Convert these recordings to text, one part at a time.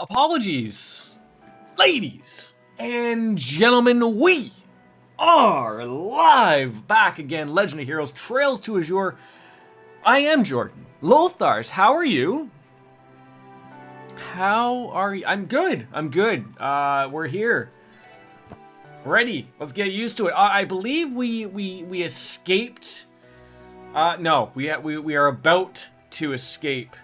Apologies, ladies and gentlemen, we are live back again. Legend of Heroes, Trails to Azure. I am Jordan. Lothars, how are you? How are you? I'm good. We're here. Ready. Let's get used to it. I believe we escaped. No, we are about to escape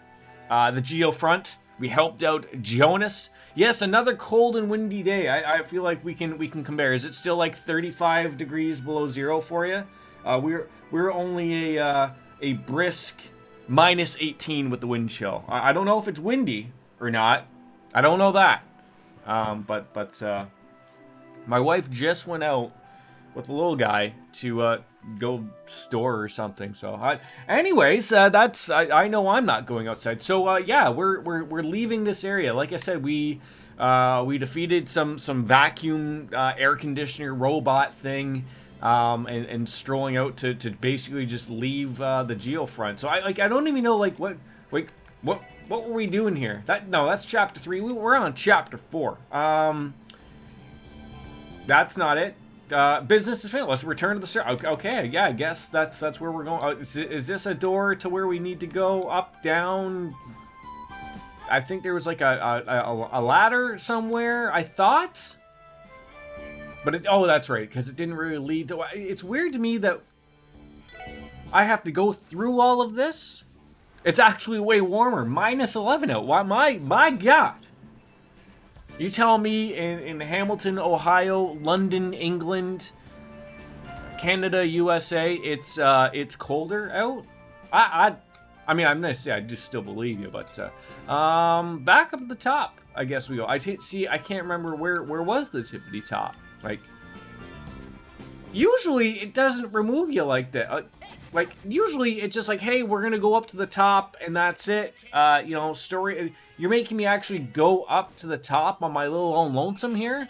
the Geofront. We helped out Jonas. Yes, another cold and windy day. I feel like we can compare. Is it still like 35 degrees below zero for you? We're only a brisk minus 18 with the wind chill. I don't know if it's windy or not. I don't know that. But my wife just went out with the little guy to go store or something. So, anyways, that's I know I'm not going outside. So yeah, we're leaving this area. Like I said, we defeated some vacuum air conditioner robot thing, and strolling out to basically just leave the Geofront. So I don't even know what were we doing here? That's chapter 3. We're on chapter 4. That's not it. Business is finished. Let's return to the start. Okay, yeah, I guess that's where we're going. Is this a door to where we need to go? Up, down? I think there was like a ladder somewhere, I thought. But that's right, because it didn't really lead to... It's weird to me that I have to go through all of this. It's actually way warmer. Minus 11 out. Why, my God. You tell me in Hamilton, Ohio, London, England, Canada, USA, it's colder out? I mean, I'm gonna say I just still believe you, but back up at the top, I guess we go. I can't remember where was the tippity top. Like, usually it doesn't remove you like that. Like, usually it's just like, hey, we're gonna go up to the top and that's it. Story. You're making me actually go up to the top on my little own lonesome here?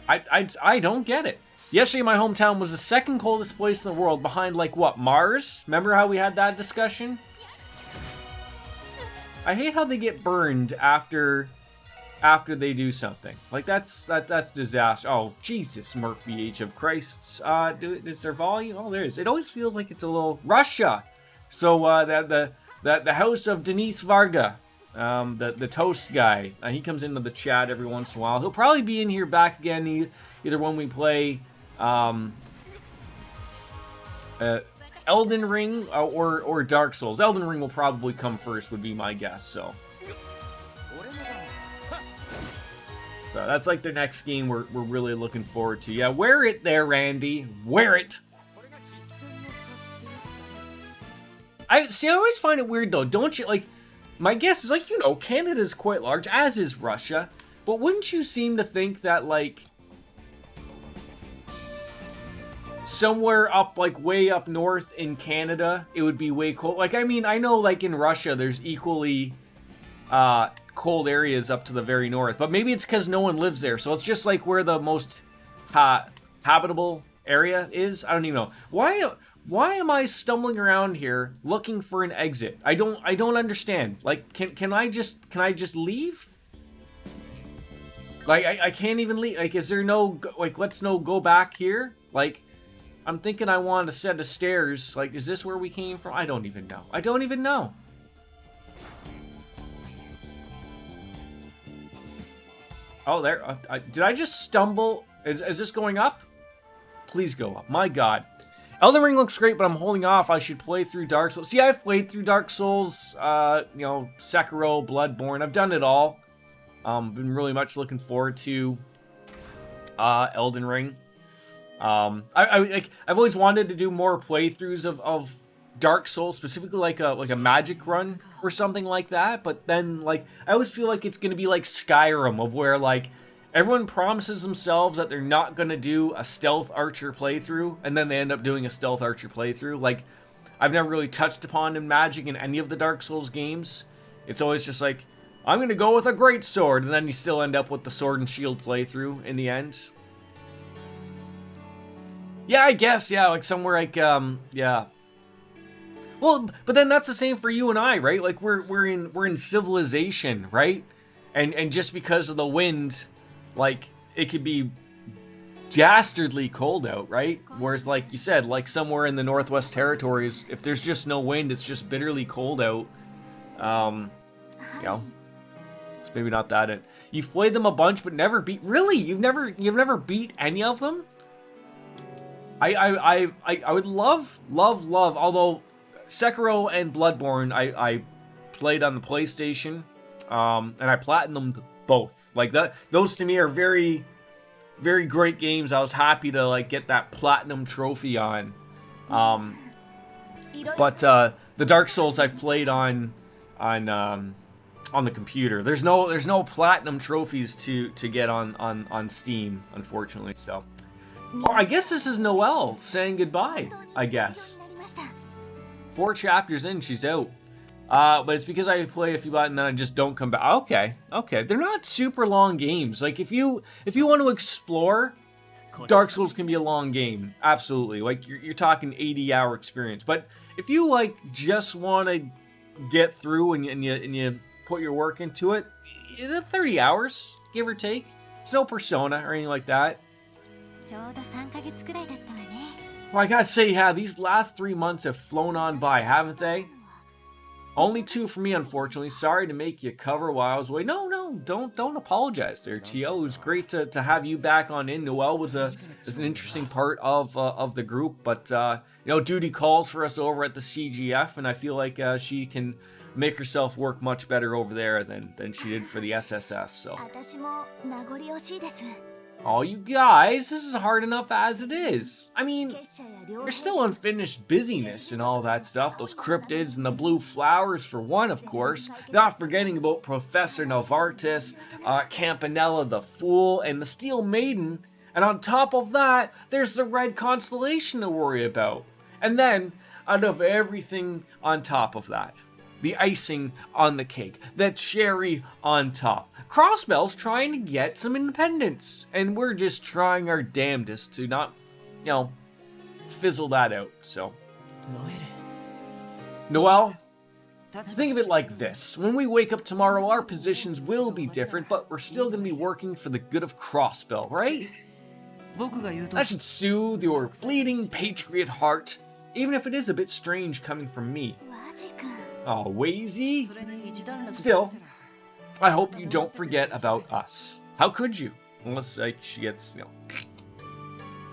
I don't get it. Yesterday, my hometown was the second coldest place in the world behind, like, what, Mars? Remember how we had that discussion? I hate how they get burned after they do something. Like, that's disaster. Oh, Jesus, Murphy H. of Christ's. Is there volume? Oh, there is. It always feels like it's a little... Russia! So, the house of Denise Varga, the toast guy, he comes into the chat every once in a while. He'll probably be in here back again either when we play Elden Ring or Dark Souls. Elden Ring will probably come first, would be my guess. So that's like the next game we're really looking forward to. Yeah, wear it there, Randy. Wear it. I always find it weird though, don't you? Like, my guess is, like, Canada's quite large, as is Russia, but wouldn't you seem to think that, like, somewhere up, like, way up north in Canada, it would be way cold? Like, I mean, I know, like, in Russia, there's equally cold areas up to the very north, but maybe it's because no one lives there, so it's just, like, where the most habitable area is? I don't even know. Why am I stumbling around here looking for an exit? I don't understand. Like, can I just leave? Like, I can't even leave. Like, is there no, like, let's go back here? Like, I'm thinking I want a set of stairs. Like, is this where we came from? I don't even know. Oh, there. Did I just stumble? Is this going up? Please go up. My God. Elden Ring looks great, but I'm holding off. I should play through Dark Souls. See, I've played through Dark Souls, Sekiro, Bloodborne. I've done it all. Been really much looking forward to Elden Ring. I've always wanted to do more playthroughs of Dark Souls, specifically like a magic run or something like that. But then, like, I always feel like it's gonna be like Skyrim, of where, like, everyone promises themselves that they're not going to do a stealth archer playthrough, and then they end up doing a stealth archer playthrough. Like, I've never really touched upon in magic in any of the Dark Souls games. It's always just like, I'm going to go with a great sword, and then you still end up with the sword and shield playthrough in the end. Yeah, I guess, yeah, like somewhere like, yeah. Well, but then that's the same for you and I, right? Like we're in civilization, right? And just because of the wind, like it could be dastardly cold out, right? Whereas, like you said, like somewhere in the Northwest Territories, if there's just no wind, it's just bitterly cold out. You know, it's maybe not that it. You've played them a bunch, but never beat. Really, you've never beat any of them. I would love. Although Sekiro and Bloodborne, I played on the PlayStation, and I platinumed both. Like that, those to me are very, very great games. I was happy to like get that platinum trophy on. But the Dark Souls I've played on the computer. There's no platinum trophies to get on Steam, unfortunately. So, oh, I guess this is Noelle saying goodbye. I guess 4 chapters in, she's out. But it's because I play a few buttons and then I just don't come back. Okay. They're not super long games. Like if you want to explore, Dark Souls can be a long game. Absolutely. Like you're talking 80-hour experience. But if you like just want to get through and you put your work into it, 30 hours, give or take. It's no Persona or anything like that. Well, I gotta say, yeah, these last 3 months have flown on by, haven't they? Only 2 for me, unfortunately. Sorry to make you cover while I was away. No, don't apologize there, Tio. It was great to have you back on in. Noelle was an interesting part of the group, but you know, duty calls for us over at the CGF, and I feel like she can make herself work much better over there than she did for the SSS. So, oh, you guys, this is hard enough as it is. I mean, there's still unfinished busyness and all that stuff. Those cryptids and the blue flowers for one, of course. Not forgetting about Professor Novartis, Campanella the Fool, and the Steel Maiden. And on top of that, there's the Red Constellation to worry about. And then, out of everything on top of that, the icing on the cake, the cherry on top, Crossbell's trying to get some independence, and we're just trying our damnedest to not, you know, fizzle that out. So, Noelle, think of it like this. When we wake up tomorrow, our positions will be different, but we're still going to be working for the good of Crossbell, right? That should soothe your bleeding patriot heart, even if it is a bit strange coming from me. Oh, Wazy? Still, I hope you don't forget about us. How could you? Unless, like, she gets, you know...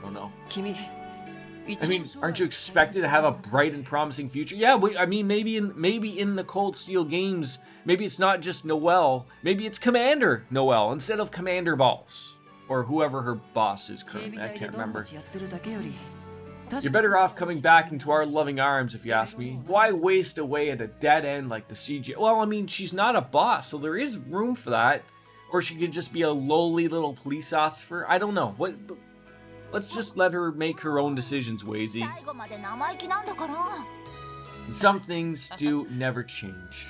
Oh, no. I mean, aren't you expected to have a bright and promising future? Yeah, I mean, maybe in the Cold Steel games, maybe it's not just Noelle. Maybe it's Commander Noelle instead of Commander Balls. Or whoever her boss is currently. I can't remember. You're better off coming back into our loving arms, if you ask me. Why waste away at a dead end like the CG? Well, I mean, she's not a boss, so there is room for that. Or she could just be a lowly little police officer. I don't know. Let's just let her make her own decisions, Wazy. And some things do never change.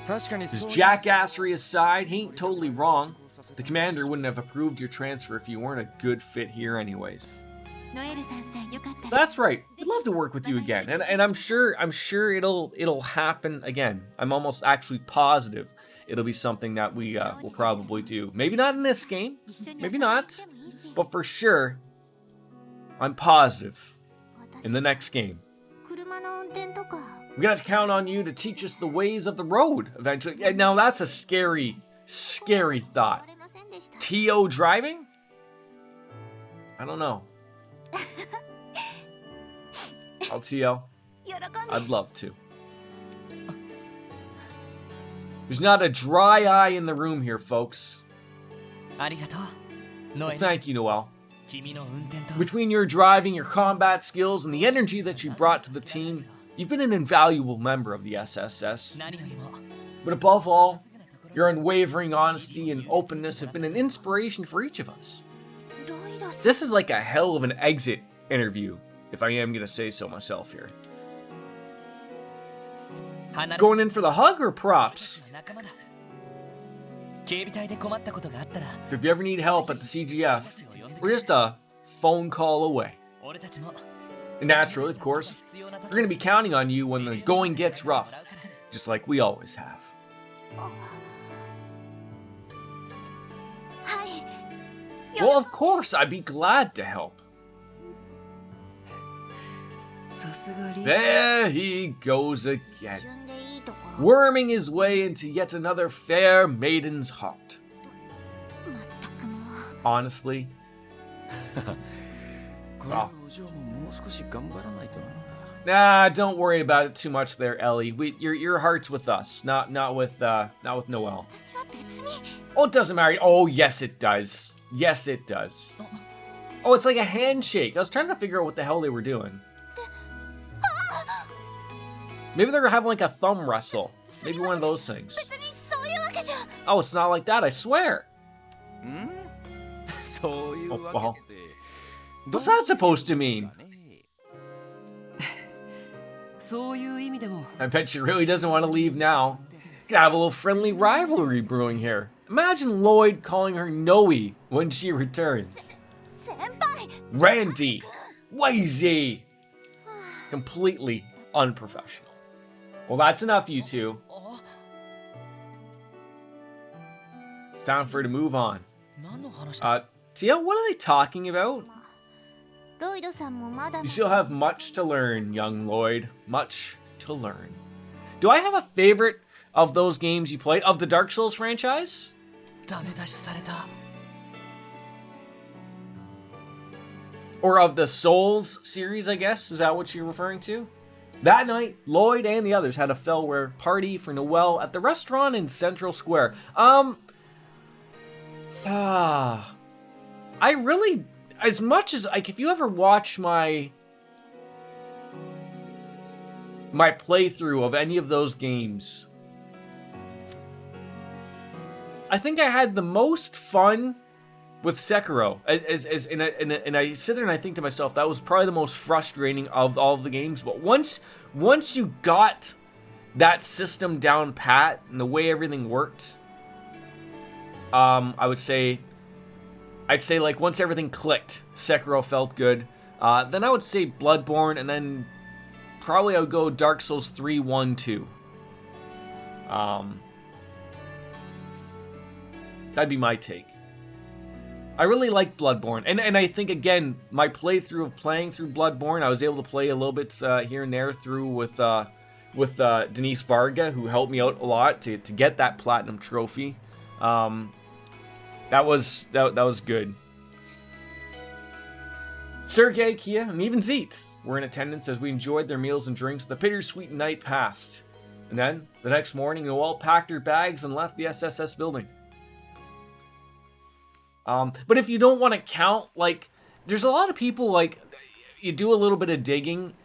His jackassery aside, he ain't totally wrong. The commander wouldn't have approved your transfer if you weren't a good fit here anyways. That's right. We'd love to work with you again, and I'm sure it'll happen again. I'm almost actually positive it'll be something that we will probably do. Maybe not in this game, maybe not, but for sure, I'm positive in the next game. We got to count on you to teach us the ways of the road eventually. Now that's a scary thought. T.O. driving? I don't know. I'll T.O. I'd love to. There's not a dry eye in the room here, folks. Well, thank you, Noelle. Between your driving, your combat skills, and the energy that you brought to the team, you've been an invaluable member of the SSS. But above all, your unwavering honesty and openness have been an inspiration for each of us. This is like a hell of an exit interview, if I am going to say so myself here. Going in for the hug or props? If you ever need help at the CGF, we're just a phone call away. Naturally, of course. We're going to be counting on you when the going gets rough. Just like we always have. Well, of course, I'd be glad to help. There he goes again, worming his way into yet another fair maiden's heart. Honestly. Oh. Nah, don't worry about it too much there, Ellie. Your heart's with us, not with Noelle. Oh, it doesn't matter. Oh, yes it does. Yes, it does. Oh, it's like a handshake. I was trying to figure out what the hell they were doing. Maybe they're having like a thumb wrestle. Maybe one of those things. Oh, it's not like that, I swear. Oh, well. What's that supposed to mean? I bet she really doesn't want to leave now. Gotta have a little friendly rivalry brewing here. Imagine Lloyd calling her Noe when she returns. Senpai! Randy! Wazy! Completely unprofessional. Well, that's enough, you two. It's time for her to move on. Tia, what are they talking about? You still have much to learn, young Lloyd. Much to learn. Do I have a favorite of those games you played? Of the Dark Souls franchise? Or of the Souls series, I guess? Is that what you're referring to? That night, Lloyd and the others had a farewell party for Noelle at the restaurant in Central Square. I really, as much as, like, if you ever watch my playthrough of any of those games, I think I had the most fun with Sekiro. And I sit there and I think to myself, that was probably the most frustrating of all of the games. But once you got that system down pat and the way everything worked, I'd say like once everything clicked, Sekiro felt good. Then I would say Bloodborne, and then probably I would go Dark Souls 3, 1, 2. That'd be my take. I really like Bloodborne, and I think, again, my playthrough of playing through Bloodborne, I was able to play a little bit here and there through with Denise Varga, who helped me out a lot to get that platinum trophy. That was good. Sergey, Kia, and even Zeet were in attendance as we enjoyed their meals and drinks. The bittersweet night passed, and then the next morning, Noelle packed her bags and left the SSS building. But if you don't want to count, like, there's a lot of people, like, you do a little bit of digging.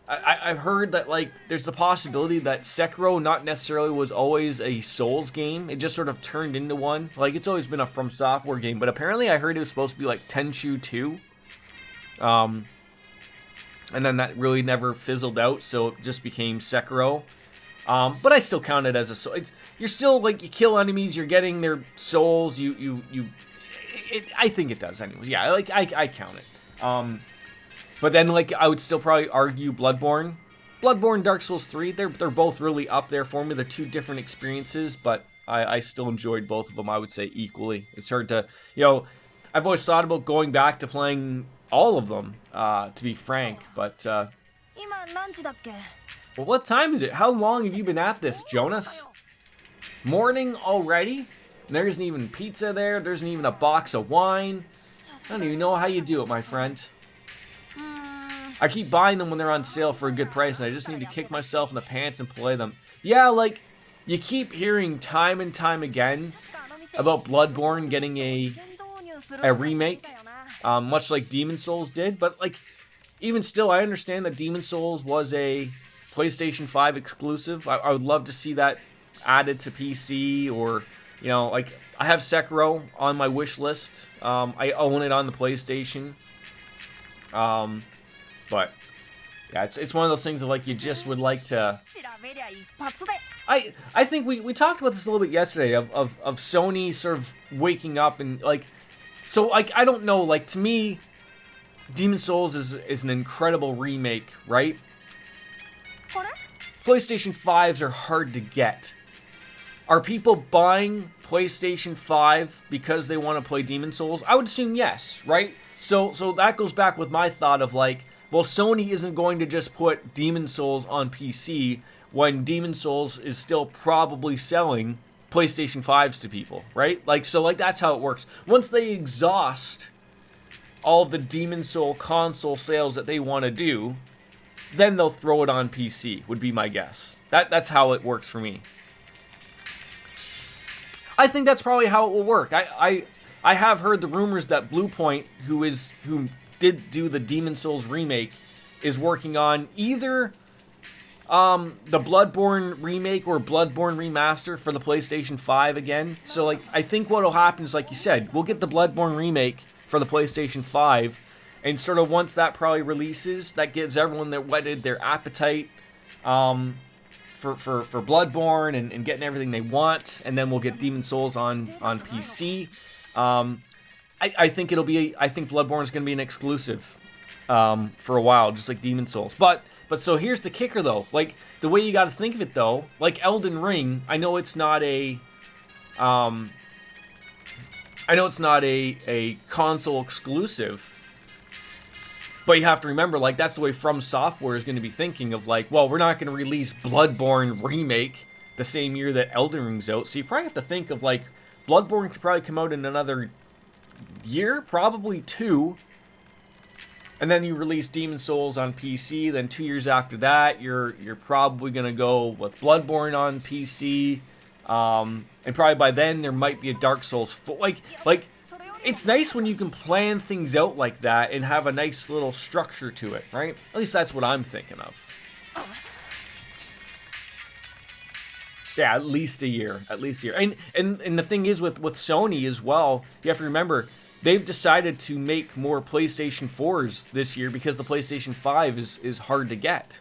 I've heard that, like, there's the possibility that Sekiro not necessarily was always a Souls game. It just sort of turned into one. Like, it's always been a From Software game, but apparently I heard it was supposed to be, like, Tenchu 2. And then that really never fizzled out, so it just became Sekiro. But I still count it as a soul. You're still, like, you kill enemies, you're getting their souls, I think it does anyways. Yeah, like, I count it. But then, like, I would still probably argue Bloodborne. Bloodborne, Dark Souls 3, they're both really up there for me. They're two different experiences, but I still enjoyed both of them, I would say, equally. It's hard to, I've always thought about going back to playing all of them, to be frank, but, well, what time is it? How long have you been at this, Jonas? Morning already? There isn't even pizza there. There isn't even a box of wine. I don't even know how you do it, my friend. I keep buying them when they're on sale for a good price, and I just need to kick myself in the pants and play them. Yeah, like, you keep hearing time and time again about Bloodborne getting a remake, much like Demon Souls did. But, like, even still, I understand that Demon Souls was a PlayStation 5 exclusive. I would love to see that added to PC, or, like, I have Sekiro on my wish list. I own it on the PlayStation. But yeah, it's one of those things of, like, you just would like to. I think we talked about this a little bit yesterday of Sony sort of waking up and, like, so, like, I don't know, like, to me, Demon Souls is an incredible remake, right? PlayStation 5s are hard to get. Are people buying PlayStation 5 because they want to play Demon Souls? I would assume yes, right? So that goes back with my thought of like, well, Sony isn't going to just put Demon Souls on PC when Demon Souls is still probably selling PlayStation 5s to people, right? Like, so like that's how it works. Once they exhaust all of the Demon Soul console sales that they want to do, then they'll throw it on PC, would be my guess. That's how it works for me. I think that's probably how it will work. I have heard the rumors that Bluepoint, who did do the Demon Souls remake, is working on either the Bloodborne remake or Bloodborne remaster for the PlayStation 5 again. So like, I think what will happen is, like you said, we'll get the Bloodborne remake for the PlayStation 5, and sort of once that probably releases, that gives everyone that whetted their appetite for Bloodborne and getting everything they want, and then we'll get Demon Souls on PC. I think Bloodborne is going to be an exclusive for a while, just like Demon Souls. But so here's the kicker though, like the way you got to think of it though, like Elden Ring, I know it's not a console exclusive, but you have to remember, like, that's the way From Software is going to be thinking of, like, well, we're not going to release Bloodborne Remake the same year that Elden Ring's out, so you probably have to think of, like, Bloodborne could probably come out in another year, probably 2, and then you release Demon Souls on PC, then 2 years after that, you're probably going to go with Bloodborne on PC, and probably by then there might be a Dark Souls, like, it's nice when you can plan things out like that and have a nice little structure to it, right? At least that's what I'm thinking of. Yeah, at least a year. And the thing is with Sony as well, you have to remember, they've decided to make more PlayStation 4s this year because the PlayStation 5 is hard to get.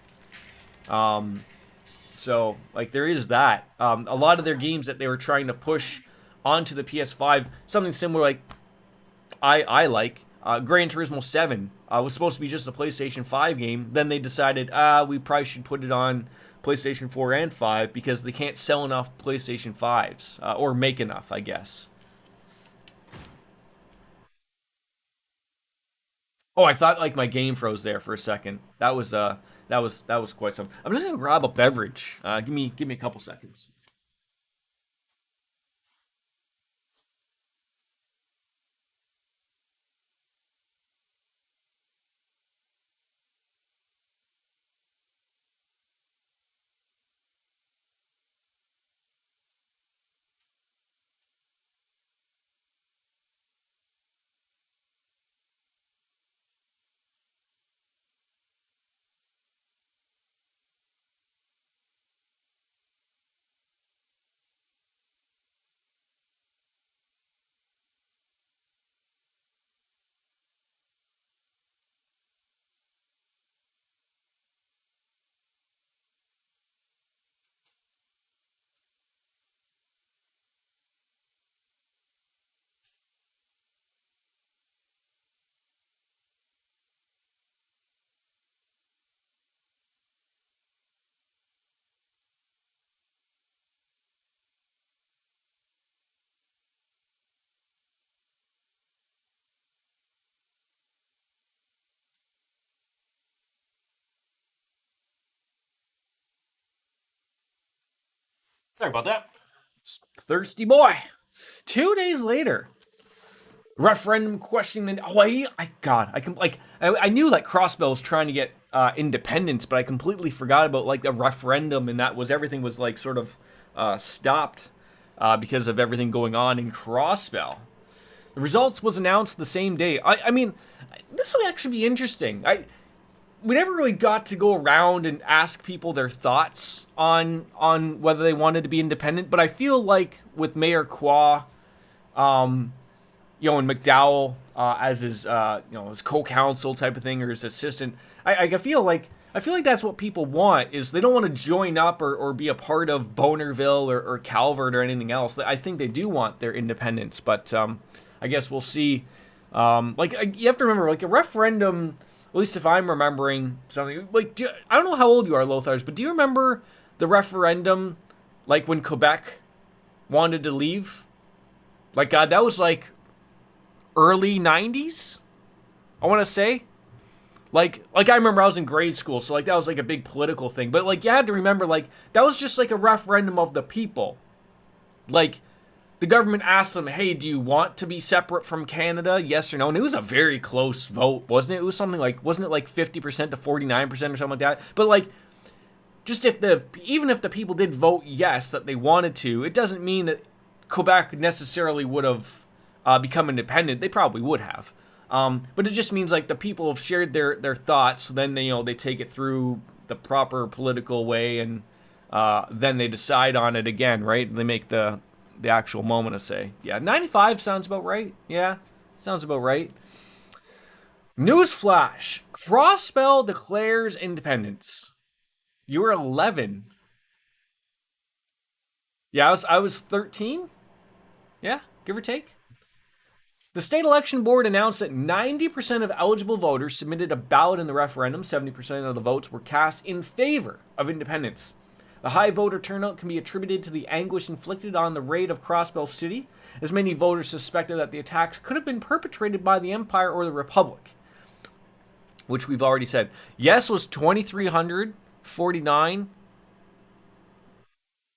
So, like, there is that. A lot of their games that they were trying to push onto the PS5, something similar like I like. Gran Turismo 7 was supposed to be just a PlayStation 5 game. Then they decided, we probably should put it on PlayStation 4 and 5 because they can't sell enough PlayStation 5s. Or make enough, I guess. Oh, I thought like my game froze there for a second. That was quite something. I'm just gonna grab a beverage. Give me a couple seconds. Sorry about that. Thirsty boy. 2 days later, referendum questioning the Hawaii. I knew that Crossbell was trying to get independence, but I completely forgot about like the referendum, and everything was like sort of stopped because of everything going on in Crossbell. The results was announced the same day. I mean, this will actually be interesting. We never really got to go around and ask people their thoughts on whether they wanted to be independent, but I feel like with Mayor Kwa, and McDowell as his his co-counsel type of thing, or his assistant, I feel like that's what people want, is they don't want to join up or be a part of Bonerville or Calvert or anything else. I think they do want their independence, but I guess we'll see Like you have to remember, like a referendum. At least if I'm remembering something, like I don't know how old you are, Lothars, but do you remember the referendum, like when Quebec wanted to leave? Like God, that was like early '90s. I want to say. Like I remember I was in grade school, so like that was like a big political thing. But like you had to remember, like that was just like a referendum of the people. Like the government asked them, "Hey, do you want to be separate from Canada? Yes or no?" And it was a very close vote, wasn't it? It was something like, wasn't it like 50% to 49% or something like that? But like, just even if the people did vote yes that they wanted to, it doesn't mean that Quebec necessarily would have become independent. They probably would have. But it just means like the people have shared their thoughts. So then they take it through the proper political way, and then they decide on it again, right? They make the actual moment to say, yeah, 95 sounds about right. Yeah, sounds about right. Newsflash: Crossbell declares independence. You were 11. Yeah, I was 13. Yeah, give or take. The state election board announced that 90% of eligible voters submitted a ballot in the referendum. 70% of the votes were cast in favor of independence. The high voter turnout can be attributed to the anguish inflicted on the raid of Crossbell City, as many voters suspected that the attacks could have been perpetrated by the Empire or the Republic, which we've already said. Yes was 2,349.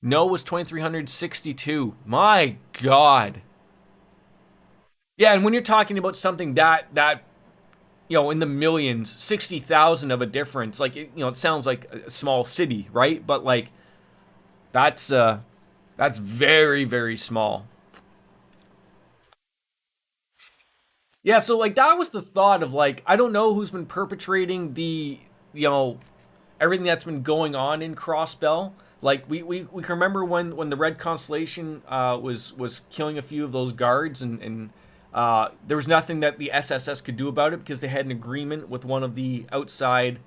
No was 2,362. My God. Yeah, and when you're talking about something that in the millions, 60,000 of a difference, like it sounds like a small city, right? But like that's very, very small. Yeah, so like that was the thought of like I don't know who's been perpetrating the everything that's been going on in Crossbell. Like we can remember when the Red Constellation was killing a few of those guards, and there was nothing that the SSS could do about it because they had an agreement with one of the outside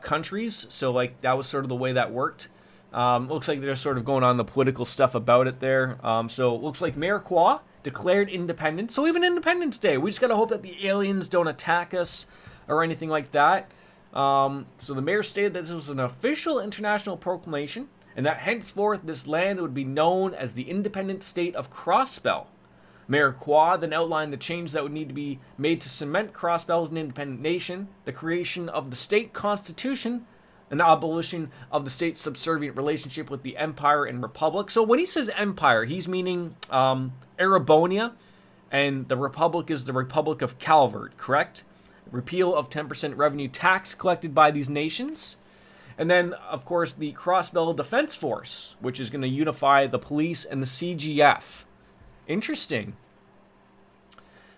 countries. So like that was sort of the way that worked. Looks like they're sort of going on the political stuff about it there. So it looks like Mayor Kwa declared independence. So even Independence Day, we just gotta hope that the aliens don't attack us or anything like that. So the mayor stated that this was an official international proclamation, and that henceforth this land would be known as the independent state of Crossbell. Mayor Kwa then outlined the changes that would need to be made to cement Crossbell as an independent nation, the creation of the state constitution, an abolition of the state's subservient relationship with the empire and republic. So when he says empire, he's meaning Arabonia, and the republic is the Republic of Calvert, correct? Repeal of 10% revenue tax collected by these nations. And then, of course, the Crossbell Defense Force, which is going to unify the police and the CGF. Interesting.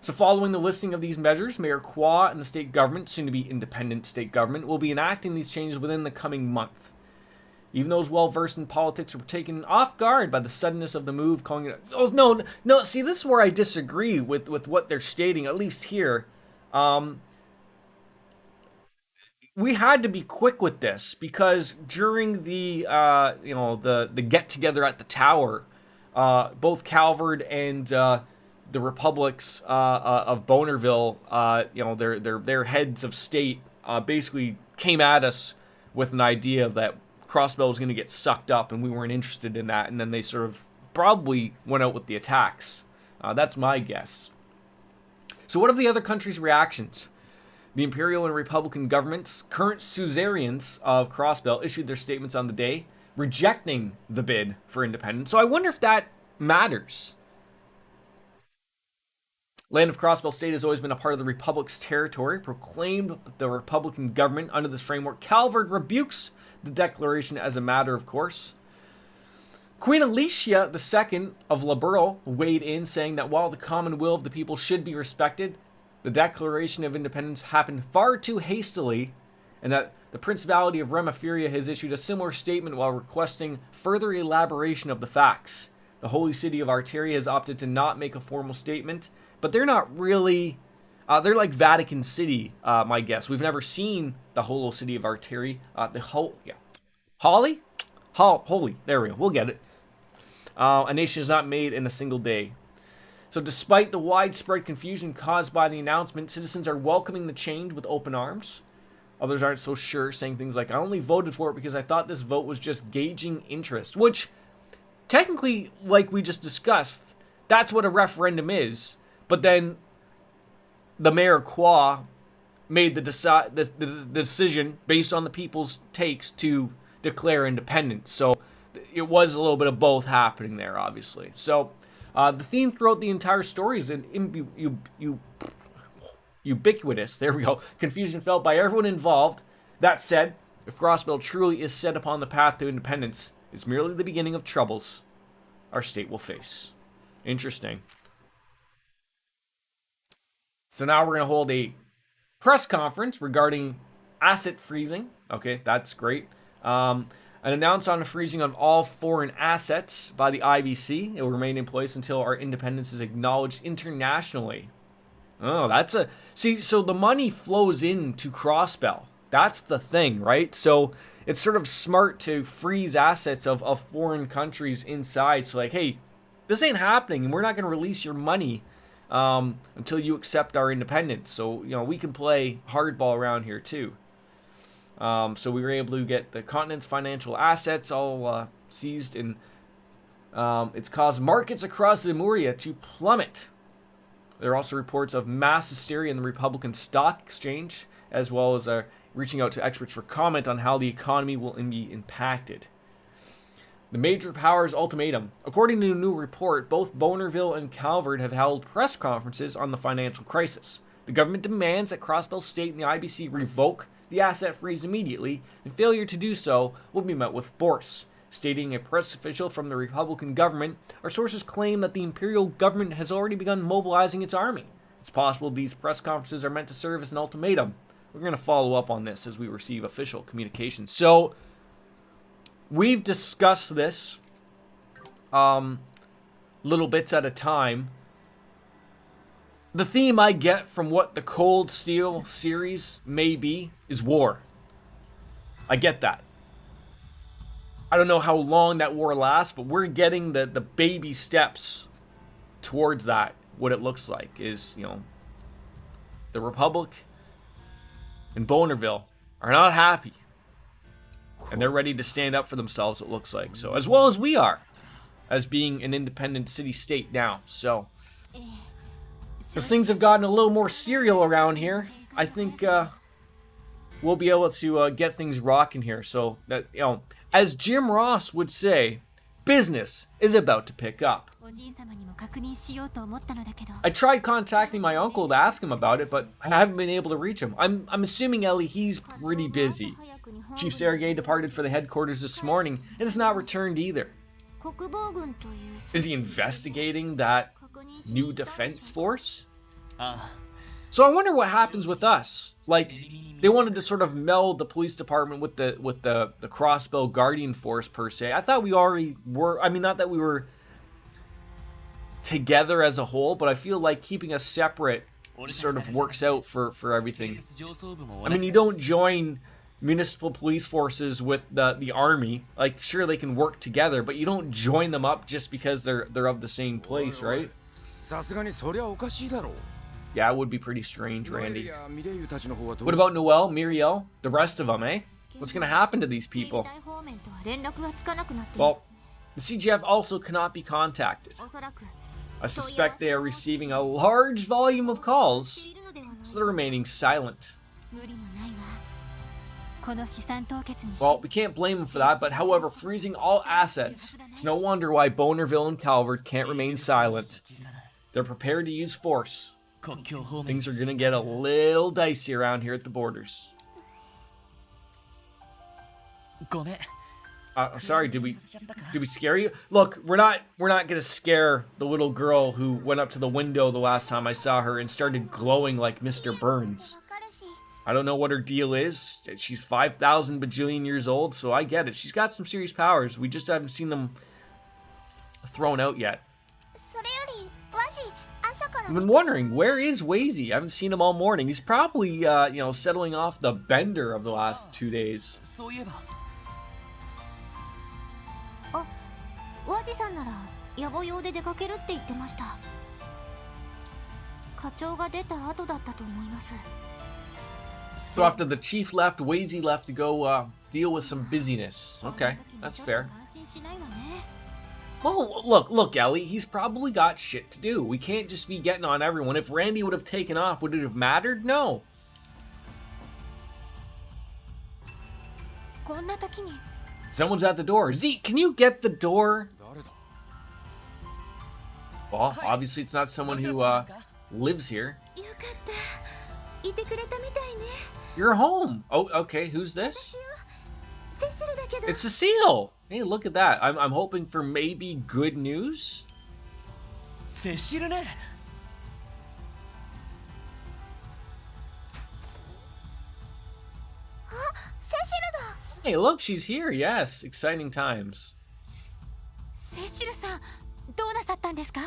So following the listing of these measures, Mayor Kwa and the state government, soon to be independent state government, will be enacting these changes within the coming month. Even those well-versed in politics were taken off guard by the suddenness of the move, calling it... Oh, no, see, this is where I disagree with what they're stating, at least here. We had to be quick with this because during the the get together at the tower, both Calvert and the republics of Bonerville, their heads of state basically came at us with an idea that Crossbell was going to get sucked up, and we weren't interested in that. And then they sort of probably went out with the attacks. That's my guess. So, what are the other countries' reactions? The Imperial and Republican governments, current suzerains of Crossbell, issued their statements on the day, rejecting the bid for independence. So I wonder if that matters. Land of Crossbell State has always been a part of the Republic's territory, proclaimed the Republican government under this framework. Calvert rebukes the declaration as a matter of course. Queen Alicia II of Liberal weighed in, saying that while the common will of the people should be respected, the Declaration of Independence happened far too hastily, and that the Principality of Remaferia has issued a similar statement while requesting further elaboration of the facts. The Holy City of Arteria has opted to not make a formal statement, but they're not really... they're like Vatican City, my guess. We've never seen the Holy City of Arteria. Holy, there we go, we'll get it. A nation is not made in a single day. So despite the widespread confusion caused by the announcement, citizens are welcoming the change with open arms. Others aren't so sure, saying things like, I only voted for it because I thought this vote was just gauging interest. Which, technically, like we just discussed, that's what a referendum is. But then the Mayor Kwa made the decision based on the people's takes to declare independence. So it was a little bit of both happening there, obviously. So the theme throughout the entire story is ubiquitous. There we go. Confusion felt by everyone involved. That said, if Crossbell truly is set upon the path to independence, it's merely the beginning of troubles our state will face. Interesting. So now we're going to hold a press conference regarding asset freezing. Okay, that's great. An announcement on the freezing of all foreign assets by the IBC. It will remain in place until our independence is acknowledged internationally. Oh, that's a... See, so the money flows into Crossbell. That's the thing, right? So it's sort of smart to freeze assets of foreign countries inside. So like, hey, this ain't happening, and we're not going to release your money until you accept our independence. So, you know, we can play hardball around here too. So we were able to get the continent's financial assets all seized, and it's caused markets across Lemuria to plummet. There are also reports of mass hysteria in the Republican Stock Exchange, as well as reaching out to experts for comment on how the economy will be impacted. The major powers ultimatum. According to a new report, both Bonerville and Calvert have held press conferences on the financial crisis. The government demands that Crossbell State and the IBC revoke the asset freeze immediately, and failure to do so will be met with force. Stating a press official from the Republican government, our sources claim that the imperial government has already begun mobilizing its army. It's possible these press conferences are meant to serve as an ultimatum. We're going to follow up on this as we receive official communication. So, we've discussed this little bits at a time. The theme I get from what the Cold Steel series may be is war. I get that. I don't know how long that war lasts, but we're getting the baby steps towards that. What it looks like is, you know, the Republic and Bonerville are not happy. And they're ready to stand up for themselves, it looks like. So, as well as we are, as being an independent city-state now. So, as things have gotten a little more serial around here, I think we'll be able to get things rocking here. So, that, you know, as Jim Ross would say, business is about to pick up. I tried contacting my uncle to ask him about it, but I haven't been able to reach him. I'm assuming, Ellie, he's pretty busy. Chief Sergei departed for the headquarters this morning and has not returned either. Is he investigating that new defense force? So I wonder what happens with us. Like, they wanted to sort of meld the police department with the Crossbell Guardian Force, per se. I thought we already were. I mean, not that we were together as a whole, but I feel like keeping us separate sort of works out for everything. I mean, you don't join municipal police forces with the army. Like, sure, they can work together, but you don't join them up just because they're of the same place, right? Yeah, it would be pretty strange, Randy. What about Noel, Muriel, the rest of them, eh? What's going to happen to these people? Well, the CGF also cannot be contacted. I suspect they are receiving a large volume of calls, so they're remaining silent. Well, we can't blame them for that, but however, freezing all assets, it's no wonder why Bonerville and Calvert can't remain silent. They're prepared to use force. Things are gonna get a little dicey around here at the borders. Sorry, did we scare you? Look, we're not gonna scare the little girl who went up to the window the last time I saw her and started glowing like Mr. Burns. I don't know what her deal is. She's 5,000 bajillion years old, so I get it. She's got some serious powers. We just haven't seen them thrown out yet. I've been wondering, where is Wazy? I haven't seen him all morning. He's probably, you know, settling off the bender of the last 2 days. So after the chief left, Wazy left to go deal with some busyness. Okay, that's fair. Well, look, Ellie, he's probably got shit to do. We can't just be getting on everyone. If Randy would have taken off, would it have mattered? No. Someone's at the door. Zeke, can you get the door? Well, obviously it's not someone who lives here. You're home. Oh, okay. Who's this? It's Cecile. Hey, look at that. I'm hoping for maybe good news. Hey, look, she's here. Yes, exciting times.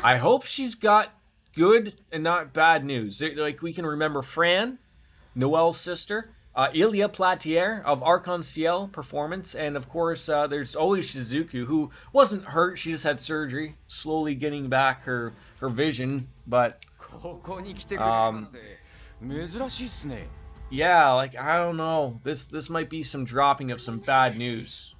I hope she's got good and not bad news. Like, we can remember Fran, Noelle's sister, Ilia Platier of Arc-en-Ciel Performance, and of course, there's always Shizuku, who wasn't hurt. She just had surgery, slowly getting back her vision, but yeah, like, I don't know. This might be some dropping of some bad news.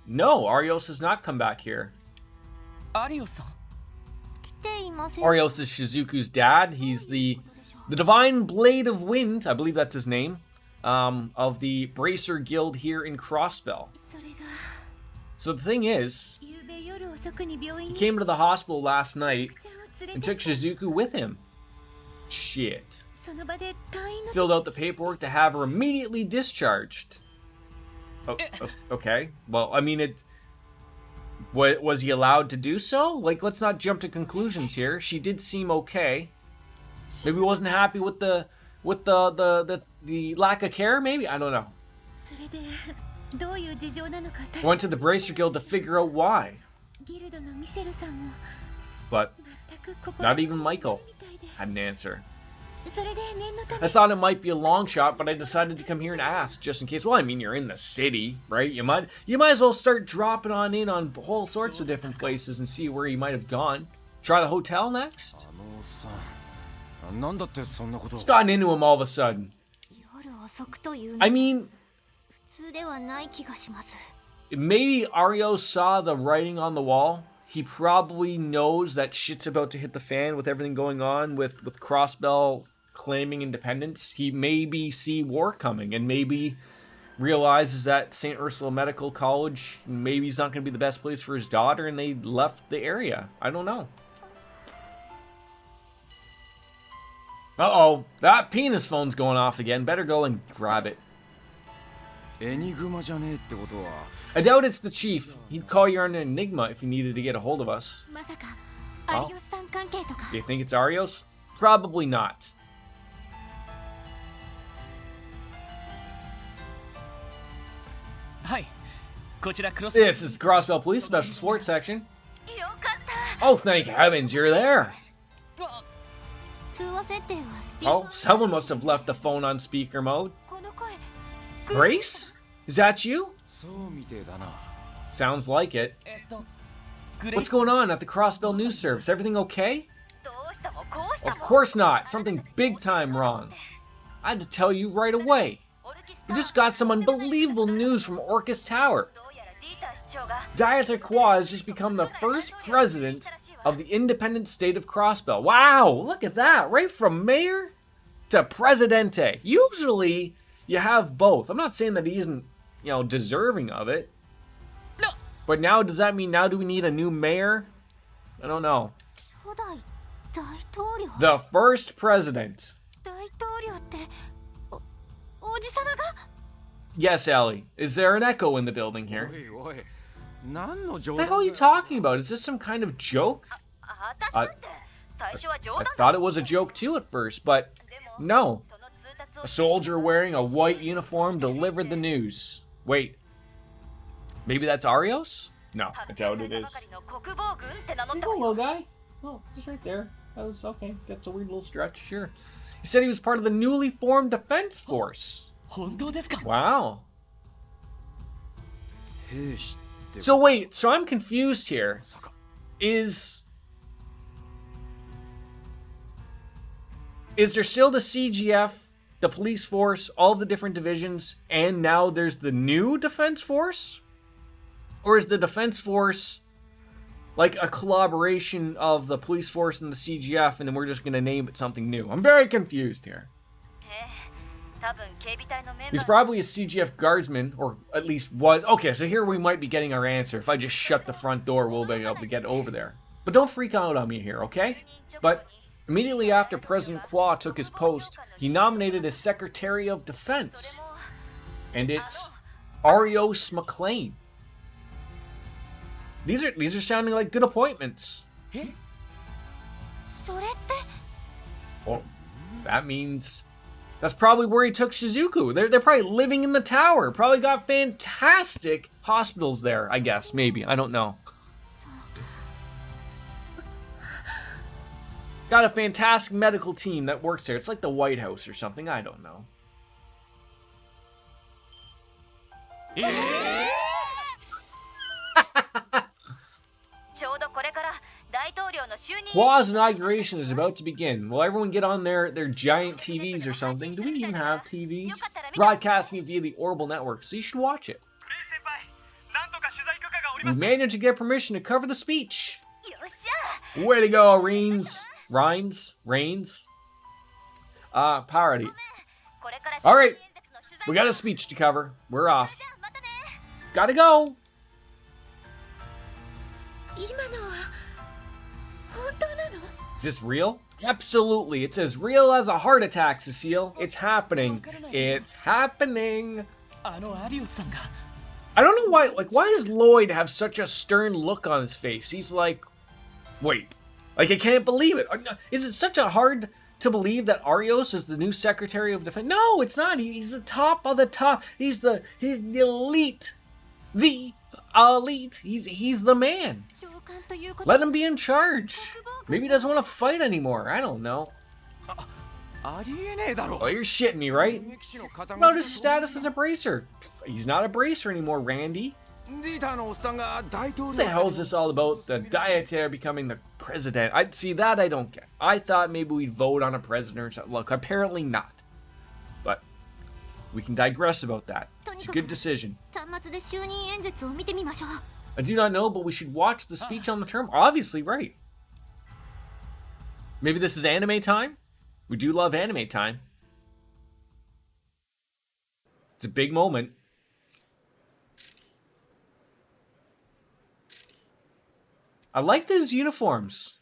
No, Arios has not come back here. Arios is Shizuku's dad. He's the Divine Blade of Wind, I believe that's his name, of the Bracer Guild here in Crossbell. So the thing is, he came to the hospital last night and took Shizuku with him. Shit. Filled out the paperwork to have her immediately discharged. Oh, okay. Well, I mean, was he allowed to do so? Like, let's not jump to conclusions here. She did seem okay. Maybe he wasn't happy with the lack of care. Maybe, I don't know. Went to the Bracer Guild to figure out why. But not even Michael had an answer. I thought it might be a long shot, but I decided to come here and ask just in case. Well, I mean, you're in the city, right? You might as well start dropping in on all sorts of different places and see where he might have gone. Try the hotel next. What's gotten into him all of a sudden? I mean, maybe Arios saw the writing on the wall. He probably knows that shit's about to hit the fan with everything going on with Crossbell claiming independence. He maybe see war coming and maybe realizes that St. Ursula Medical College maybe is not going to be the best place for his daughter, and they left the area. I don't know. Uh-oh, that penis phone's going off again. Better go and grab it. I doubt it's the chief. He'd call you an enigma if he needed to get a hold of us. Oh. Do you think it's Arios? Probably not. This is the Crossbell Police Special Sports Section. Oh, thank heavens, you're there. Oh, someone must have left the phone on speaker mode. Grace? Is that you? Sounds like it. What's going on at the Crossbell News Service? Everything okay? Of course not. Something big time wrong. I had to tell you right away. We just got some unbelievable news from Orcus Tower. Dieter Kwa has just become the first president of the independent state of Crossbell. Wow, look at that. Right from mayor to presidente. Usually, you have both. I'm not saying that he isn't, deserving of it. No. But now, does that mean now do we need a new mayor? I don't know. The first president. Yes, Ellie. Is there an echo in the building here? What the hell are you talking about? Is this some kind of joke? I thought it was a joke too at first, but no. A soldier wearing a white uniform delivered the news. Wait. Maybe that's Arios? No, I doubt it is. Hello, guy. Oh, he's right there. That was okay. That's a weird little stretch, sure. He said he was part of the newly formed defense force. Wow. So wait, so I'm confused here. Is there still the CGF, the police force, all of the different divisions, and now there's the new defense force? Or is the defense force like a collaboration of the police force and the CGF, and then we're just going to name it something new? I'm very confused here. He's probably a CGF guardsman, or at least was. Okay, so here we might be getting our answer. If I just shut the front door, we'll be able to get over there. But don't freak out on me here, okay? But immediately after President Kwa took his post, he nominated a Secretary of Defense. And it's Arios McLean. These are sounding like good appointments. Well, that means that's probably where he took Shizuku. They're probably living in the tower. Probably got fantastic hospitals there, I guess. Maybe. I don't know. Got a fantastic medical team that works there. It's like the White House or something. I don't know. Kwa's inauguration is about to begin. Will everyone get on their giant TVs or something? Do we even have TVs? Broadcasting it via the Orbital Network, so you should watch it. We managed to get permission to cover the speech. Way to go, Rains. Parody. Alright, we got a speech to cover. We're off. Gotta go. Is this real? Absolutely. It's as real as a heart attack, Cecile. It's happening. It's happening. I don't know why, why does Lloyd have such a stern look on his face? He's like, wait, I can't believe it. Is it such a hard to believe that Arios is the new Secretary of Defense? No, it's not. He's the top of the top. He's the elite. The elite. He's the man. Let him be in charge. Maybe he doesn't want to fight anymore. I don't know. Oh, you're shitting me, right? About his status as a bracer. He's not a bracer anymore, Randy. What the hell is this all about? The dietaire becoming the president? I see that I don't get. I thought maybe we'd vote on a president or something. Look, apparently not. But we can digress about that. It's a good decision. I do not know, but we should watch the speech on the term. Obviously, right. Maybe this is anime time? We do love anime time. It's a big moment. I like those uniforms.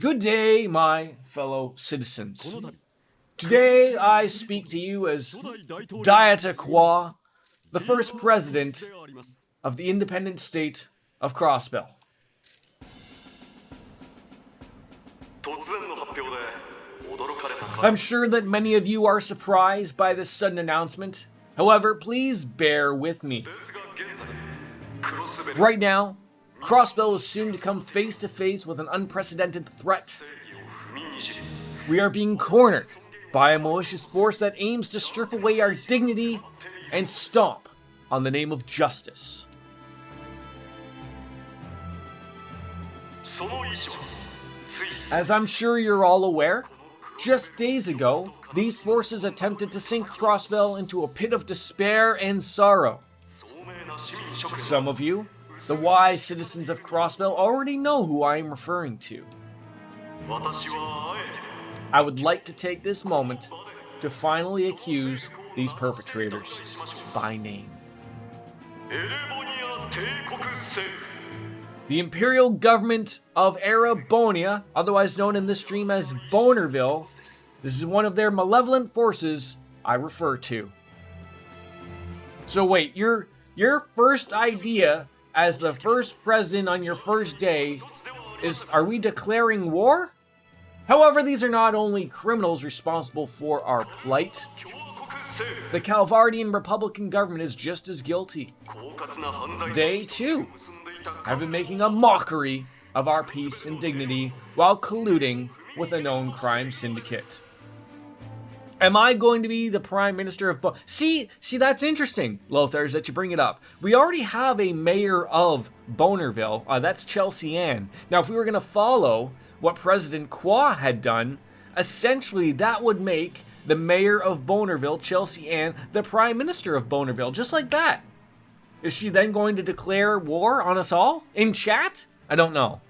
Good day, my fellow citizens. Today I speak to you as Daieta Kwa, the first president of the independent state of Crossbell. I'm sure that many of you are surprised by this sudden announcement. However, please bear with me. Right now, Crossbell is soon to come face to face with an unprecedented threat. We are being cornered by a malicious force that aims to strip away our dignity and stomp on the name of justice. As I'm sure you're all aware, just days ago, these forces attempted to sink Crossbell into a pit of despair and sorrow. Some of you, the wise citizens of Crossbell, already know who I am referring to. I would like to take this moment to finally accuse these perpetrators by name. The Imperial Government of Erebonia, otherwise known in this stream as Bonerville, this is one of their malevolent forces I refer to. So wait, your first idea as the first president on your first day is, are we declaring war? However, these are not only criminals responsible for our plight. The Calvardian Republican government is just as guilty. They, too, have been making a mockery of our peace and dignity while colluding with a known crime syndicate. Am I going to be the Prime Minister of See, that's interesting, Lothar, that you bring it up. We already have a mayor of Bonerville. That's Chelsea Ann. Now, if we were going to follow what President Kwa had done, essentially that would make the mayor of Bonerville, Chelsea Ann, the Prime Minister of Bonerville, just like that. Is she then going to declare war on us all? In chat? I don't know.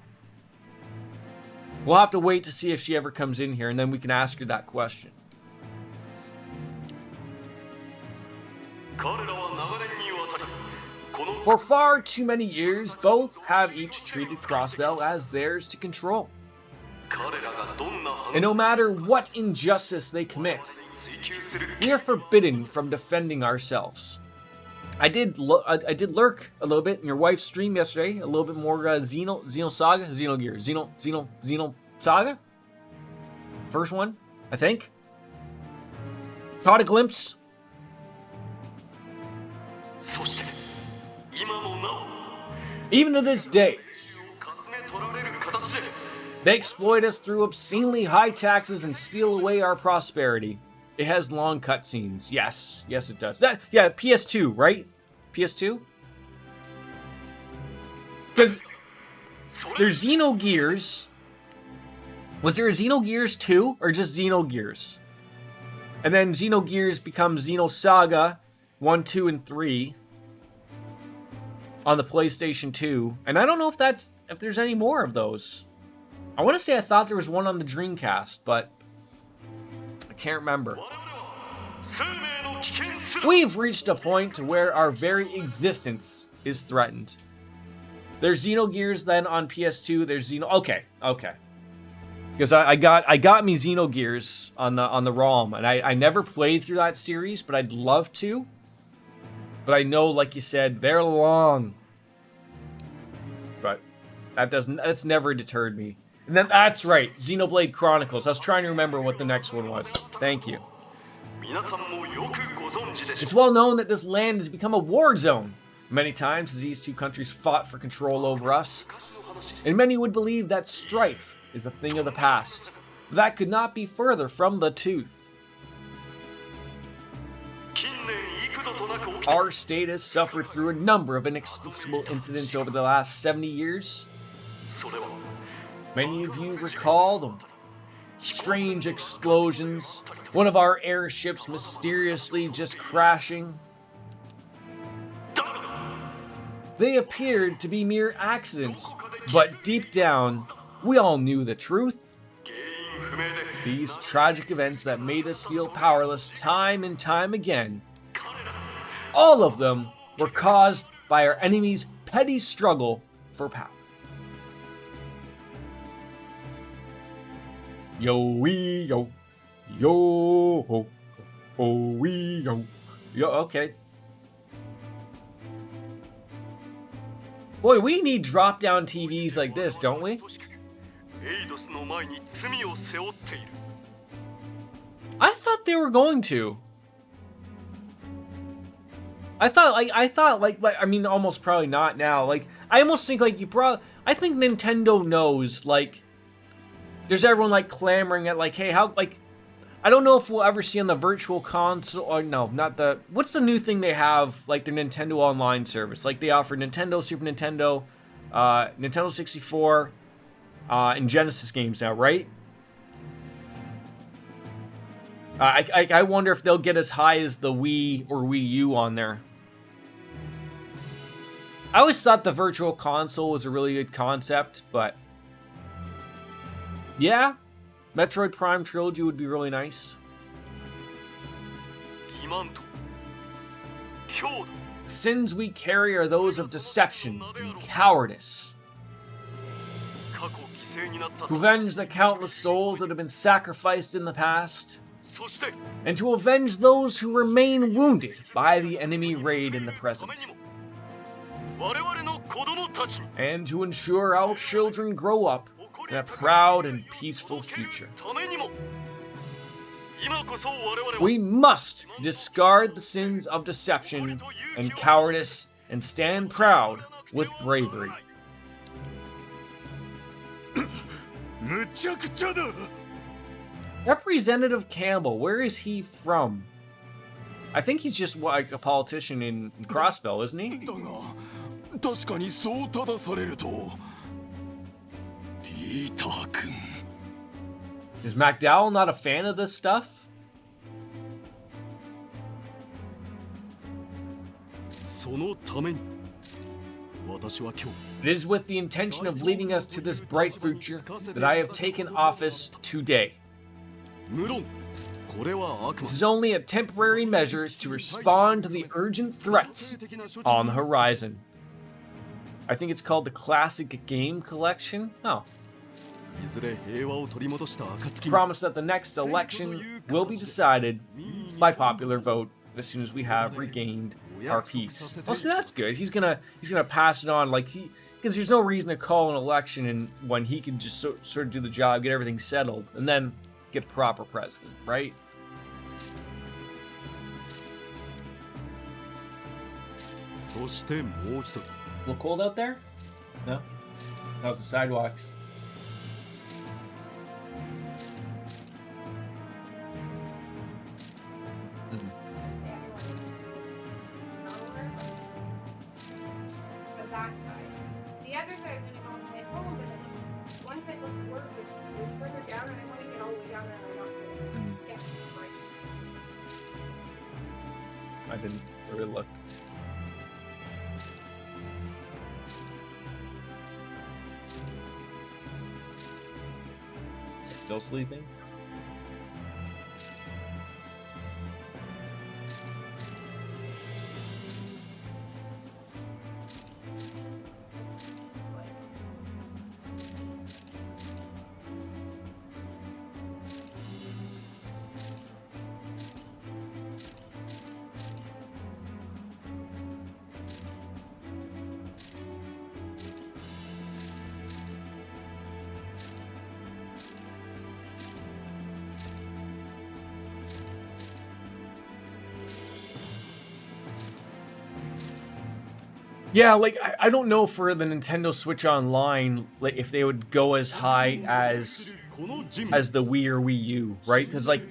We'll have to wait to see if she ever comes in here, and then we can ask her that question. For far too many years, both have each treated Crossbell as theirs to control. And no matter what injustice they commit, we are forbidden from defending ourselves. I did lurk a little bit in your wife's stream yesterday, a little bit more Xeno Saga? First one, I think. Caught a glimpse. Even to this day, they exploit us through obscenely high taxes and steal away our prosperity. It has long cutscenes. Yes, it does. Yeah, PS2, right? PS2? Because there's Xenogears. Was there a Xenogears 2 or just Xenogears? And then Xenogears becomes Xenosaga 1, 2, and 3 on the PlayStation 2. And I don't know if there's any more of those. I want to say I thought there was one on the Dreamcast, but I can't remember. We've reached a point to where our very existence is threatened. There's Xenogears then on PS2. There's Okay. Because I got me Xenogears on the ROM, and I never played through that series, but I'd love to. But I know, like you said, they're long. But that's never deterred me. And then that's right, Xenoblade Chronicles. I was trying to remember what the next one was. Thank you. It's well known that this land has become a war zone many times as these two countries fought for control over us. And many would believe that strife is a thing of the past. But that could not be further from the truth. Our state has suffered through a number of inexplicable incidents over the last 70 years. Many of you recall them. Strange explosions, one of our airships mysteriously just crashing. They appeared to be mere accidents, but deep down, we all knew the truth. These tragic events that made us feel powerless time and time again, all of them were caused by our enemy's petty struggle for power. Yo-wee-yo, yo-ho, ho-wee-yo, yo, okay. Boy, we need drop-down TVs like this, don't we? I thought they were going to. I mean, almost probably not now. Like, I almost think, like, I think Nintendo knows, like, there's everyone, like, clamoring at, like, hey, how, like, I don't know if we'll ever see on the virtual console, or no, not the, what's the new thing they have, like, their Nintendo Online service? Like, they offer Nintendo, Super Nintendo, Nintendo 64, and Genesis games now, right? I wonder if they'll get as high as the Wii or Wii U on there. I always thought the virtual console was a really good concept, but yeah, Metroid Prime Trilogy would be really nice. The sins we carry are those of deception and cowardice. To avenge the countless souls that have been sacrificed in the past, and to avenge those who remain wounded by the enemy raid in the present, and to ensure our children grow up in a proud and peaceful future. We must discard the sins of deception and cowardice and stand proud with bravery. Representative Campbell, where is he from? I think he's just like a politician in Crossbell, isn't he? Is MacDowell not a fan of this stuff? It is with the intention of leading us to this bright future that I have taken office today. This is only a temporary measure to respond to the urgent threats on the horizon. I think it's called the Classic Game Collection. Oh. Promise that the next election will be decided by popular vote as soon as we have regained our peace. Oh, so that's good. He's gonna pass it on, like because there's no reason to call an election and when he can just sort of do the job, get everything settled, and then get a proper president, right? A little cold out there? No? How's the sidewalks? I didn't really look. Is he still sleeping? Yeah, like, I don't know for the Nintendo Switch Online, like, if they would go as high as the Wii or Wii U, right? Because, like,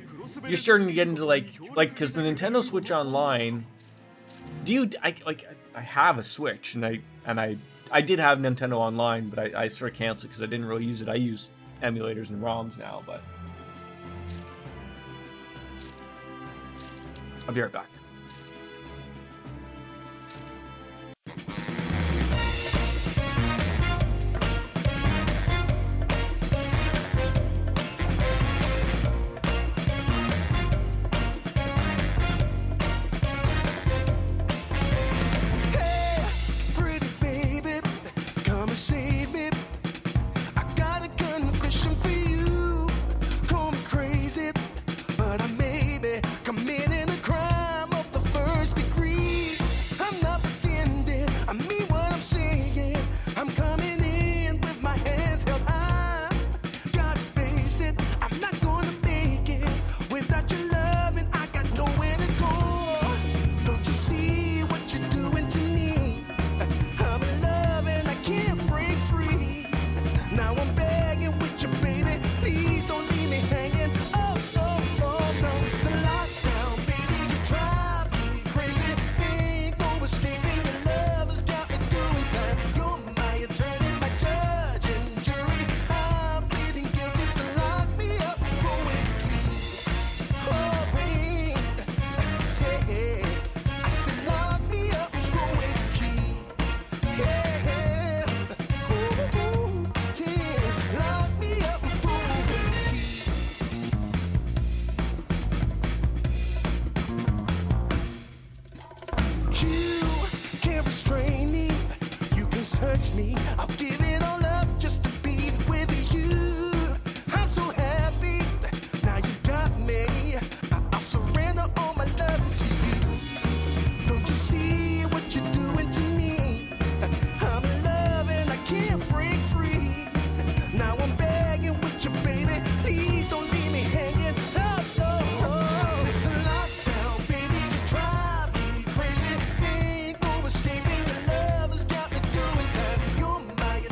you're starting to get into, like, because the Nintendo Switch Online, I have a Switch, and I did have Nintendo Online, but I sort of canceled because I didn't really use it. I use emulators and ROMs now, but I'll be right back.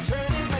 Turning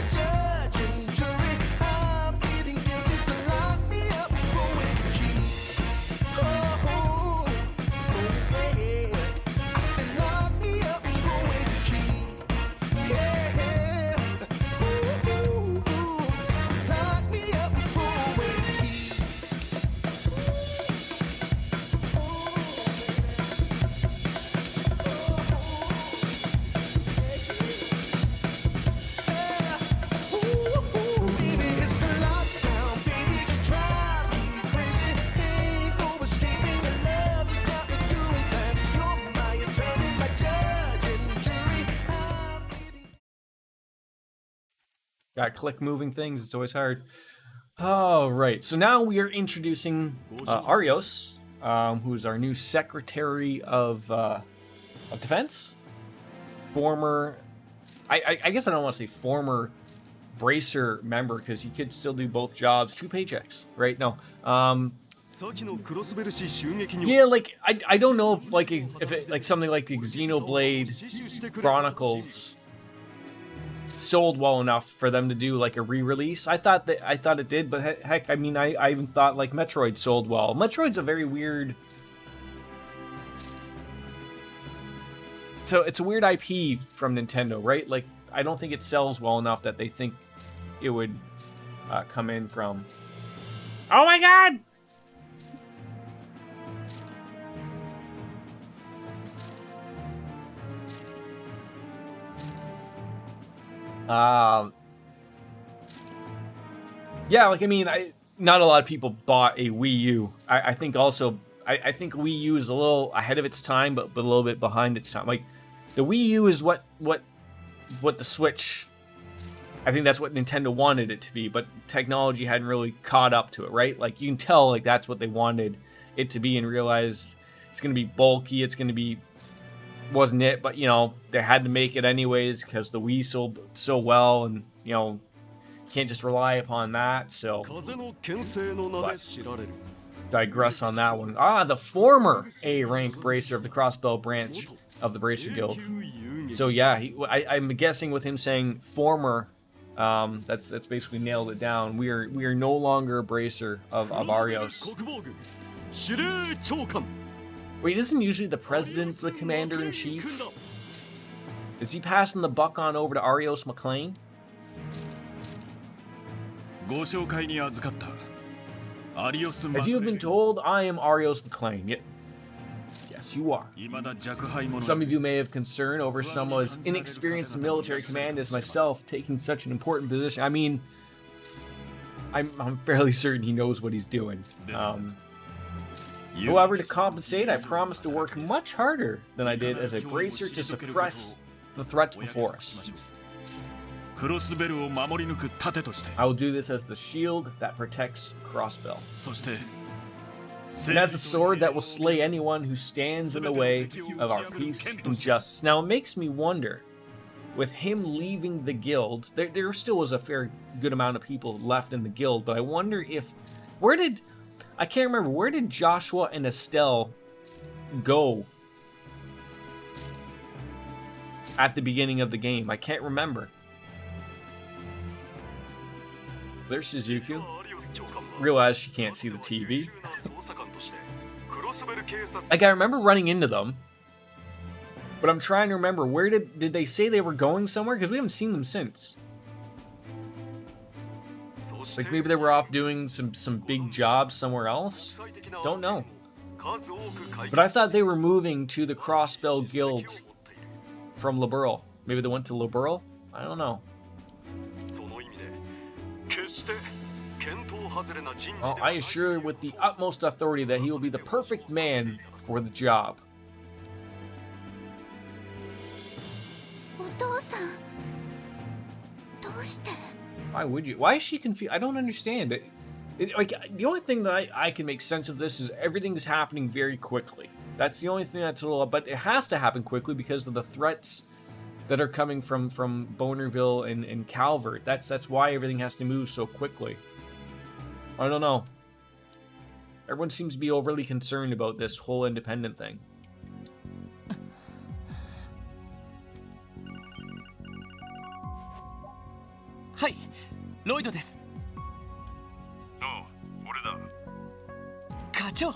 Gotta click moving things. It's always hard. All right. So now we are introducing Arios, who is our new Secretary of Defense. Former, I guess I don't want to say former Bracer member because he could still do both jobs. 2 paychecks, right? No. Yeah, like I don't know if it, like something like the Xenoblade Chronicles sold well enough for them to do like a re-release. I thought it did, but heck, I mean, I even thought like Metroid sold well. Metroid's a very weird. So it's a weird IP from Nintendo, right? Like I don't think it sells well enough that they think it would come in from. Oh my god! Yeah, like I mean, not a lot of people bought a Wii U. I think also I think Wii U is a little ahead of its time, but a little bit behind its time. Like the Wii U is what the Switch. I think that's what Nintendo wanted it to be, but technology hadn't really caught up to it, right? Like you can tell, like that's what they wanted it to be, and realized it's going to be bulky. It's going to be wasn't it, but you know they had to make it anyways because the Wii sold so well, and you know can't just rely upon that. So digress on that one. The former A-rank Bracer of the Crossbell branch of the Bracer Guild. So yeah, I'm guessing with him saying former, that's basically nailed it down. We are no longer a Bracer of Arios. Wait, isn't usually the president the commander-in-chief? Is he passing the buck on over to Arios McLean? As you have been told, I am Arios McLean. Yes, you are. Some of you may have concern over someone as inexperienced in military command as myself taking such an important position. I mean, I'm fairly certain he knows what he's doing. However, to compensate, I promise to work much harder than I did as a Bracer to suppress the threats before us. I will do this as the shield that protects Crossbell, and as a sword that will slay anyone who stands in the way of our peace and justice. Now, it makes me wonder, with him leaving the guild, there still was a fair good amount of people left in the guild, but I wonder if, I can't remember, where did Joshua and Estelle go at the beginning of the game? I can't remember. There's Shizuku. Realize she can't see the TV. Like, I remember running into them, but I'm trying to remember, where did they say they were going somewhere? Because we haven't seen them since. Like maybe they were off doing some big jobs somewhere else? Don't know. But I thought they were moving to the Crossbell Guild from Liberl. Maybe they went to Liberl? I don't know. Well, I assure with the utmost authority that he will be the perfect man for the job. Why would you? Why is she confused? I don't understand. Like, the only thing that I can make sense of this is everything's happening very quickly. That's the only thing that's a little... But it has to happen quickly because of the threats that are coming from Bonerville and Calvert. That's why everything has to move so quickly. I don't know. Everyone seems to be overly concerned about this whole independent thing. Hi, Lloyd です。俺だ。課長、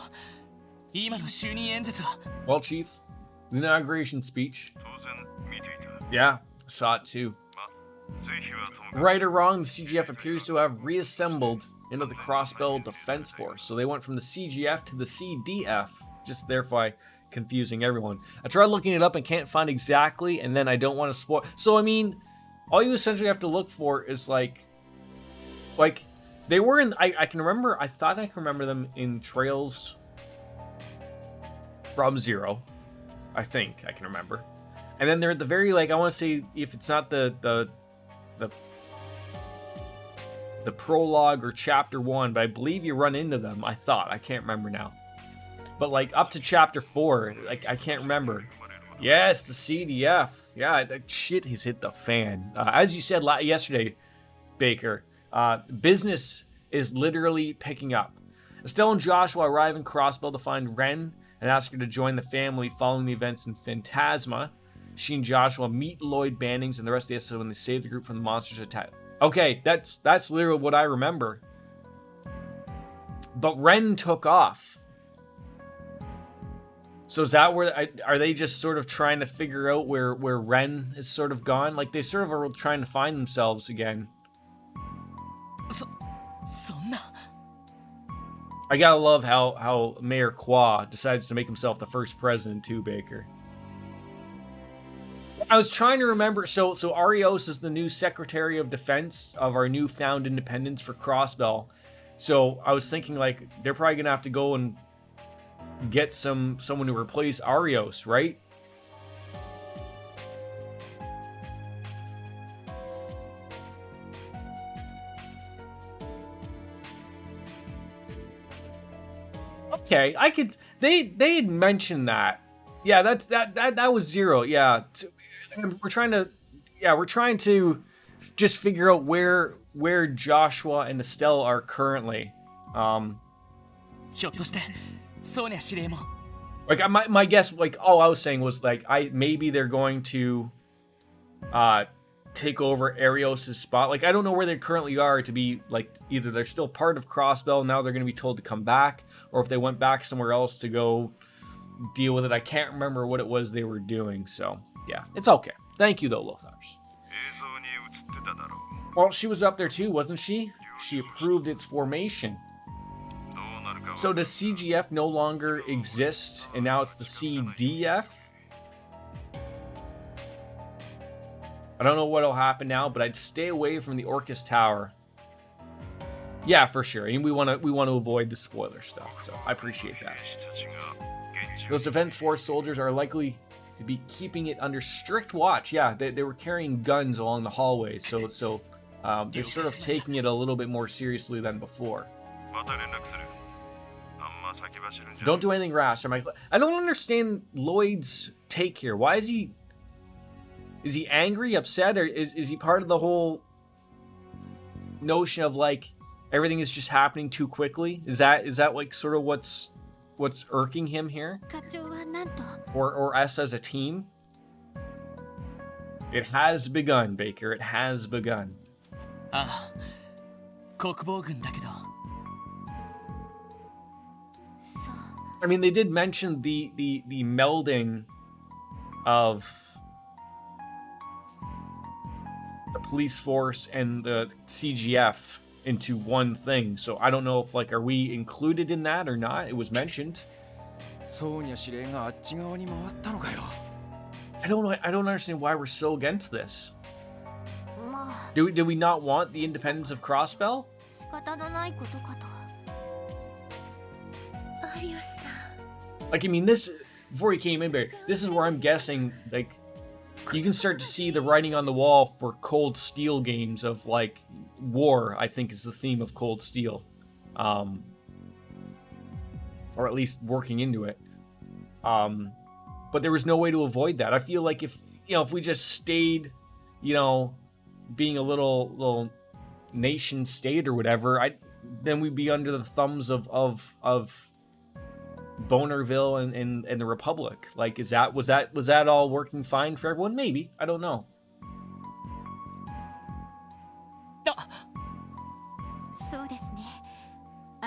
今の就任演説は。Well, Chief, the inauguration speech. 当然見ていた。Yeah, saw it too. 是非はともかく Right or wrong, the CGF appears to have reassembled into the Crossbell Defense Force. So they went from the CGF to the CDF, just thereby confusing everyone. I tried looking it up and can't find exactly, and then I don't want to spoil. So, I mean, all you essentially have to look for is like they were in, I can remember, I thought I can remember them in Trails from Zero. I think I can remember. And then they're at the very, like, I want to say, if it's not the the prologue or chapter 1, but I believe you run into them. I thought. I can't remember now. But like up to chapter 4, like I can't remember. Yes, the CDF. Yeah, that shit has hit the fan. As you said yesterday, Baker, business is literally picking up. Estelle and Joshua arrive in Crossbell to find Ren and ask her to join the family following the events in Phantasma. She and Joshua meet Lloyd Bannings and the rest of the episode when they save the group from the monsters' attack. Okay, that's literally what I remember. But Ren took off. So is that where are they just sort of trying to figure out where Ren is sort of gone? Like they sort of are trying to find themselves again. I gotta love how Mayor Kwa decides to make himself the first president too, Baker. I was trying to remember. So Arios is the new Secretary of Defense of our newfound independence for Crossbell. So I was thinking like they're probably gonna have to go and get someone to replace Arios, right? Okay, I could. They had mentioned that. Yeah, that was Zero. Yeah, we're trying to just figure out where Joshua and Estelle are currently. Like my guess, like all I was saying was like maybe they're going to take over Arios' spot. Like I don't know where they currently are to be like either they're still part of Crossbell, now they're going to be told to come back, or if they went back somewhere else to go deal with it. I can't remember what it was they were doing. So yeah, it's okay. Thank you though, Lothars. Well, she was up there too, wasn't she? She approved its formation. So does CGF no longer exist, and now it's the CDF? I don't know what'll happen now, but I'd stay away from the Orcus Tower. Yeah, for sure. And we want to avoid the spoiler stuff, so I appreciate that. Those Defense Force soldiers are likely to be keeping it under strict watch. Yeah, they were carrying guns along the hallways, so they're sort of taking it a little bit more seriously than before. Don't do anything rash. I don't understand Lloyd's take here. Why is he angry, upset, or is he part of the whole notion of like everything is just happening too quickly? Is that like sort of what's irking him here? Or us as a team? It has begun, Baker. It has begun. I mean, they did mention the melding of the police force and the CGF into one thing. So I don't know if like, are we included in that or not? It was mentioned. I don't understand why we're so against this. Do we not want the independence of Crossbell? Like, I mean, this, before he came in, but this is where I'm guessing, like, you can start to see the writing on the wall for Cold Steel games of, like, war, I think is the theme of Cold Steel. Or at least working into it. But there was no way to avoid that. I feel like if we just stayed, being a little nation state or whatever, then we'd be under the thumbs of Bonerville and the Republic. Like, was that all working fine for everyone? Maybe. I don't know.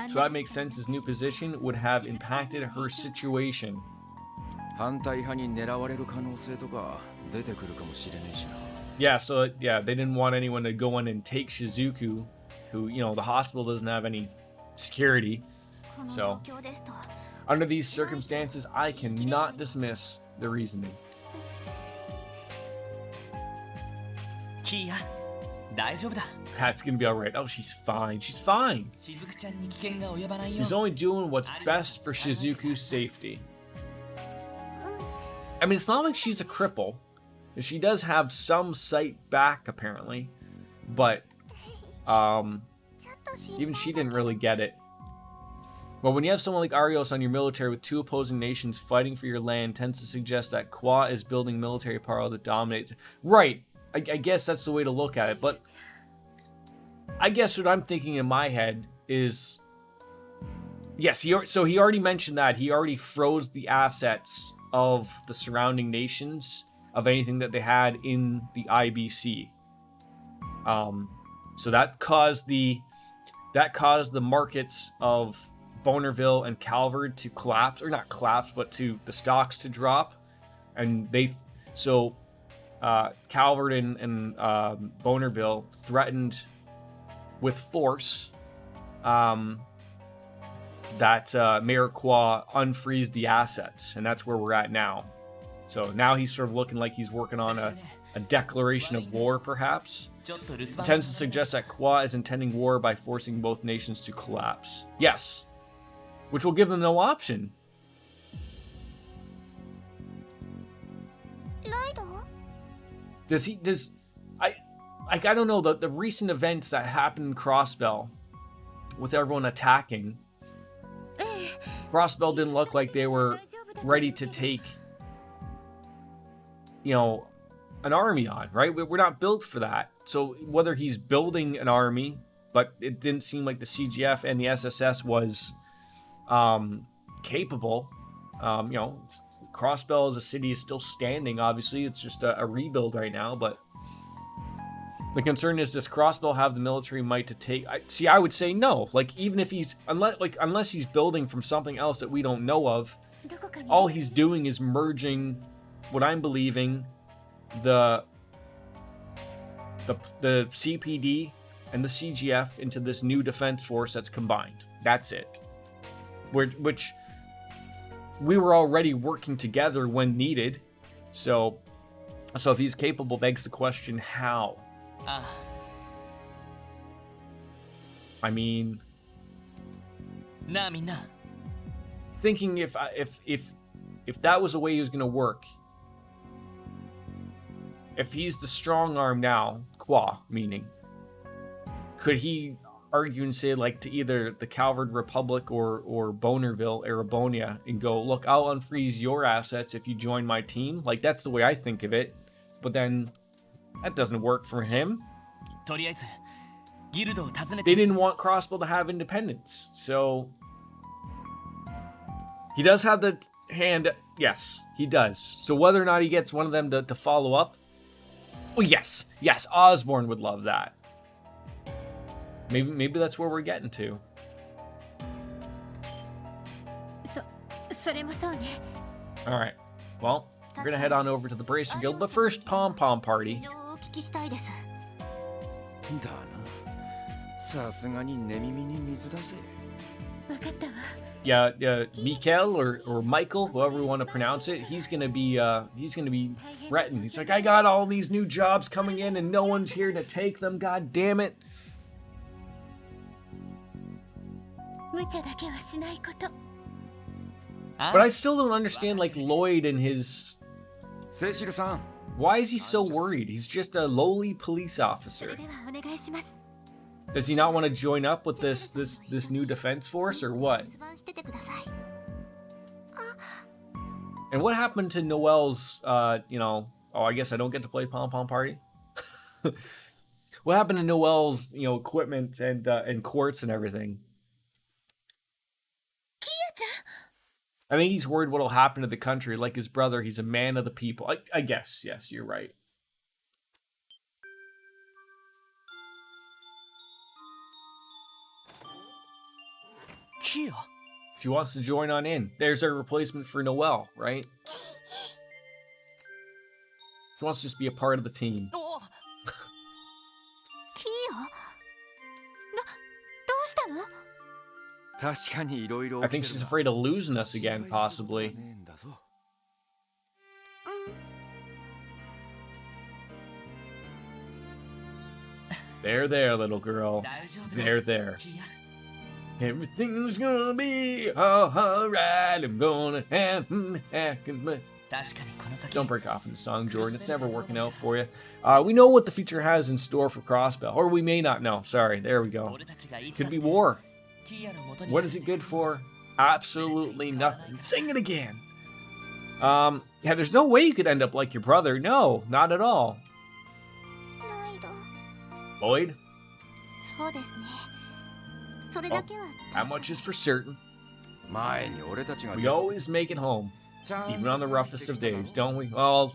So that makes sense. His new position would have impacted her situation. Yeah, so they didn't want anyone to go in and take Shizuku, who, the hospital doesn't have any security. So under these circumstances, I cannot dismiss the reasoning. That's gonna be alright. Oh, she's fine. She's fine. He's only doing what's best for Shizuku's safety. I mean, it's not like she's a cripple. She does have some sight back, apparently. But, Even she didn't really get it. But when you have someone like Arios on your military with two opposing nations fighting for your land, tends to suggest that Kwa is building military power that dominates. Right. I guess that's the way to look at it. But I guess what I'm thinking in my head is, yes, so he already mentioned that. He already froze the assets of the surrounding nations, of anything that they had in the IBC. So that caused the markets of Bonerville and Calvard to collapse, or not collapse, but to the stocks to drop. And Calvard and Bonerville threatened with force that Mayor Kwa unfreeze the assets, and that's where we're at now. So now he's sort of looking like he's working on a declaration of war, perhaps. It tends to suggest that Kwa is intending war by forcing both nations to collapse. Yes. Which will give them no option. I don't know, the recent events that happened in Crossbell with everyone attacking, Crossbell didn't look like they were ready to take, an army on, right? We're not built for that. So whether he's building an army, but it didn't seem like the CGF and the SSS was capable. Crossbell as a city is still standing, obviously. It's just a rebuild right now, but the concern is, does Crossbell have the military might to take... I would say no. Like, even if he's... Unless he's building from something else that we don't know of, all he's doing is merging what I'm believing the CPD and the CGF into this new defense force that's combined. That's it. Which we were already working together when needed. So if he's capable, begs the question, how? I mean, thinking if that was the way he was gonna work, if he's the strong arm now, Kwa meaning, could he argue and say, like, to either the Calvard Republic or Bonerville, Arabonia, and go, look, I'll unfreeze your assets if you join my team? Like, that's the way I think of it. But then that doesn't work for him. They didn't want Crossbell to have independence, so he does have the hand. Yes, he does. So whether or not he gets one of them to follow up, well, yes, Osborne would love that. Maybe that's where we're getting to. All right. Well, we're gonna head on over to the Bracer Guild, but first, Pom Pom Party. Yeah, Mikel or Michael, however you want to pronounce it, he's gonna be threatened. He's like, I got all these new jobs coming in, and no one's here to take them. God damn it! But I still don't understand, like, Lloyd and his... Why is he so worried? He's just a lowly police officer. Does he not want to join up with this new defense force, or what? And what happened to Noel's, oh, I guess I don't get to play Pom Pom Party? What happened to Noel's, equipment and quartz and everything? I think he's worried what'll happen to the country. Like his brother, he's a man of the people. I guess, yes, you're right. She wants to join on in. There's our replacement for Noel, right? She wants to just be a part of the team. I think she's afraid of losing us again, possibly. There, little girl. There. Everything's gonna be alright. I'm gonna have 確かにこの先 Don't break off in the song, Jordan. It's never working out for you. We know what the future has in store for Crossbell. Or we may not know. Sorry, there we go. 俺たちがいつだ Could っ be て war. キアの元に What is it good for? Absolutely nothing. Sing it again. Yeah, there's no way you could end up like your brother. No, not at all. ライド Lloyd, そうですねそれだけは how much is for certain? 前に俺たちが We always make it home, ちゃん even と on the 帰って roughest of きたの days, don't we? Well,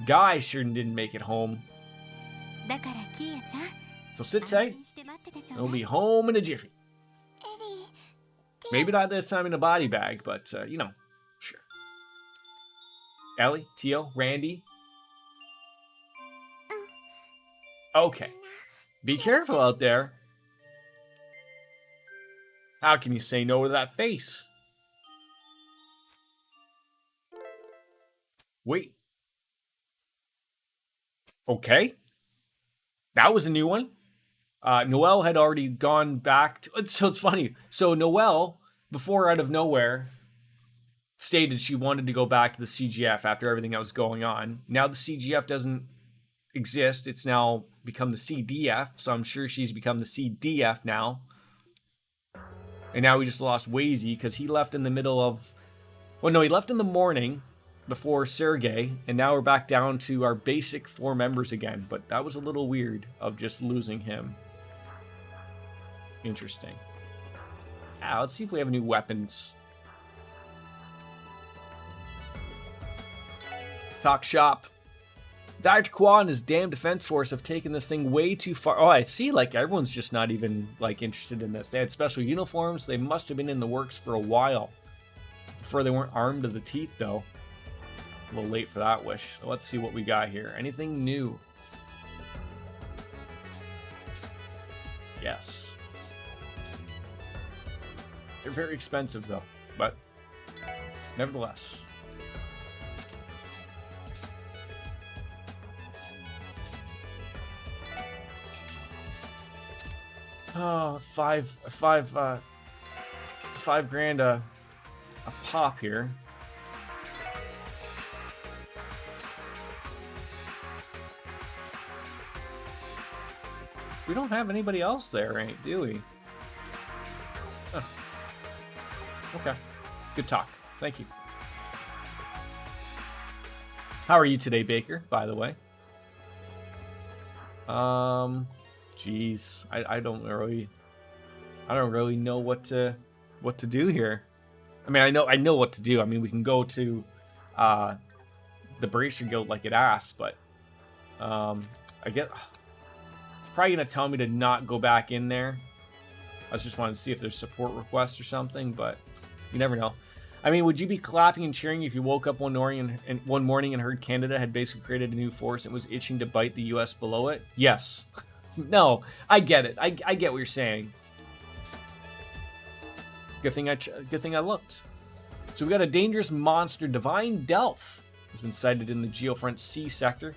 Guy sure didn't make it home. だからキーヤちゃん So sit 安 tight. 心して待っててちょ We'll うだい be home in a jiffy. エリー Maybe not this time in a body bag, but, you know, sure. Ellie, Tio, Randy. Okay. Be careful out there. How can you say no to that face? Wait. Okay. That was a new one. Noelle had already gone back to... So it's funny. So Noelle, before out of nowhere, stated she wanted to go back to the CGF after everything that was going on. Now the CGF doesn't exist. It's now become the CDF. So I'm sure she's become the CDF now. And now we just lost Wazy because he left in the middle of... Well, no, he left in the morning before Sergey. And now we're back down to our basic 4 members again. But that was a little weird of just losing him. Interesting. Let's see if we have any weapons. Let's talk shop. Dr. Kwa and his damn defense force have taken this thing way too far. Oh, I see, like, everyone's just not even, like, interested in this. They had special uniforms. They must have been in the works for a while. Before they weren't armed to the teeth, though. A little late for that wish. So let's see what we got here. Anything new? Yes. They're very expensive, though. But, nevertheless. Oh, $5 grand a pop here. We don't have anybody else there, right? Do we? Huh. Okay. Good talk. Thank you. How are you today, Baker, by the way? Jeez. I don't really know what to do here. I mean, I know what to do. I mean, we can go to the Bracer Guild like it asked, but I get it's probably gonna tell me to not go back in there. I just wanted to see if there's support requests or something, but you never know. I mean, would you be clapping and cheering if you woke up one morning and heard Canada had basically created a new force and was itching to bite the U.S. below it? Yes. No, I get it. I get what you're saying. Good thing I looked. So we got a dangerous monster, Divine Delph, has been sighted in the Geofront C sector.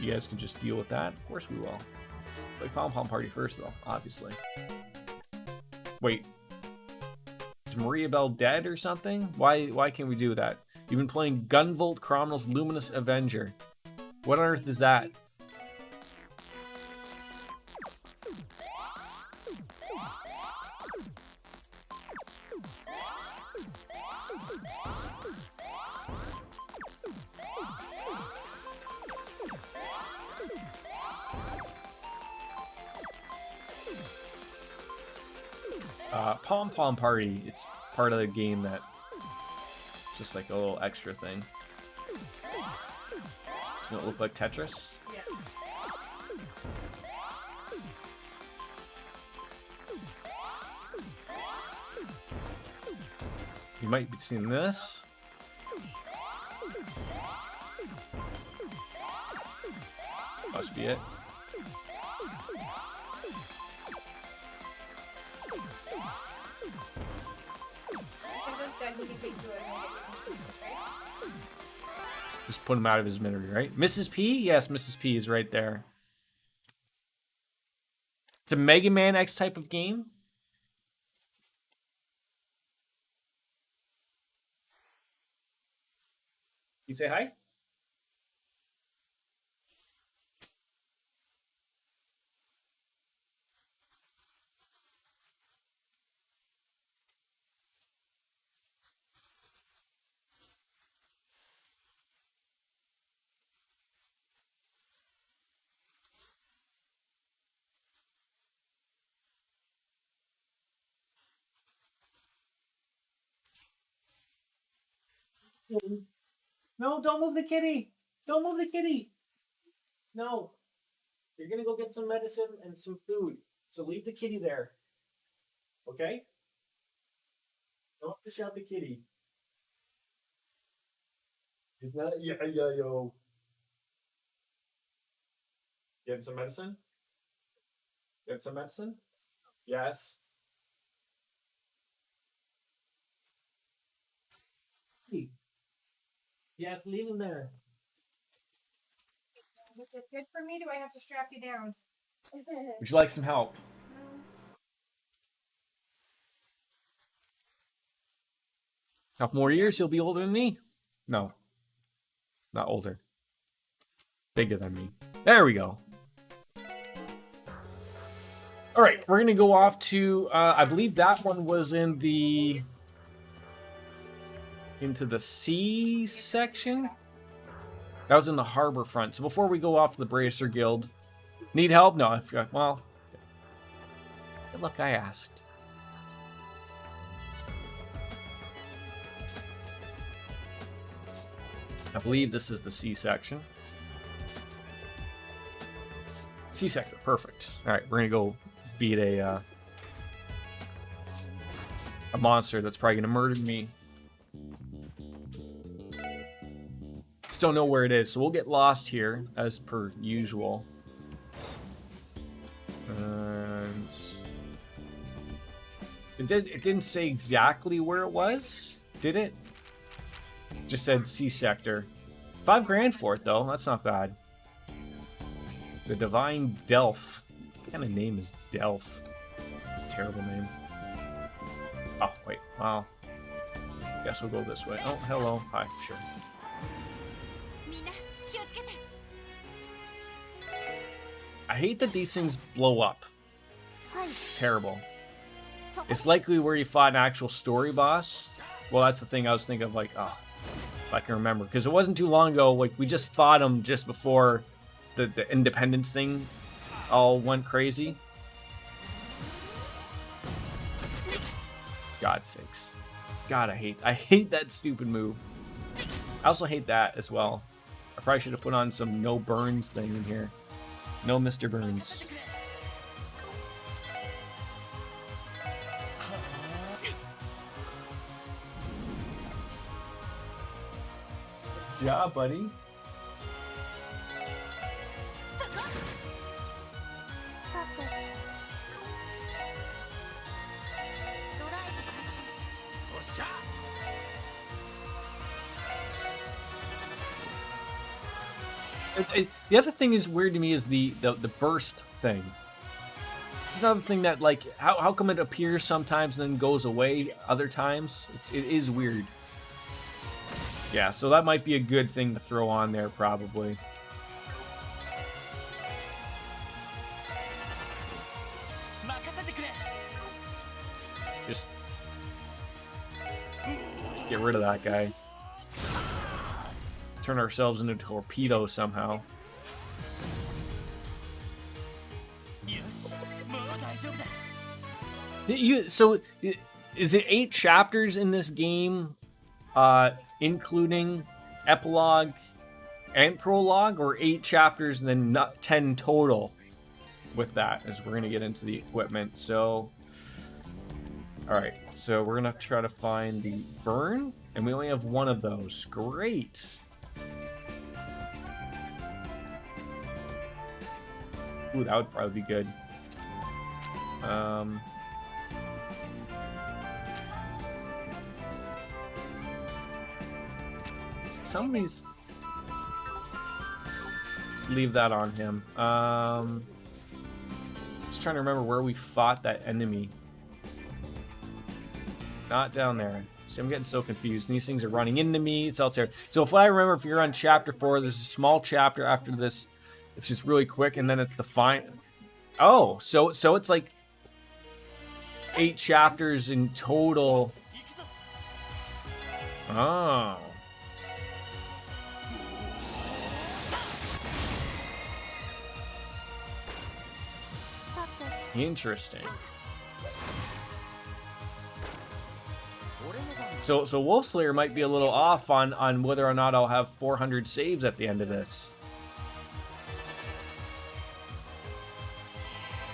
You guys can just deal with that. Of course we will. Play Pom Pom Party first, though, obviously. Wait. Is Maria Bell dead or something? Why can't we do that? You've been playing Gunvolt Chronicles Luminous Avenger. What on earth is that? Pom Pom Party, it's part of the game that just like a little extra thing. Doesn't it look like Tetris? Yeah. You might be seeing this. Must be it. Just put him out of his misery, right? Mrs. P? Yes, Mrs. P is right there. It's a Mega Man X type of game. You say hi? No, don't move the kitty. Don't move the kitty. No. You're going to go get some medicine and some food. So leave the kitty there. Okay? Don't fish out the kitty. Is that yo? Getting some medicine? Get some medicine? Yes. Yes, leave him there. Is this good for me? Do I have to strap you down? Would you like some help? Couple more years, he'll be older than me. No. Not older. Bigger than me. There we go. All right, we're going to go off to, I believe that one was in the... into the C section? That was in the harbor front. So before we go off to the Bracer Guild, need help? No, I forgot. Well, good luck, I asked. I believe this is the C section. C sector, perfect. All right, we're gonna go beat a monster that's probably gonna murder me. Just don't know where it is, so we'll get lost here as per usual. And it didn't say exactly where it was, did it? Just said C sector. $5 grand for it though. That's not bad. The Divine Delph. What kind of name is Delph? It's a terrible name. Oh wait. Well, guess we'll go this way. Oh, hello. Hi. Sure. I hate that these things blow up. It's terrible. It's likely where you fought an actual story boss. Well, that's the thing I was thinking of, like, oh, if I can remember. Because it wasn't too long ago, like, we just fought him just before the independence thing all went crazy. God's sakes. God, I hate that stupid move. I also hate that as well. I probably should have put on some no burns thing in here. No Mr. Burns. Yeah, buddy. The other thing is weird to me is the burst thing. It's another thing that, like, how come it appears sometimes and then goes away other times? It is weird. Yeah, so that might be a good thing to throw on there, probably. Just let's get rid of that guy. Turn ourselves into a torpedo somehow. So, is it 8 chapters in this game, including epilogue and prologue, or 8 chapters and then not 10 total with that, as we're going to get into the equipment. So, alright, so we're going to try to find the burn, and we only have one of those. Great! Ooh, that would probably be good. Some of these... Just leave that on him. Just trying to remember where we fought that enemy. Not down there. See, I'm getting so confused. These things are running into me. It's all terrible. So if I remember, if you're on chapter 4, there's a small chapter after this. It's just really quick, and then it's the fine. Oh, so it's like 8 chapters in total. Oh. Interesting. So Wolfslayer might be a little off on whether or not I'll have 400 saves at the end of this.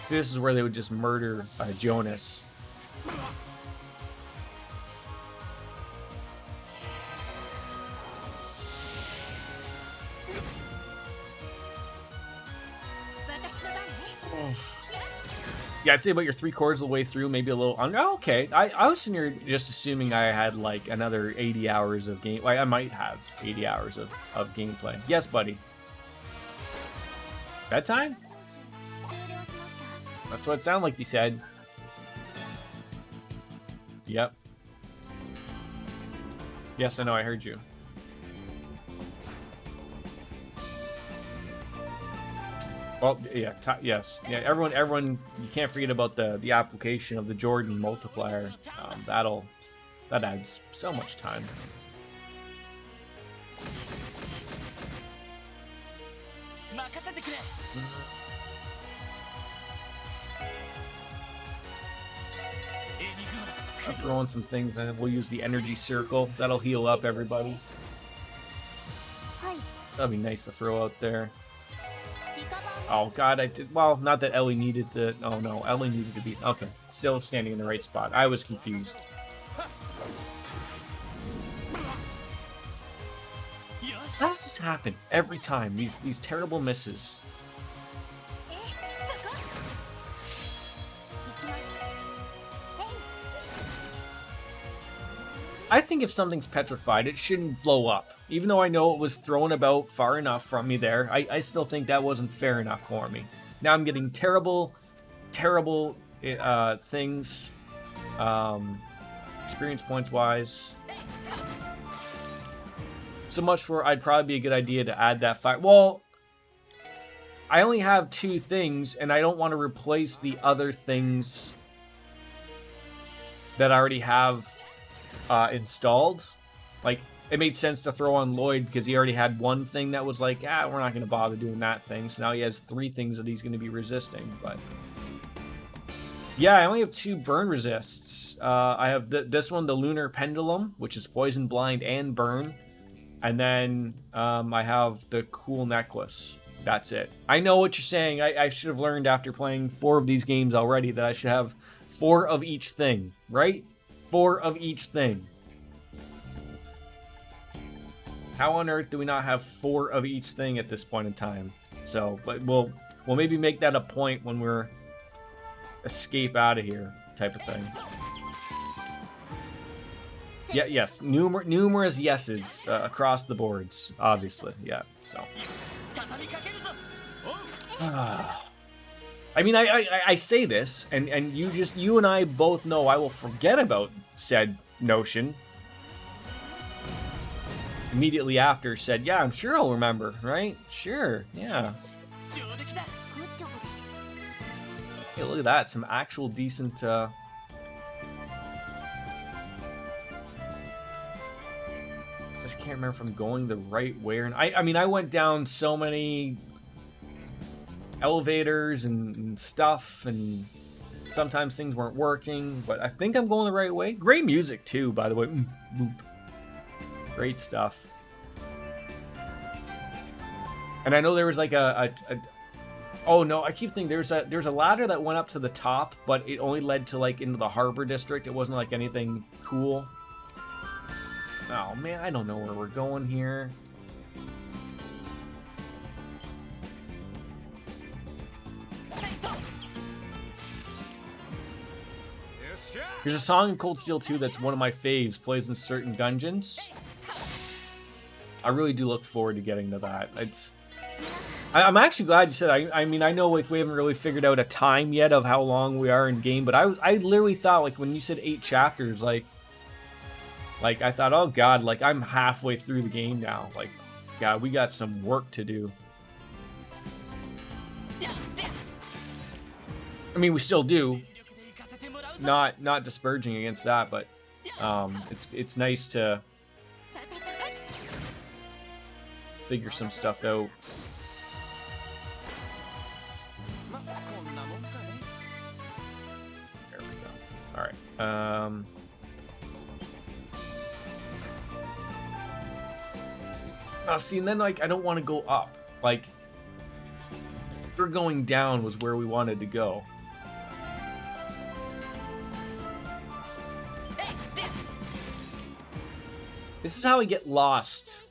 See, this is where they would just murder Jonas. Yeah, I'd say about your 3/4 of the way through, maybe a little under. Oh, okay. I was sitting here just assuming I had like another 80 hours of game. Like I might have 80 hours of gameplay. Yes, buddy. Bedtime? That's what it sounded like you said. Yep. Yes, I know. I heard you. Well, yeah, yes, yeah. Everyone, you can't forget about the application of the Jordan multiplier. That adds so much time. I'll throw in some things, and we'll use the energy circle. That'll heal up everybody. That'd be nice to throw out there. Oh god, I did. Well, not that Ellie needed to. Oh no, Ellie needed to be. Okay, still standing in the right spot. I was confused. How does this happen every time? These terrible misses. I think if something's petrified, it shouldn't blow up. Even though I know it was thrown about far enough from me there, I still think that wasn't fair enough for me. Now I'm getting terrible things, experience points wise. So much for I'd probably be a good idea to add that fire. Well, I only have 2 things, and I don't want to replace the other things that I already have installed. Like, it made sense to throw on Lloyd because he already had 1 thing that was like, we're not going to bother doing that thing. So now he has 3 things that he's going to be resisting. But yeah, I only have 2 burn resists. I have this one, the Lunar Pendulum, which is poison, blind, and burn. And then I have the cool necklace. That's it. I know what you're saying. I should have learned after playing 4 of these games already that I should have 4 of each thing, right? 4 of each thing. How on earth do we not have 4 of each thing at this point in time? So, but we'll maybe make that a point when we're escape out of here type of thing. Yeah, yes, numerous yeses across the boards, obviously. Yeah, so. I mean, I say this, and you and I both know I will forget about said notion. Immediately after said, yeah, I'm sure I'll remember, right? Sure, yeah. Hey, look at that, some actual decent, I just can't remember if I'm going the right way. And I mean, I went down so many elevators and stuff, and sometimes things weren't working, but I think I'm going the right way. Great music too, by the way. Great stuff. And I know there was like oh no, I keep thinking there's a ladder that went up to the top, but it only led to like into the harbor district. It wasn't like anything cool. Oh man, I don't know where we're going here. There's a song in Cold Steel 2 that's one of my faves, plays in certain dungeons. I really do look forward to getting to that. I'm actually glad you said. I mean, I know like we haven't really figured out a time yet of how long we are in game, but I literally thought like when you said 8 chapters, like Like, I thought, oh god, like, I'm halfway through the game now. Like, god, we got some work to do. I mean, we still do. Not disparaging against that, but it's nice to figure some stuff out. There we go. All right. See, and then like I don't want to go up. Like, we're going down was where we wanted to go. This is how I get lost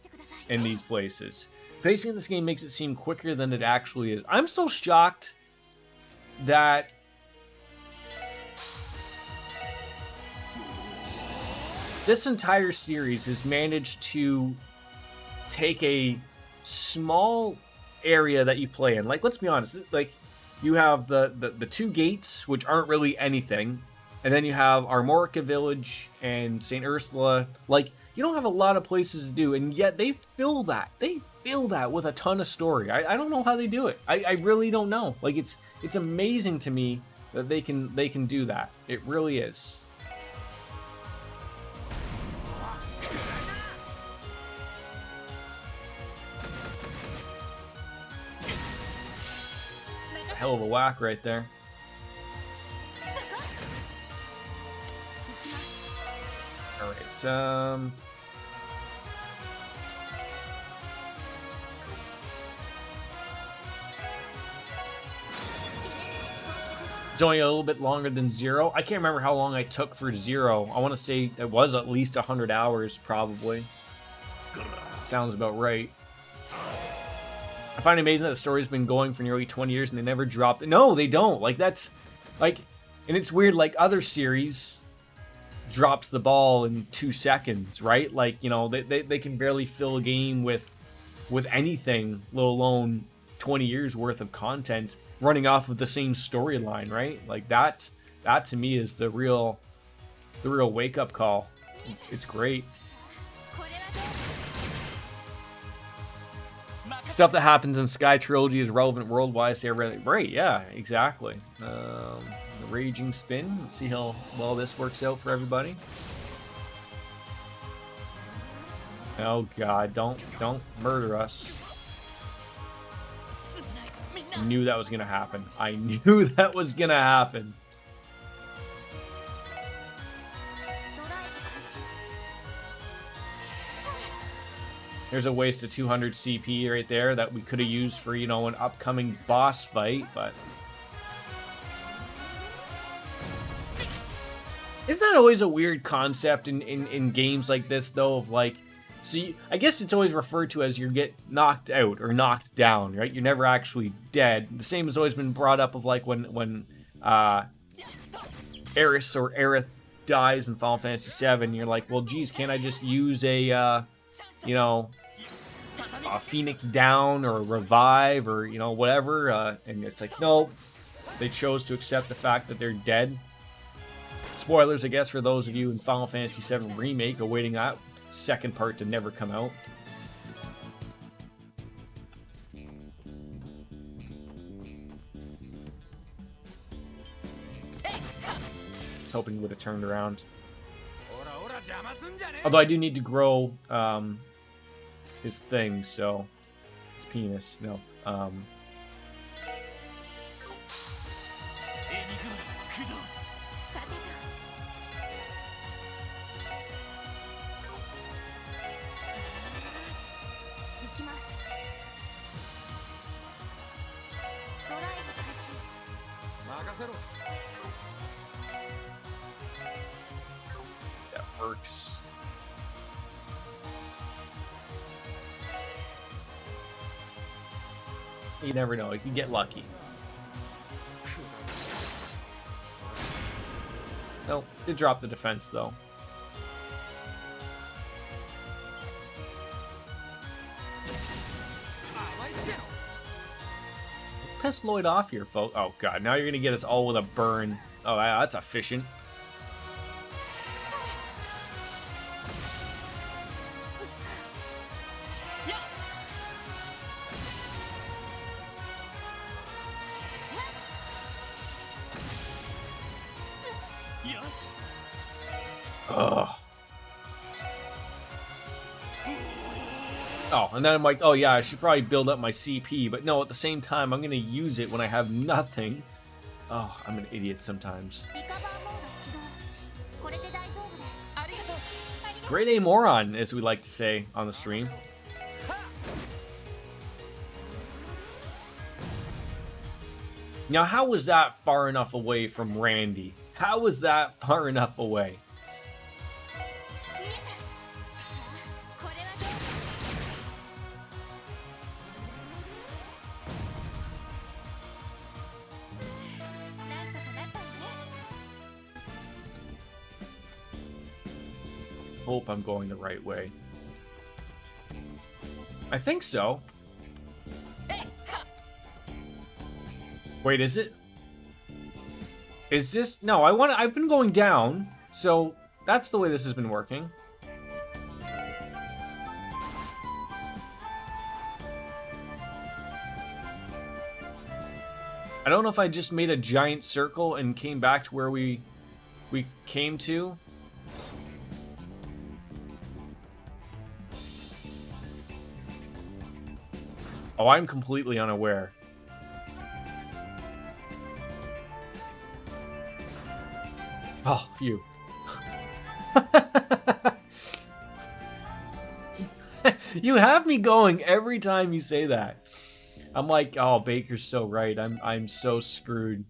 in these places. Pacing in this game makes it seem quicker than it actually is. I'm so shocked that this entire series has managed to take a small area that you play in. Like, let's be honest, like, you have the two gates, which aren't really anything, and then you have Armorica Village and St. Ursula. Like, you don't have a lot of places to do, and yet they fill that. They fill that with a ton of story. I don't know how they do it. I really don't know. Like, it's amazing to me that they can do that. It really is. A hell of a whack right there. All right. It's only a little bit longer than Zero. I can't remember how long I took for Zero. I want to say it was at least 100 hours, probably. Sounds about right. I find it amazing that the story's been going for nearly 20 years and they never dropped it. No, they don't. Like, that's... Like, and it's weird, like, other series drops the ball in 2 seconds, right? Like, you know, they can barely fill a game with anything, let alone 20 years worth of content running off of the same storyline, right? Like, that to me is the real wake-up call. It's great. Stuff that happens in Sky Trilogy is relevant worldwide. So right, yeah, exactly. The Raging Spin. Let's see how well this works out for everybody. Oh god, don't murder us. I knew that was gonna happen. I knew that was gonna happen. There's a waste of 200 CP right there that we could have used for, you know, an upcoming boss fight, but... Isn't that always a weird concept in games like this, though, of like... See, I guess it's always referred to as you get knocked out or knocked down, right? You're never actually dead. The same has always been brought up of like when Aerith or Aerith dies in Final Fantasy VII, you're like, well, geez, can't I just use a, you know, a Phoenix down or a revive or, you know, whatever? And it's like, no, they chose to accept the fact that they're dead. Spoilers, I guess, for those of you in Final Fantasy VII Remake awaiting that second part to never come out. I was hoping he would have turned around. Although I do need to grow his thing, so his penis. No. That works. You never know. You can get lucky. Nope. Did drop the defense, though. Piss Lloyd off here, folks. Oh, God. Now you're going to get us all with a burn. Oh, that's efficient. Ugh. Oh, and then I'm like, oh yeah, I should probably build up my CP, but no, at the same time, I'm gonna use it when I have nothing. Oh, I'm an idiot sometimes. リカバーモード起動。これで大丈夫です。ありがとう。 Grade A moron, as we like to say on the stream. Now, how was that far enough away from Randy? How was that far enough away? 見えた。これはどうなんとかなったのね。 Hope I'm going the right way. I think so. Wait, is it? Is this? No, I've been going down, so that's the way this has been working. I don't know if I just made a giant circle and came back to where we came to. Oh, I'm completely unaware. Oh, phew. You have me going every time you say that. I'm like, oh, Baker's so right. I'm so screwed.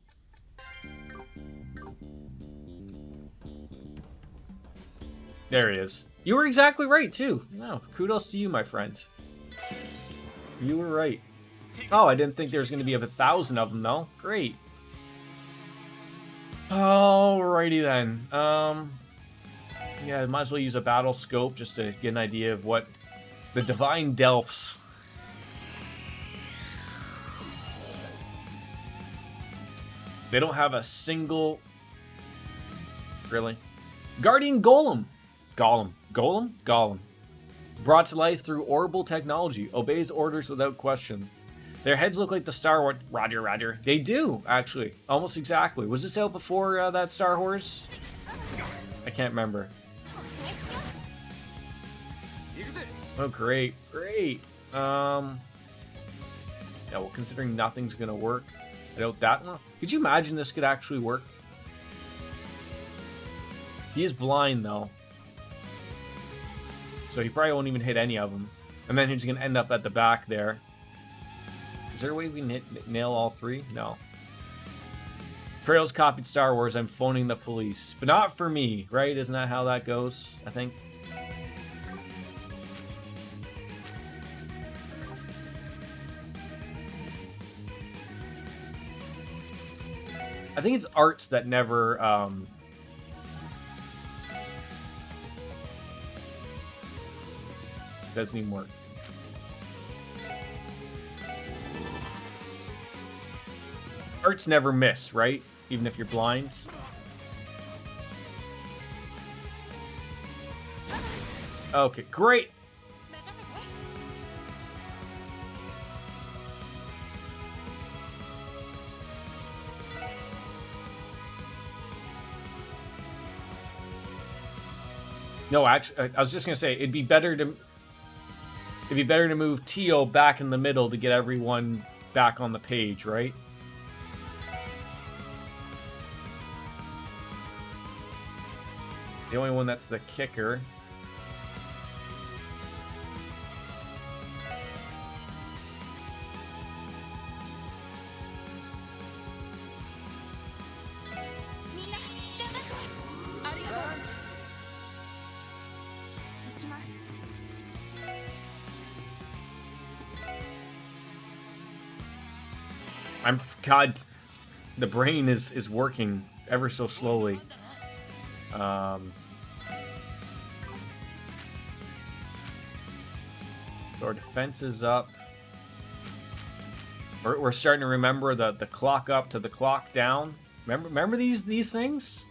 There he is. You were exactly right too. No, kudos to you, my friend. You were right. Oh, I didn't think there was going to be 1,000 of them though. Great. Alrighty then. Yeah, I might as well use a battle scope just to get an idea of what the Divine Delphs. They don't have a single. Really? Guardian Golem. Golem. Brought to life through orbital technology. Obeys orders without question. Their heads look like the Star Wars. Roger. They do, actually. Almost exactly. Was this out before that Star Wars? I can't remember. Oh, great. Yeah, well, considering nothing's gonna work, I doubt that one. Could you imagine this could actually work? He is blind, though. So he probably won't even hit any of them. And then he's gonna end up at the back there. Is there a way we can nail all three? No. Trails copied Star Wars. I'm phoning the police. But not for me, right? Isn't that how that goes? I think. I think it's arts that never, doesn't even work. Arts never miss, right? Even if you're blind. Okay, great. No, actually, I was just gonna say it'd be better to move Tio back in the middle to get everyone back on the page, right? The only one that's the kicker. God, the brain is working ever so slowly. So our defense is up. We're starting to remember the clock up to the clock down. Remember these things?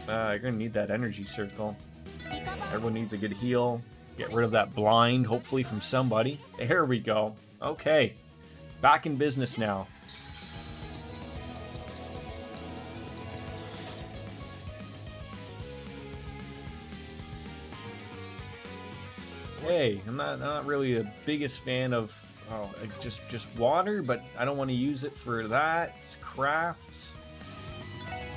You're gonna need that energy circle. Everyone needs a good heal. Get rid of that blind, hopefully from somebody. There we go. Okay. Back in business now. Hey, I'm not really the biggest fan of like just water, but I don't want to use it for that. It's crafts.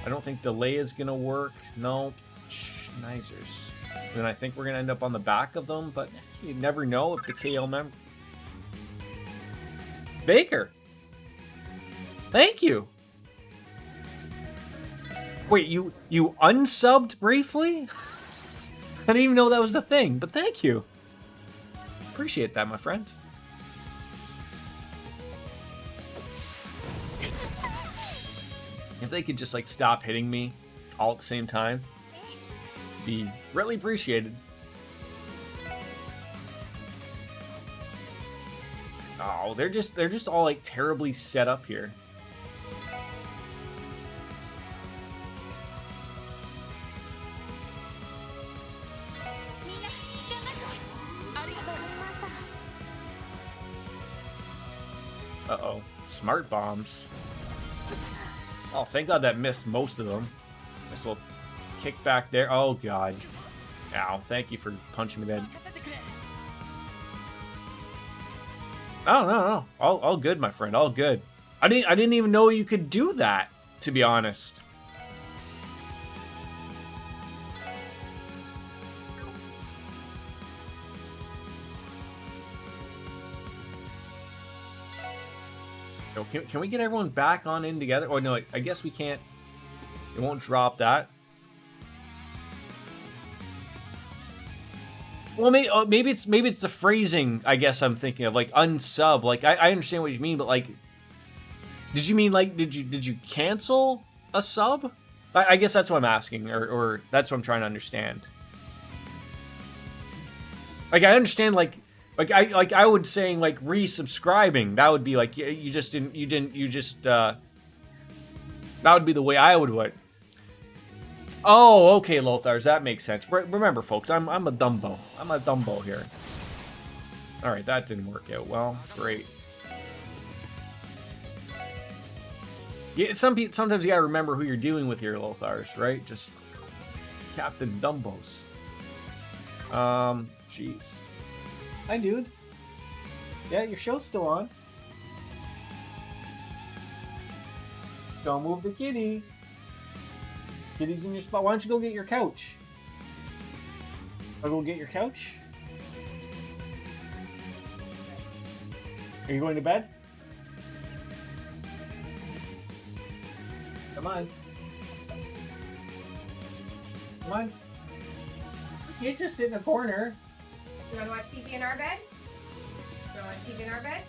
I don't think delay is gonna work. No, Schneisers. Then I think we're gonna end up on the back of them, but you never know if the KL member. Baker. Thank you. Wait, you unsubbed briefly? I didn't even know that was a thing, but thank you. Appreciate that, my friend. If they could just like stop hitting me all at the same time, be really appreciated. Oh, they're just all like terribly set up here. Uh-oh. Smart bombs. Oh, thank God that missed most of them. This will kick back there. Oh, God. Ow. Thank you for punching me then. Oh, no. All good, my friend. All good. I didn't even know you could do that, to be honest. Can we get everyone back on in together? Oh, no, I guess we can't. It won't drop that. Well, maybe it's the phrasing, I guess I'm thinking of, like unsub. Like I understand what you mean, but like, did you mean like did you cancel a sub? I guess that's what I'm asking, or that's what I'm trying to understand. Like I understand like I would saying like resubscribing, that would be like you just that would be the way I would what. Oh, okay, Lothars, that makes sense. Remember, folks, I'm a Dumbo. I'm a Dumbo here. All right, that didn't work out well. Great. Yeah, sometimes you gotta remember who you're dealing with here, Lothars, right? Just Captain Dumbos. Jeez. Hi, dude. Yeah, your show's still on. Don't move the kitty. Kitty's in your spot. Why don't you go get your couch? I'll go get your couch. Are you going to bed? Come on. Come on. You can't just sit in a corner. You want to watch TV in our bed? You want to watch TV in our bed?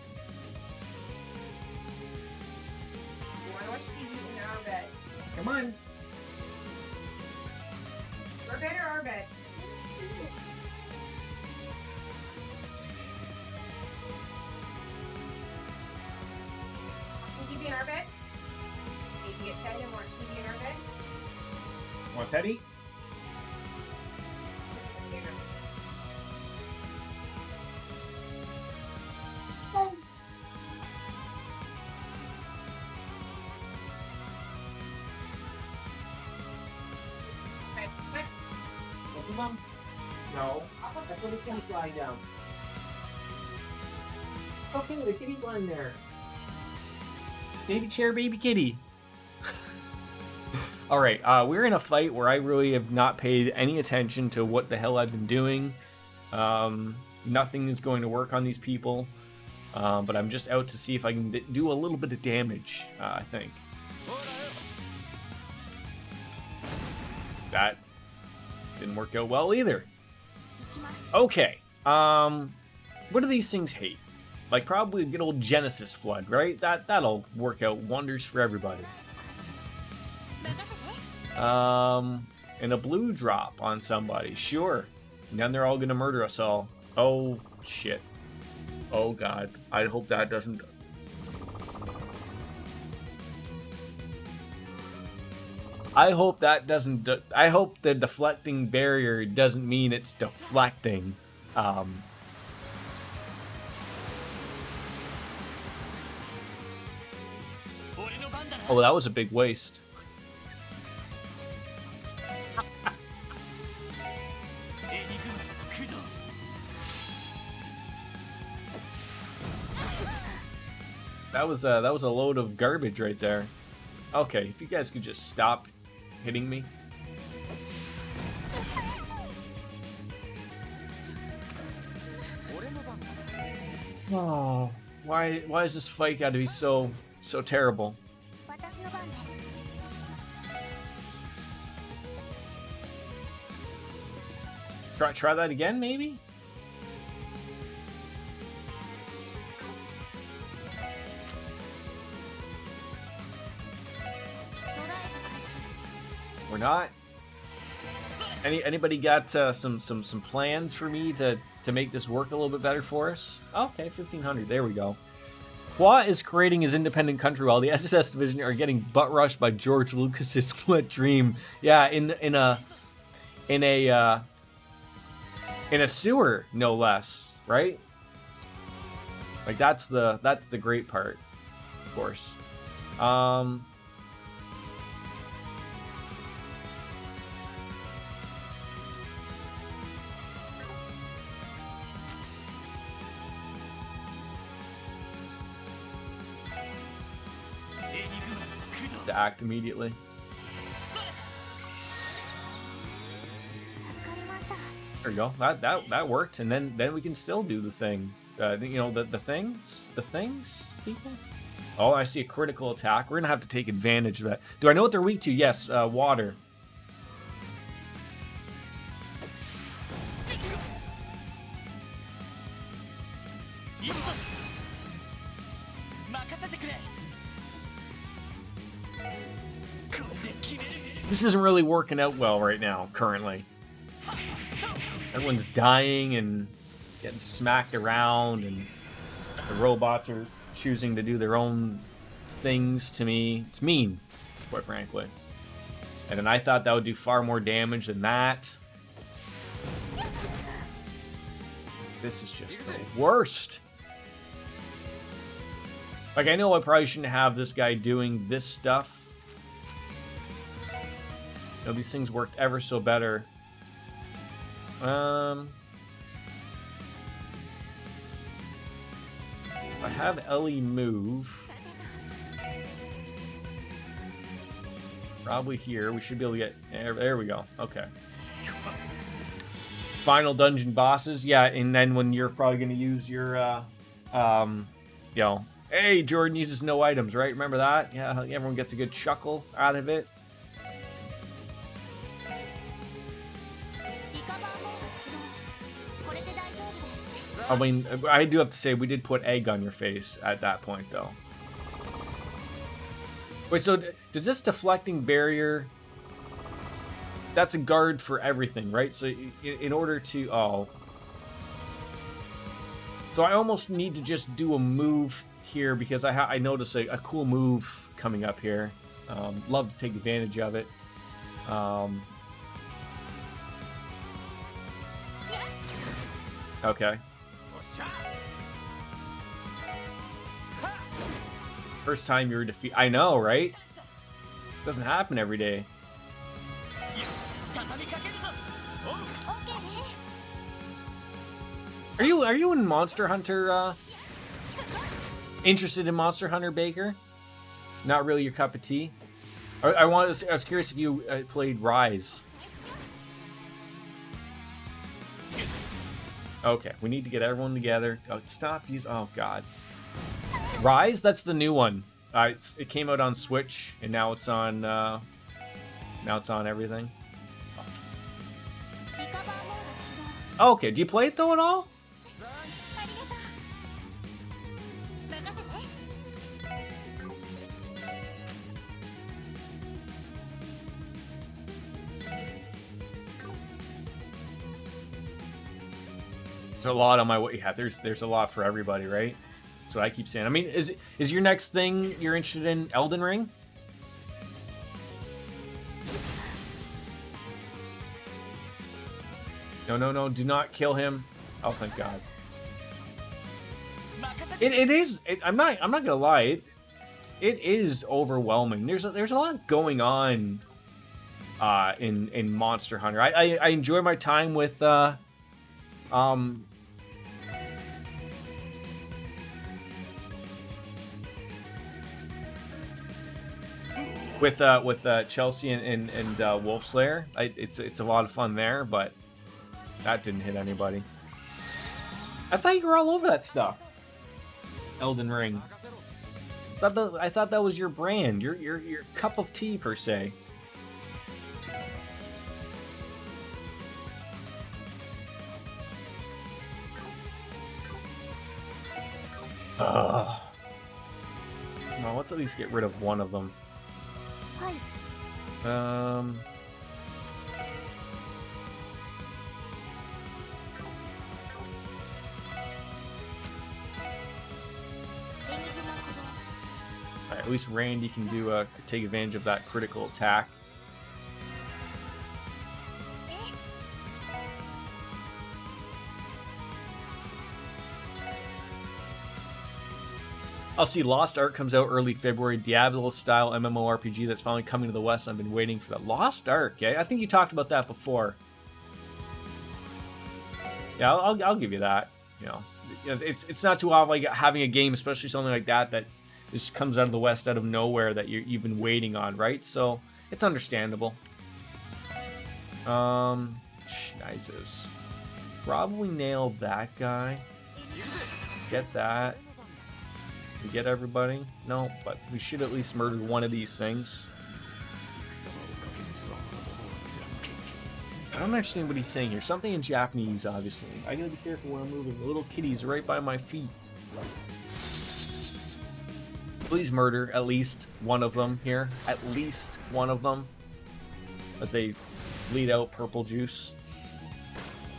You want to watch TV in our bed? Come on. Your bed or our bed? Watching TV in our bed? Maybe get Teddy and watch TV in our bed? Want Teddy? Mom? No. That's where the kitty's lying down. Okay, the kitty's lying there. Baby chair, baby kitty. Alright, we're in a fight where I really have not paid any attention to what the hell I've been doing. Nothing is going to work on these people. But I'm just out to see if I can do a little bit of damage, I think. That didn't work out well either. Okay. What do these things hate? Like probably a good old Genesis flood, right? That'll work out wonders for everybody. And a blue drop on somebody, sure. And then they're all gonna murder us all. Oh shit. Oh god. I hope that doesn't. I hope that doesn't. I hope the deflecting barrier doesn't mean it's deflecting. Oh, that was a big waste. That was a load of garbage right there. Okay, if you guys could just stop hitting me. Oh, why is this fight got to be so terrible? 私の番です Try that again, maybe? ドライブ開始 We're not. Anybody got some plans for me to make this work a little bit better for us? Okay, 1500. There we go. Hua is creating his independent country while the SSS division are getting butt rushed by George Lucas's wet dream. Yeah, in a sewer, no less, right? Like that's the great part, of course. To act immediately. 助かりました There we go. That worked, and then we can still do the thing. You know, the things, people. Oh, I see a critical attack. We're gonna have to take advantage of that. Do I know what they're weak to? Yes, water. This isn't really working out well right now, currently. Everyone's dying and getting smacked around, and the robots are choosing to do their own things to me. It's mean, quite frankly. And then I thought that would do far more damage than that. This is just the worst. Like, I know I probably shouldn't have this guy doing this stuff. You know, these things worked ever so better. I have Ellie move. Probably here. We should be able to get... There we go. Okay. Final dungeon bosses. Yeah, and then when you're probably going to use your... you know... Hey, Jordan uses no items, right? Remember that? Yeah, everyone gets a good chuckle out of it. リカバーモード起動これで大丈夫です I mean, I do have to say, we did put egg on your face at that point, though. Wait, so does this deflecting barrier... That's a guard for everything, right? So in order to... Oh. So I almost need to just do a move here because I noticed a cool move coming up here. Love to take advantage of it. Okay. First time you were defeated. I know, right? Doesn't happen every day. 畳みかけるぞ OK ね Are you in Monster Hunter? Interested in Monster Hunter, Baker? Not really your cup of tea. I was curious if you played Rise. Okay, we need to get everyone together. Oh, stop these. Oh God. Rise? That's the new one. It came out on Switch, and now it's on. Now it's on everything. リカバーモード起動 Okay, do you play it though at all? ありがとう任せて There's a lot on my way. Yeah, there's a lot for everybody, right? That's what I keep saying. I mean, is your next thing you're interested in Elden Ring? No, do not kill him. Oh, thank God. It is. I'm not gonna lie. It is overwhelming. There's a lot going on in Monster Hunter. I enjoy my time with with Chelsea and Wolf Slayer. It's a lot of fun there, but that didn't hit anybody. I thought you were all over that stuff. Elden Ring. I thought that was your brand, your cup of tea per se. Ugh. Well, let's at least get rid of one of them. はい Alright, at least Randy can do take advantage of that critical attack. I'll see Lost Ark comes out early February, Diablo-style MMORPG that's finally coming to the West. I've been waiting for that. Lost Ark, eh? I think you talked about that before. Yeah, I'll give you that. You know, it's not too often like having a game, especially something like that, that just comes out of the West out of nowhere that you've been waiting on, right? So it's understandable. Schneizers. Probably nailed that guy. Get that. We get everybody? No, but we should at least murder one of these things. I don't understand what he's saying here. Something in Japanese, obviously. I gotta be careful when I'm moving. The little kitty's right by my feet. Please murder at least one of them here. At least one of them. As they bleed out purple juice.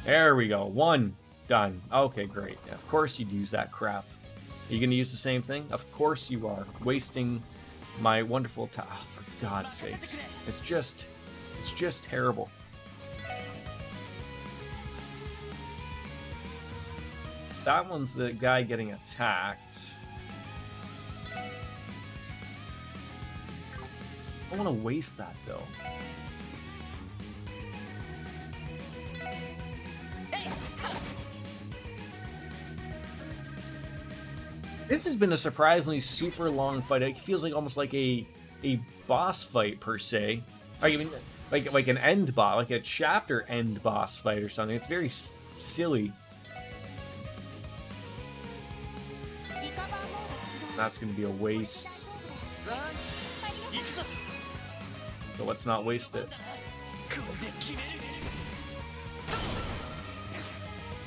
There we go. One. Done. Okay, great. Of course you'd use that crap. Are you going to use the same thing? Of course you are. Wasting my wonderful time. Oh, for God's sakes. It's just terrible. That one's the guy getting attacked. I don't want to waste that, though. This has been a surprisingly super long fight. It feels like almost like a boss fight per se. I mean, like an end boss, like a chapter end boss fight or something. It's very silly. That's going to be a waste. So let's not waste it.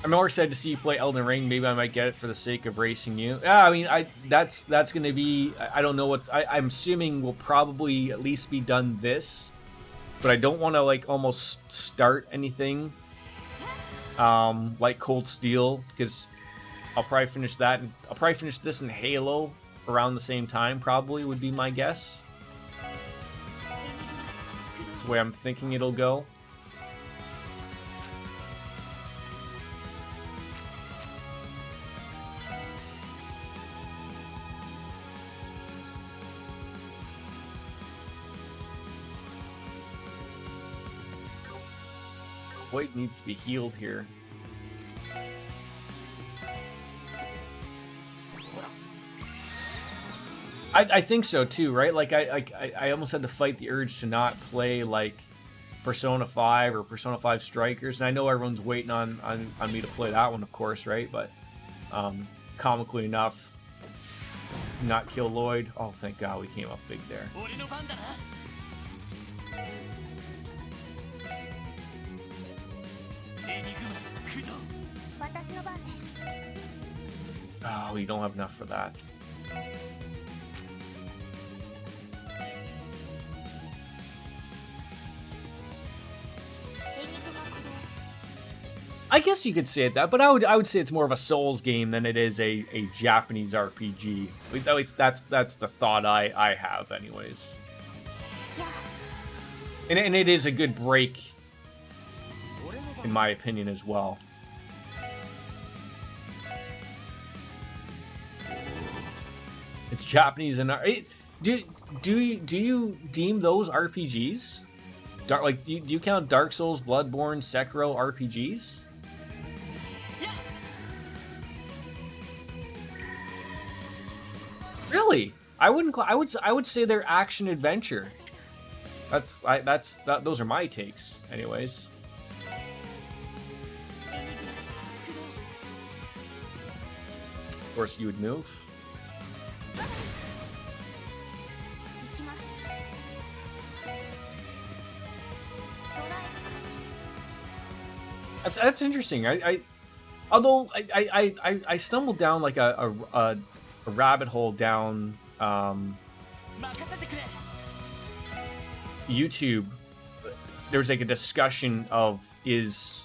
I'm more excited to see you play Elden Ring. Maybe I might get it for the sake of racing you. Yeah, I mean, that's going to be. I don't know what's. I'm assuming we'll probably at least be done this, but I don't want to like almost start anything like Cold Steel, because I'll probably finish that. And I'll probably finish this in Halo around the same time. Probably would be my guess. That's the way I'm thinking it'll go. White needs to be healed here. I think so too, right? Like I almost had to fight the urge to not play like Persona 5 or Persona 5 Strikers, and I know everyone's waiting on me to play that one, of course, right? But comically enough, not kill Lloyd. Oh, thank God we came up big there. Oh, we don't have enough for that. I guess you could say it that, but I would say it's more of a Souls game than it is a Japanese RPG. At least that's the thought I have, anyways. And it is a good break, in my opinion, as well. It's Japanese and do you deem those RPGs? Do you count Dark Souls, Bloodborne, Sekiro RPGs? Really? I would say they're action adventure. Those are my takes, anyways. Of course, you would move. 行きます。ドライブ開始。 That's interesting. Although I stumbled down like a rabbit hole down 任せてくれ YouTube. There's like a discussion of is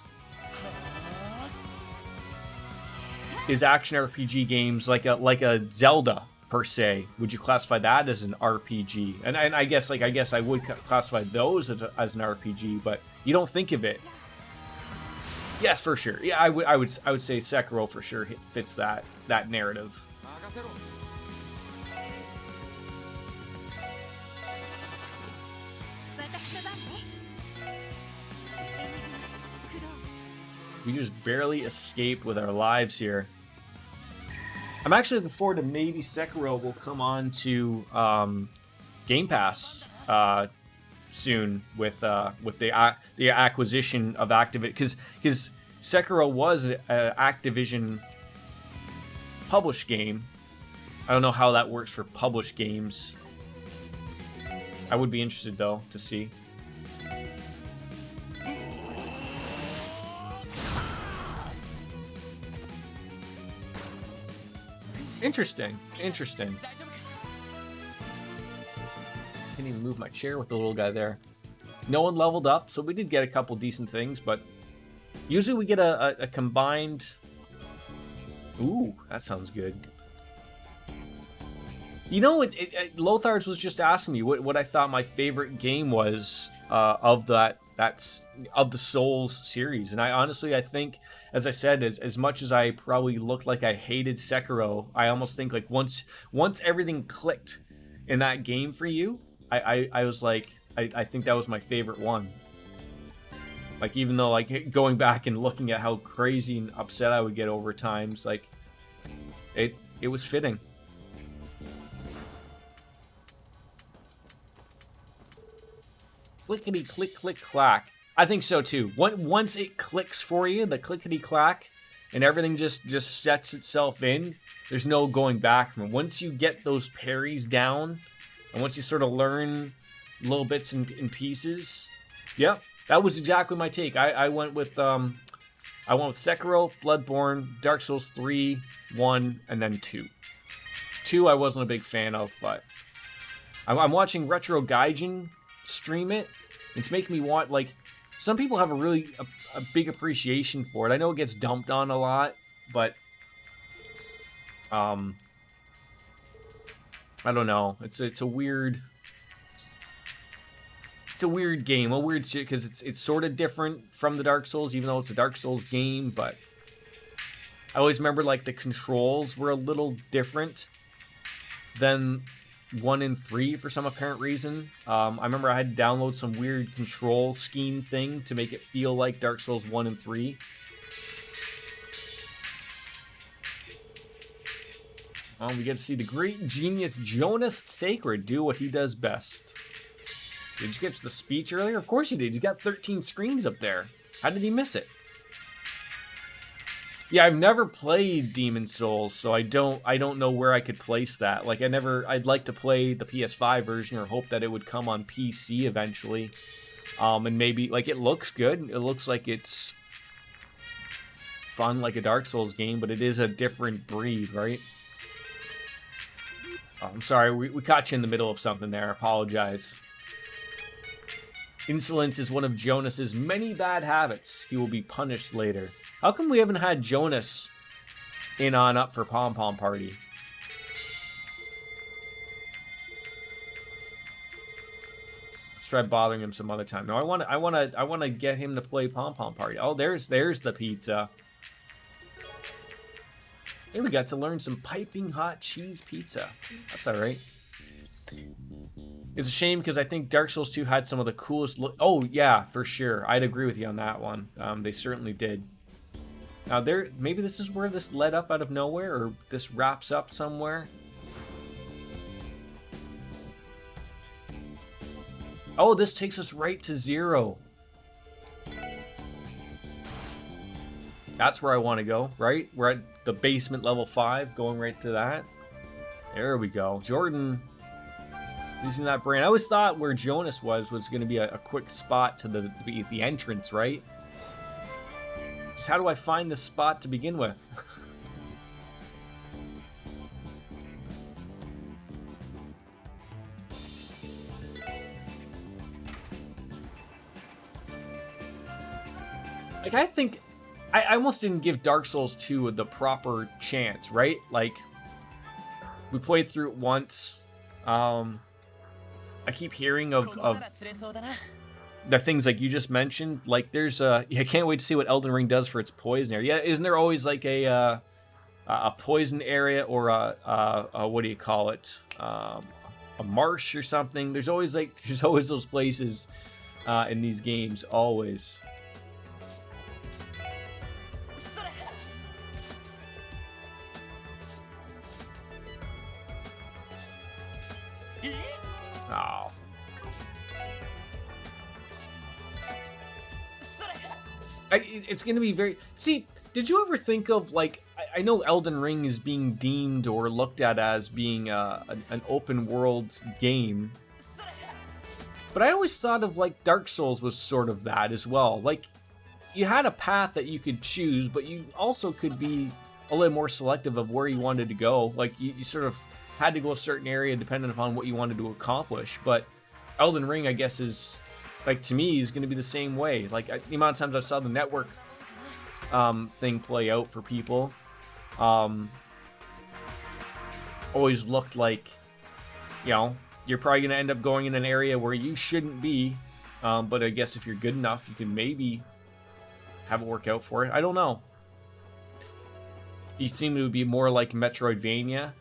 action RPG games like a Zelda per se? Would you classify that as an RPG? And I guess I would classify those as an RPG, but you don't think of it. Yes, for sure. Yeah, I would say Sekiro for sure fits that narrative. 任せろ 私の番ね。エネルギー、クロー。 We just barely escaped with our lives here. I'm actually looking forward to maybe Sekiro will come on to Game Pass soon with the acquisition of Activision, because Sekiro was an Activision published game. I don't know how that works for published games. I would be interested though to see. Interesting. 大丈夫か Can't even move my chair with the little guy there. No one leveled up, so we did get a couple decent things, but usually we get a combined... Ooh, that sounds good. You know, Lothar's was just asking me what I thought my favorite game was of the Souls series, and I think, as I said, as much as I probably looked like I hated Sekiro, I almost think like once everything clicked in that game for you, I was like, I think that was my favorite one. Like, even though, like, going back and looking at how crazy and upset I would get over times, like, it was fitting. Clickety click click clack. I think so too. Once it clicks for you, the clickety clack, and everything just sets itself in, there's no going back from it. Once you get those parries down, and once you sort of learn little bits and pieces, yep, that was exactly my take. I went with Sekiro, Bloodborne, Dark Souls 3, 1, and then 2. 2 I wasn't a big fan of, but I'm watching Retro Gaijin stream it. It's making me want, like, some people have a big appreciation for it. I know it gets dumped on a lot, but I don't know. It's a weird game, a weird shit, because it's sort of different from the Dark Souls, even though it's a Dark Souls game. But I always remember, like, the controls were a little different than 1 and 3 for some apparent reason. I remember I had to download some weird control scheme thing to make it feel like Dark Souls 1 and 3. We get to see the great genius Jonas Sacred do what he does best. Did you catch the speech earlier? Of course you did. You got 13 screens up there. How did he miss it? Yeah, I've never played Demon's Souls, so I don't know where I could place that. Like, I'd like to play the PS5 version or hope that it would come on PC eventually. And maybe, like, it looks good. It looks like it's fun like a Dark Souls game, but it is a different breed, right? Oh, I'm sorry, we caught you in the middle of something there. I apologize. Insolence is one of Jonas's many bad habits. He will be punished later. How come we haven't had Jonas in on up for Pom Pom Party? Let's try bothering him some other time. No, I want to get him to play Pom Pom Party. Oh, there's the pizza. Hey, we got to learn some piping hot cheese pizza. That's all right. It's a shame because I think Dark Souls 2 had some of the coolest look. Oh yeah, for sure. I'd agree with you on that one. They certainly did. Now maybe this is where this led up out of nowhere, or this wraps up somewhere. Oh, this takes us right to 0. That's where I want to go, right? We're at the basement level 5, going right to that. There we go. Jordan using that brain. I always thought where Jonas was going to be a quick spot to the entrance, right? Just how do I find this spot to begin with? Like, I think I almost didn't give Dark Souls 2 the proper chance, right? Like, we played through it once. I keep hearing of the things like you just mentioned. Like, there's I can't wait to see what Elden Ring does for its poison area. Yeah, isn't there always like a poison area or a what do you call it? A marsh or something? There's always those places in these games, always. Oh. It's going to be very... See, did you ever think of, like... I know Elden Ring is being deemed or looked at as being an open world game. But I always thought of, like, Dark Souls was sort of that as well. Like, you had a path that you could choose, but you also could be a little more selective of where you wanted to go. Like, you sort of had to go a certain area depending upon what you wanted to accomplish. But Elden Ring, I guess, is, like, to me, is going to be the same way. Like, the amount of times I saw the network thing play out for people, always looked like, you know, you're probably going to end up going in an area where you shouldn't be. But I guess if you're good enough, you can maybe have it work out for it. I don't know. You seem to be more like Metroidvania.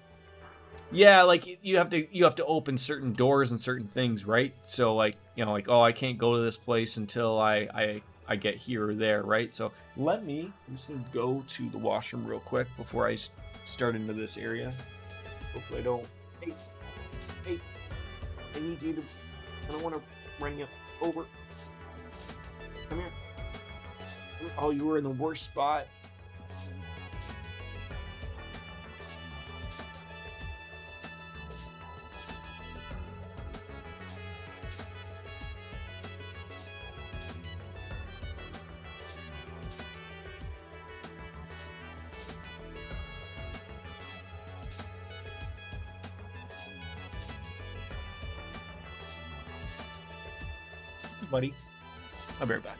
Yeah, like you have to open certain doors and certain things, right? So like, you know, like, oh, I can't go to this place until I get here or there, right? So I'm just gonna go to the washroom real quick before I start into this area. Hopefully I don't. Hey, I need you to. I don't want to run you over. Come here. Oh, you were in the worst spot. Buddy, I'll be right back.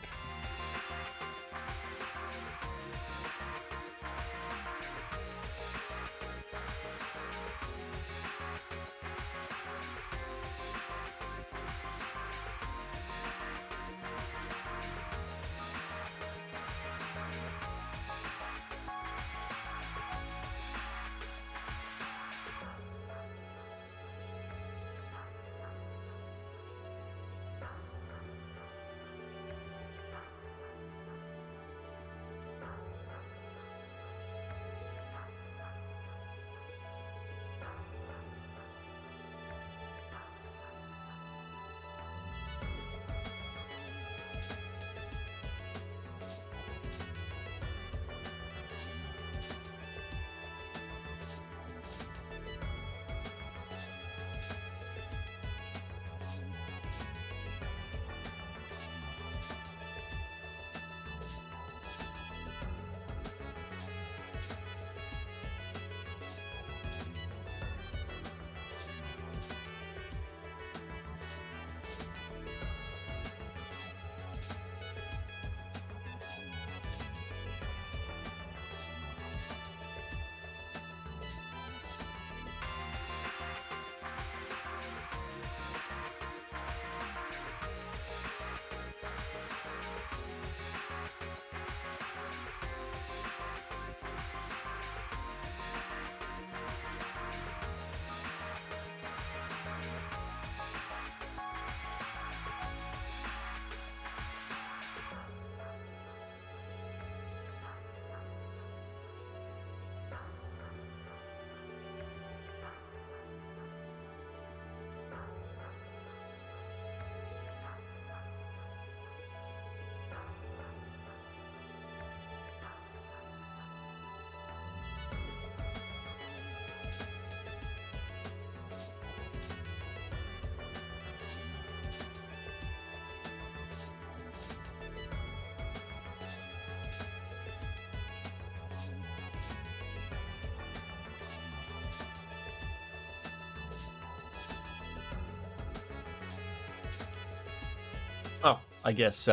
I guess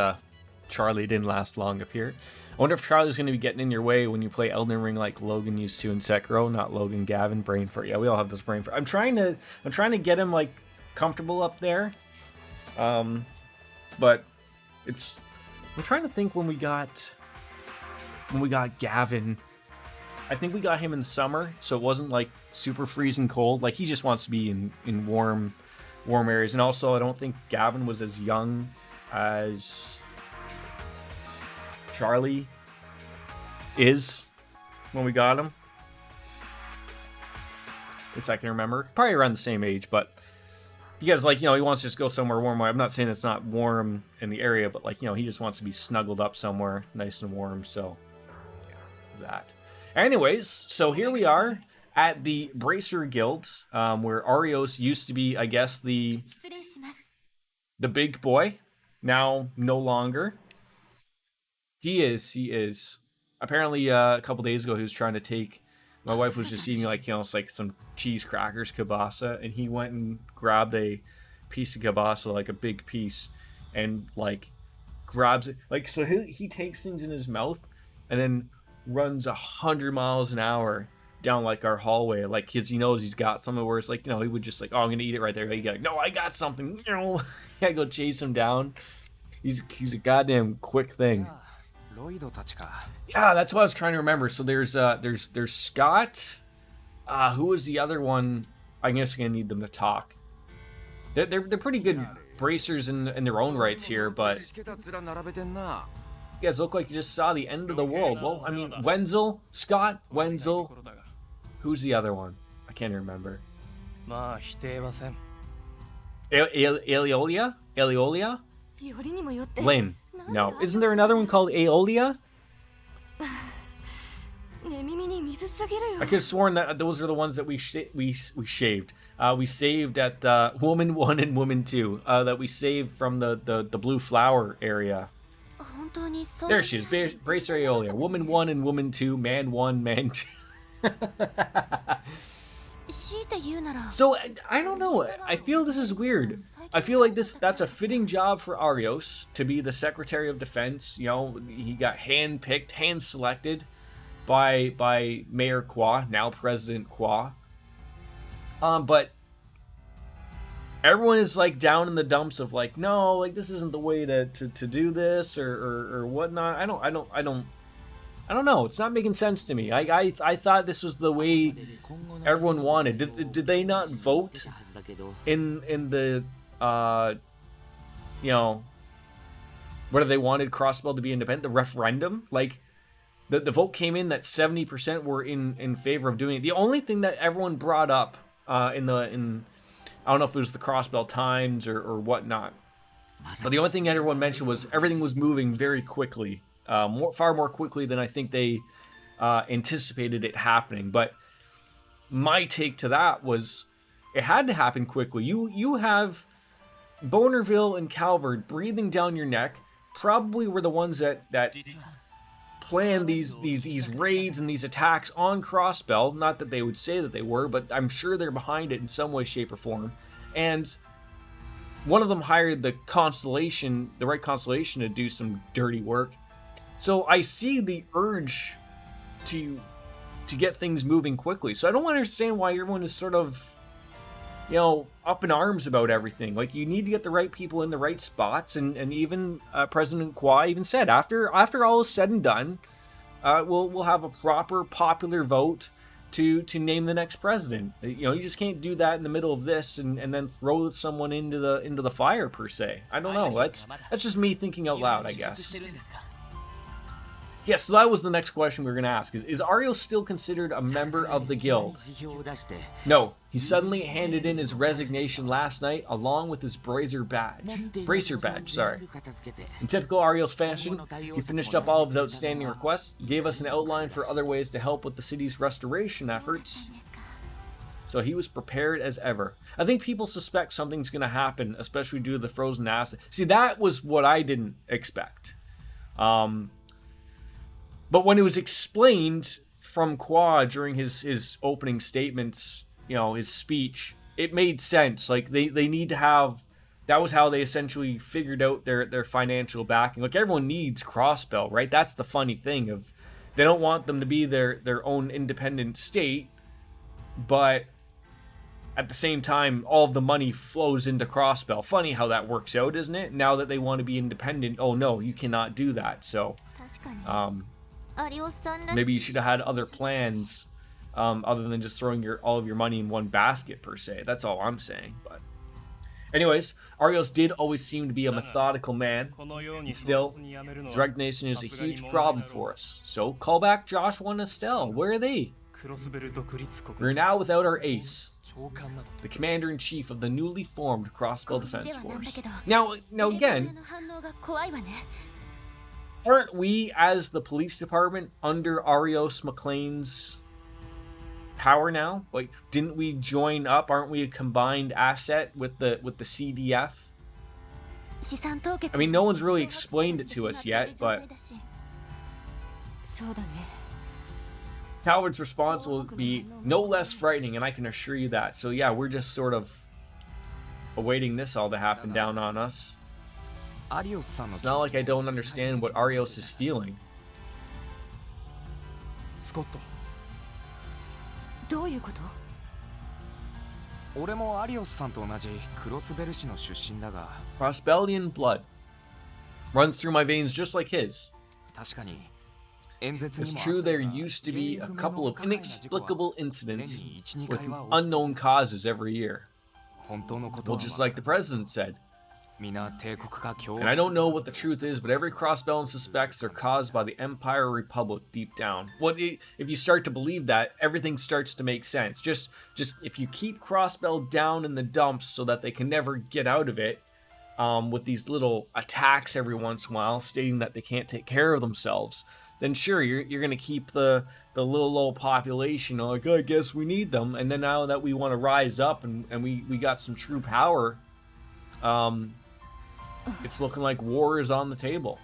Charlie didn't last long up here. I wonder if Charlie's going to be getting in your way when you play Elden Ring like Logan used to in Sekiro. Not Logan, Gavin. Brain fart. Yeah, we all have this brain fart. I'm trying to get him like comfortable up there. But it's. I'm trying to think when we got Gavin. I think we got him in the summer, so it wasn't like super freezing cold. Like he just wants to be in warm areas. And also, I don't think Gavin was as young as Charlie is when we got him. At least I can remember. Probably around the same age, but because like, he wants to just go somewhere warm. I'm not saying it's not warm in the area, but like, he just wants to be snuggled up somewhere nice and warm. So yeah, that. Anyways, so here we are at the Bracer Guild, where Arios used to be, I guess, the big boy. Now, no longer. He is. Apparently, a couple days ago, he was trying to take... My wife was just eating, like, it's like some cheese crackers, kielbasa, and he went and grabbed a piece of kielbasa, like a big piece, and, like, grabs it. Like, so he takes things in his mouth, and then runs 100 miles an hour down like our hallway, like because he knows he's got something where it's like, he would just like, oh, I'm gonna eat it right there. He got like, no, I got something. I gotta go chase him down. He's a goddamn quick thing. Yeah, that's what I was trying to remember. So there's Scott. Who was the other one? I guess I'm gonna need them to talk. They're pretty good bracers in their own rights here, but you guys look like you just saw the end of the world. Well, I mean, Wenzel, Scott, Wenzel. Who's the other one? I can't remember. Aeolia? Aeolia? Lynn. No. Isn't there another one called Aeolia? I could have sworn that those are the ones that we shaved. We saved at Woman 1 and Woman 2. That we saved from the Blue Flower area. There she is, Bracer Aeolia. Woman 1 and Woman 2, Man 1, Man 2. So, I don't know. I feel this is weird. I feel like that's a fitting job for Arios to be the Secretary of Defense. He got hand-picked, hand-selected by Mayor Kwa, now President Kwa. But everyone is like down in the dumps of like, no, like this isn't the way to do this or whatnot. I don't know. It's not making sense to me. I thought this was the way everyone wanted. Did they not vote in the whether they wanted Crossbell to be independent, the referendum? Like the vote came in that 70% were in favor of doing it. The only thing that everyone brought up in I don't know if it was the Crossbell Times or whatnot, but the only thing everyone mentioned was everything was moving very quickly, far more quickly than I think they anticipated it happening. But my take to that was it had to happen quickly. You have Bonerville and Calvert breathing down your neck, probably were the ones that planned these raids and these attacks on Crossbell. Not that they would say that they were, but I'm sure they're behind it in some way, shape, or form. And one of them hired the right Constellation to do some dirty work. So I see the urge to get things moving quickly. So I don't understand why everyone is sort of, up in arms about everything. Like, you need to get the right people in the right spots, and even President Kwa even said after all is said and done, we'll have a proper popular vote to name the next president. You just can't do that in the middle of this and then throw someone into the fire per se. I don't know. That's just me thinking out loud, I guess. Yes, so that was the next question we were going to ask. Is Arios still considered a member of the guild? No, he suddenly handed in his resignation last night along with his Bracer badge. In typical Arios fashion, he finished up all of his outstanding requests, gave us an outline for other ways to help with the city's restoration efforts. So he was prepared as ever. I think people suspect something's going to happen, especially due to the frozen asset. See, that was what I didn't expect. But when it was explained from Kwa during his opening statements, his speech, it made sense. Like they need to have that was how they essentially figured out their financial backing. Like, everyone needs Crossbell, right? That's the funny thing of, they don't want them to be their own independent state, but at the same time, all of the money flows into Crossbell. Funny how that works out, isn't it? Now that they want to be independent, oh no, you cannot do that. So, maybe you should have had other plans, other than just throwing all of your money in one basket, per se. That's all I'm saying. But anyways, Arios did always seem to be a methodical man, and still, his resignation is a huge problem for us. So, call back Joshua and Estelle. Where are they? We're now without our ace, the commander-in-chief of the newly formed Crossbell Defense Force. Now again, aren't we, as the police department, under Arios McLean's power now? Like, didn't we join up? Aren't we a combined asset with the CDF? I mean, no one's really explained it to us yet, but Calvard's response will be no less frightening, and I can assure you that. So yeah, we're just sort of awaiting this all to happen down on us. It's not like I don't understand what Arios is feeling. Crossbellian blood runs through my veins just like his. It's true there used to be a couple of inexplicable incidents with unknown causes every year. Well, just like the president said. And I don't know what the truth is, but every Crossbellian suspects they're caused by the Empire Republic deep down. If you start to believe that, everything starts to make sense. Just if you keep Crossbell down in the dumps so that they can never get out of it, with these little attacks every once in a while, stating that they can't take care of themselves, then sure, you're going to keep the little low population, like, oh, I guess we need them. And then now that we want to rise up and we got some true power, it's looking like war is on the table.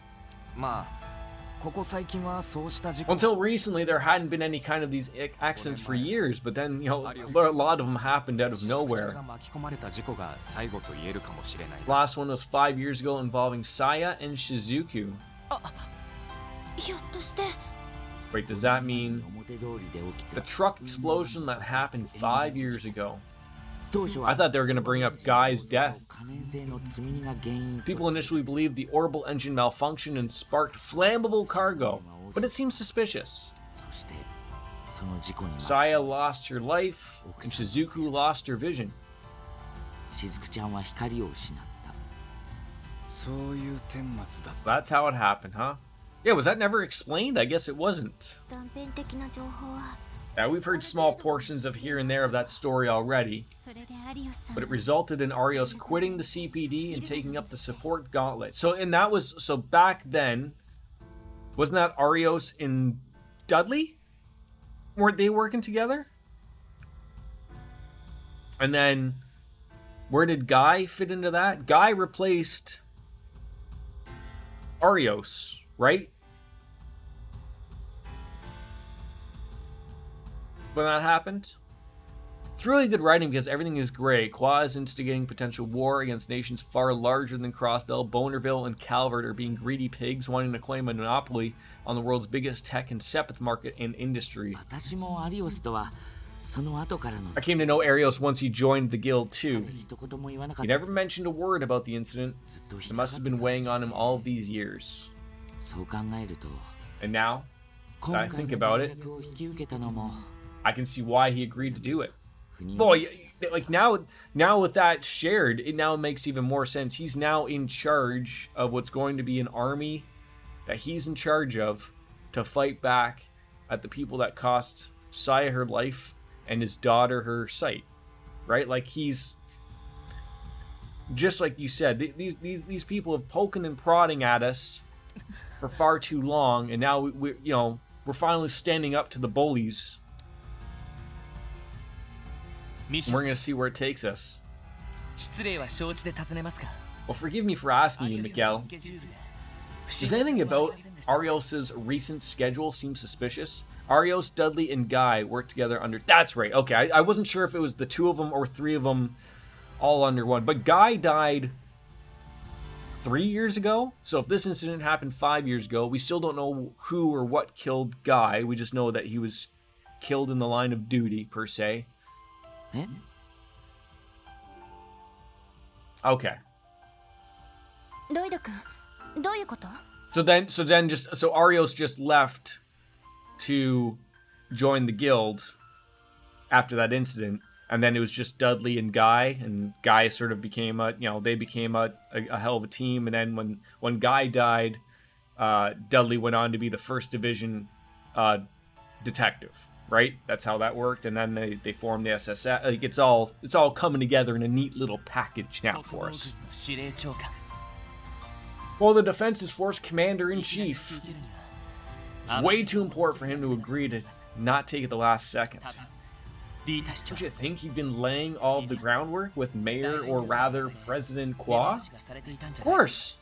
Until recently, there hadn't been any kind of these accidents for years, but then, a lot of them happened out of nowhere. Last one was 5 years ago, involving Saya and Shizuku. Wait, does that mean the truck explosion that happened 5 years ago? I thought they were going to bring up Guy's death. People initially believed the orbital engine malfunctioned and sparked flammable cargo, but it seems suspicious. Saya lost her life, and Shizuku lost her vision. That's how it happened, huh? Yeah, was that never explained? I guess it wasn't. Yeah, we've heard small portions of here and there of that story already, but it resulted in Arios quitting the CPD and taking up the support gauntlet. So back then, wasn't that Arios and Dudley? Weren't they working together? And then, where did Guy fit into that? Guy replaced Arios, right? When that happened? It's really good writing because everything is gray. Qua is instigating potential war against nations far larger than Crossbell. Bonerville and Calvert are being greedy pigs wanting to claim a monopoly on the world's biggest tech and Sepith market and industry. I came to know Arios once he joined the guild too. He never mentioned a word about the incident. It must have been weighing on him all of these years. And now, that I think about it, I can see why he agreed to do it. Boy, like now with that shared, it now makes even more sense. He's now in charge of what's going to be an army that he's in charge of to fight back at the people that cost Saya her life and his daughter her sight. Right? Like, he's just like you said, these people have poking and prodding at us for far too long, and now we're finally standing up to the bullies. We're going to see where it takes us. Well, forgive me for asking you, Miguel. Does anything about Arios' recent schedule seem suspicious? Arios, Dudley, and Guy work together under... That's right, okay. I wasn't sure if it was the two of them or three of them all under one. But Guy died 3 years ago. So if this incident happened 5 years ago, we still don't know who or what killed Guy. We just know that he was killed in the line of duty, per se. Okay. ロイド君どういうこと？ So Arios just left to join the guild after that incident, and then it was just Dudley and Guy sort of became a hell of a team. And then when Guy died, Dudley went on to be the first division detective, right? That's how that worked. And then they formed the SSS. Like it's all coming together in a neat little package now for us. Well, the Defense's Force Commander-in-Chief. It's way too important for him to agree to not take it the last second. Don't you think he'd been laying all of the groundwork with Mayor, or rather President Kwa? Of course.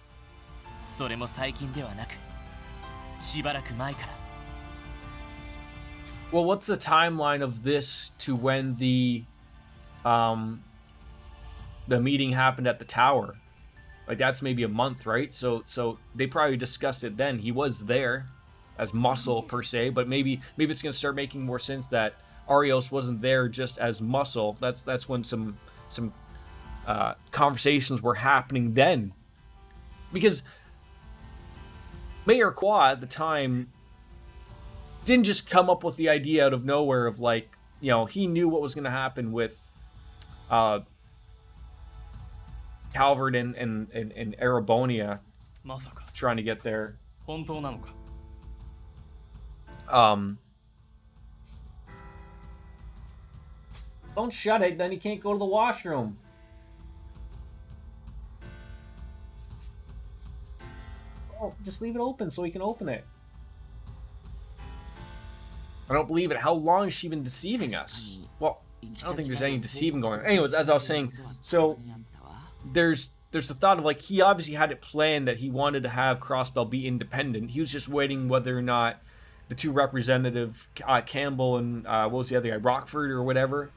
Well, what's the timeline of this to when the meeting happened at the tower? Like, that's maybe a month, right? So they probably discussed it then. He was there as muscle per se, but maybe it's gonna start making more sense that Arios wasn't there just as muscle. That's when some conversations were happening then, because Mayor Kwa at the time didn't just come up with the idea out of nowhere of, like, you know, he knew what was gonna happen with Calvert and Arabonia trying to get there. Don't shut it, then he can't go to the washroom. Oh, just leave it open so he can open it. I don't believe it. How long has she been deceiving us? Well, I don't think there's any deceiving going on. Anyways, as I was saying, so there's the thought of, like, he obviously had it planned that he wanted to have Crossbell be independent. He was just waiting whether or not the two representative, Campbell and what was the other guy, Rockford or whatever,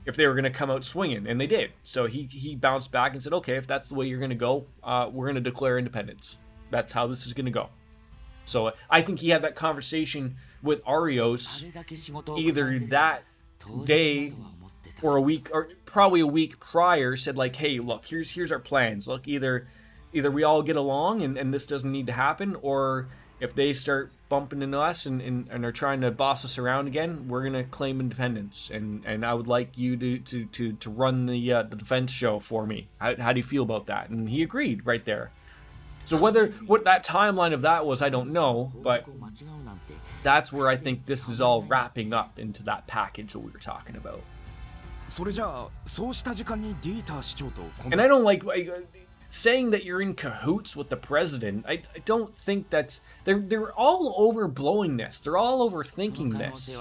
if they were going to come out swinging, and they did. So he bounced back and said, okay, if that's the way you're going to go, we're going to declare independence. That's how this is going to go. So I think he had that conversation with Arios either that day or a week, or probably a week prior, said, like, hey, look, here's our plans. Look, either we all get along and this doesn't need to happen, or if they start bumping into us and are trying to boss us around again, we're gonna claim independence. And I would like you to run the defense show for me. How do you feel about that? And he agreed right there. So what that timeline of that was, I don't know, but that's where I think this is all wrapping up into that package that we were talking about. And I don't like saying that you're in cahoots with the president. I don't think that's... They're all overblowing this. They're all overthinking this.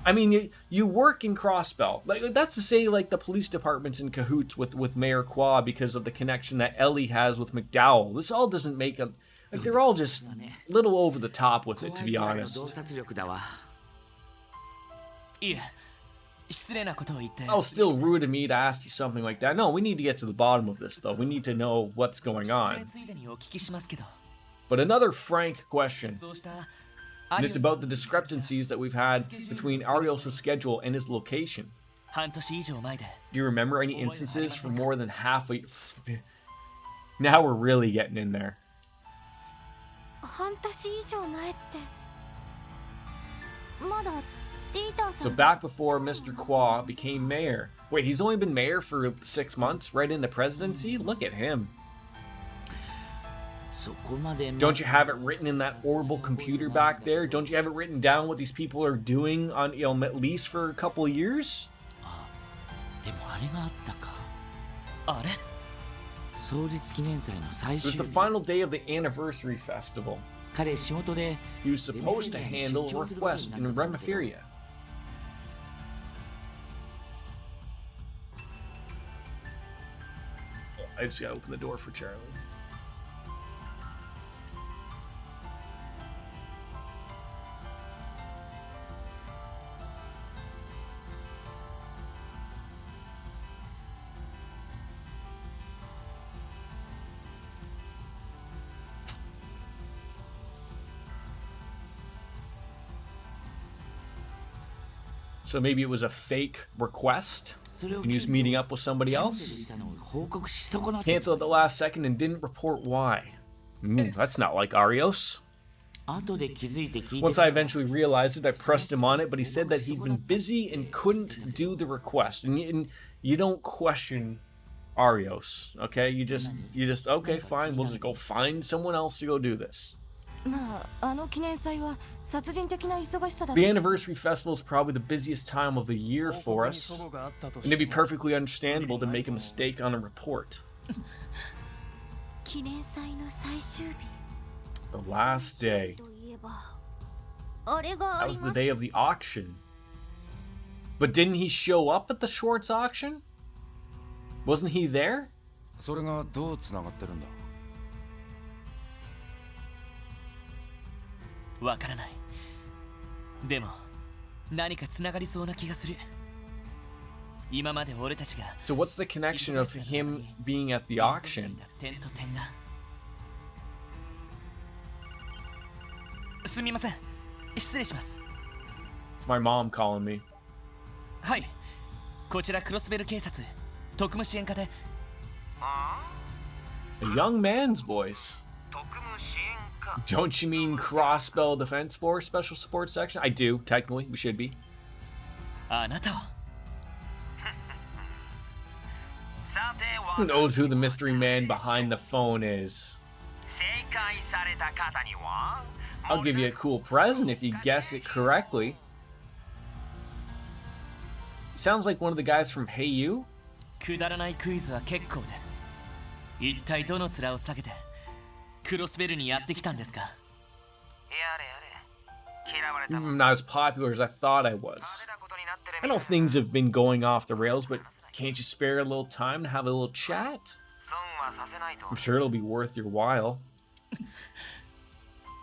I mean, you work in Crossbell. Like, that's to say, like, the police department's in cahoots with Mayor Kwa because of the connection that Ellie has with McDowell. This all doesn't make a... Like, they're all just a little over the top with it, to be honest. Oh, still rude of me to ask you something like that. No, we need to get to the bottom of this, though. We need to know what's going on. But another frank question. And it's about the discrepancies that we've had between Arios' schedule and his location. Do you remember any instances for more than half a... Now we're really getting in there. So back before Mr. Kwa became mayor. Wait, he's only been mayor for 6 months, right in the presidency? Look at him. Don't you have it written in that horrible computer back there? Don't you have it written down what these people are doing on, you know, at least for a couple of years? It was the final day of the anniversary festival. He was supposed to handle a request in Remiferia. I just gotta open the door for Charlie. So maybe it was a fake request and he was meeting up with somebody else. Canceled at the last second and didn't report why. That's not like Arios. Once I eventually realized it, I pressed him on it, but he said that he'd been busy and couldn't do the request. And you don't question Arios, okay? You just okay, fine, we'll just go find someone else to go do this. The anniversary festival is probably the busiest time of the year for us, and it'd be perfectly understandable to make a mistake on a report. The last day. That was the day of the auction. But didn't he show up at the Schwartz auction? Wasn't he there? それがどうつながってるんだ。わからない。でも何かつながりそうな気がする。今まで俺たちが So what's the connection of him being at the auction? 点と点が。すみません。失礼します。It's my mom calling me. はい。こちらクロスベル警察特務支援課で。A young man's voice. Don't you mean Crossbell Defense Force Special Support Section? I do, technically. We should be. あなたは Who knows who the mystery man behind the phone is? I'll give you a cool present if you guess it correctly. Sounds like one of the guys from Hey You? くだらないクイズは結構です。一体どの面を下げてクロスベルにやってきたんですか？ Not as popular as I thought I was. I know things have been going off the rails, but can't you spare a little time to have a little chat? I'm sure it'll be worth your while.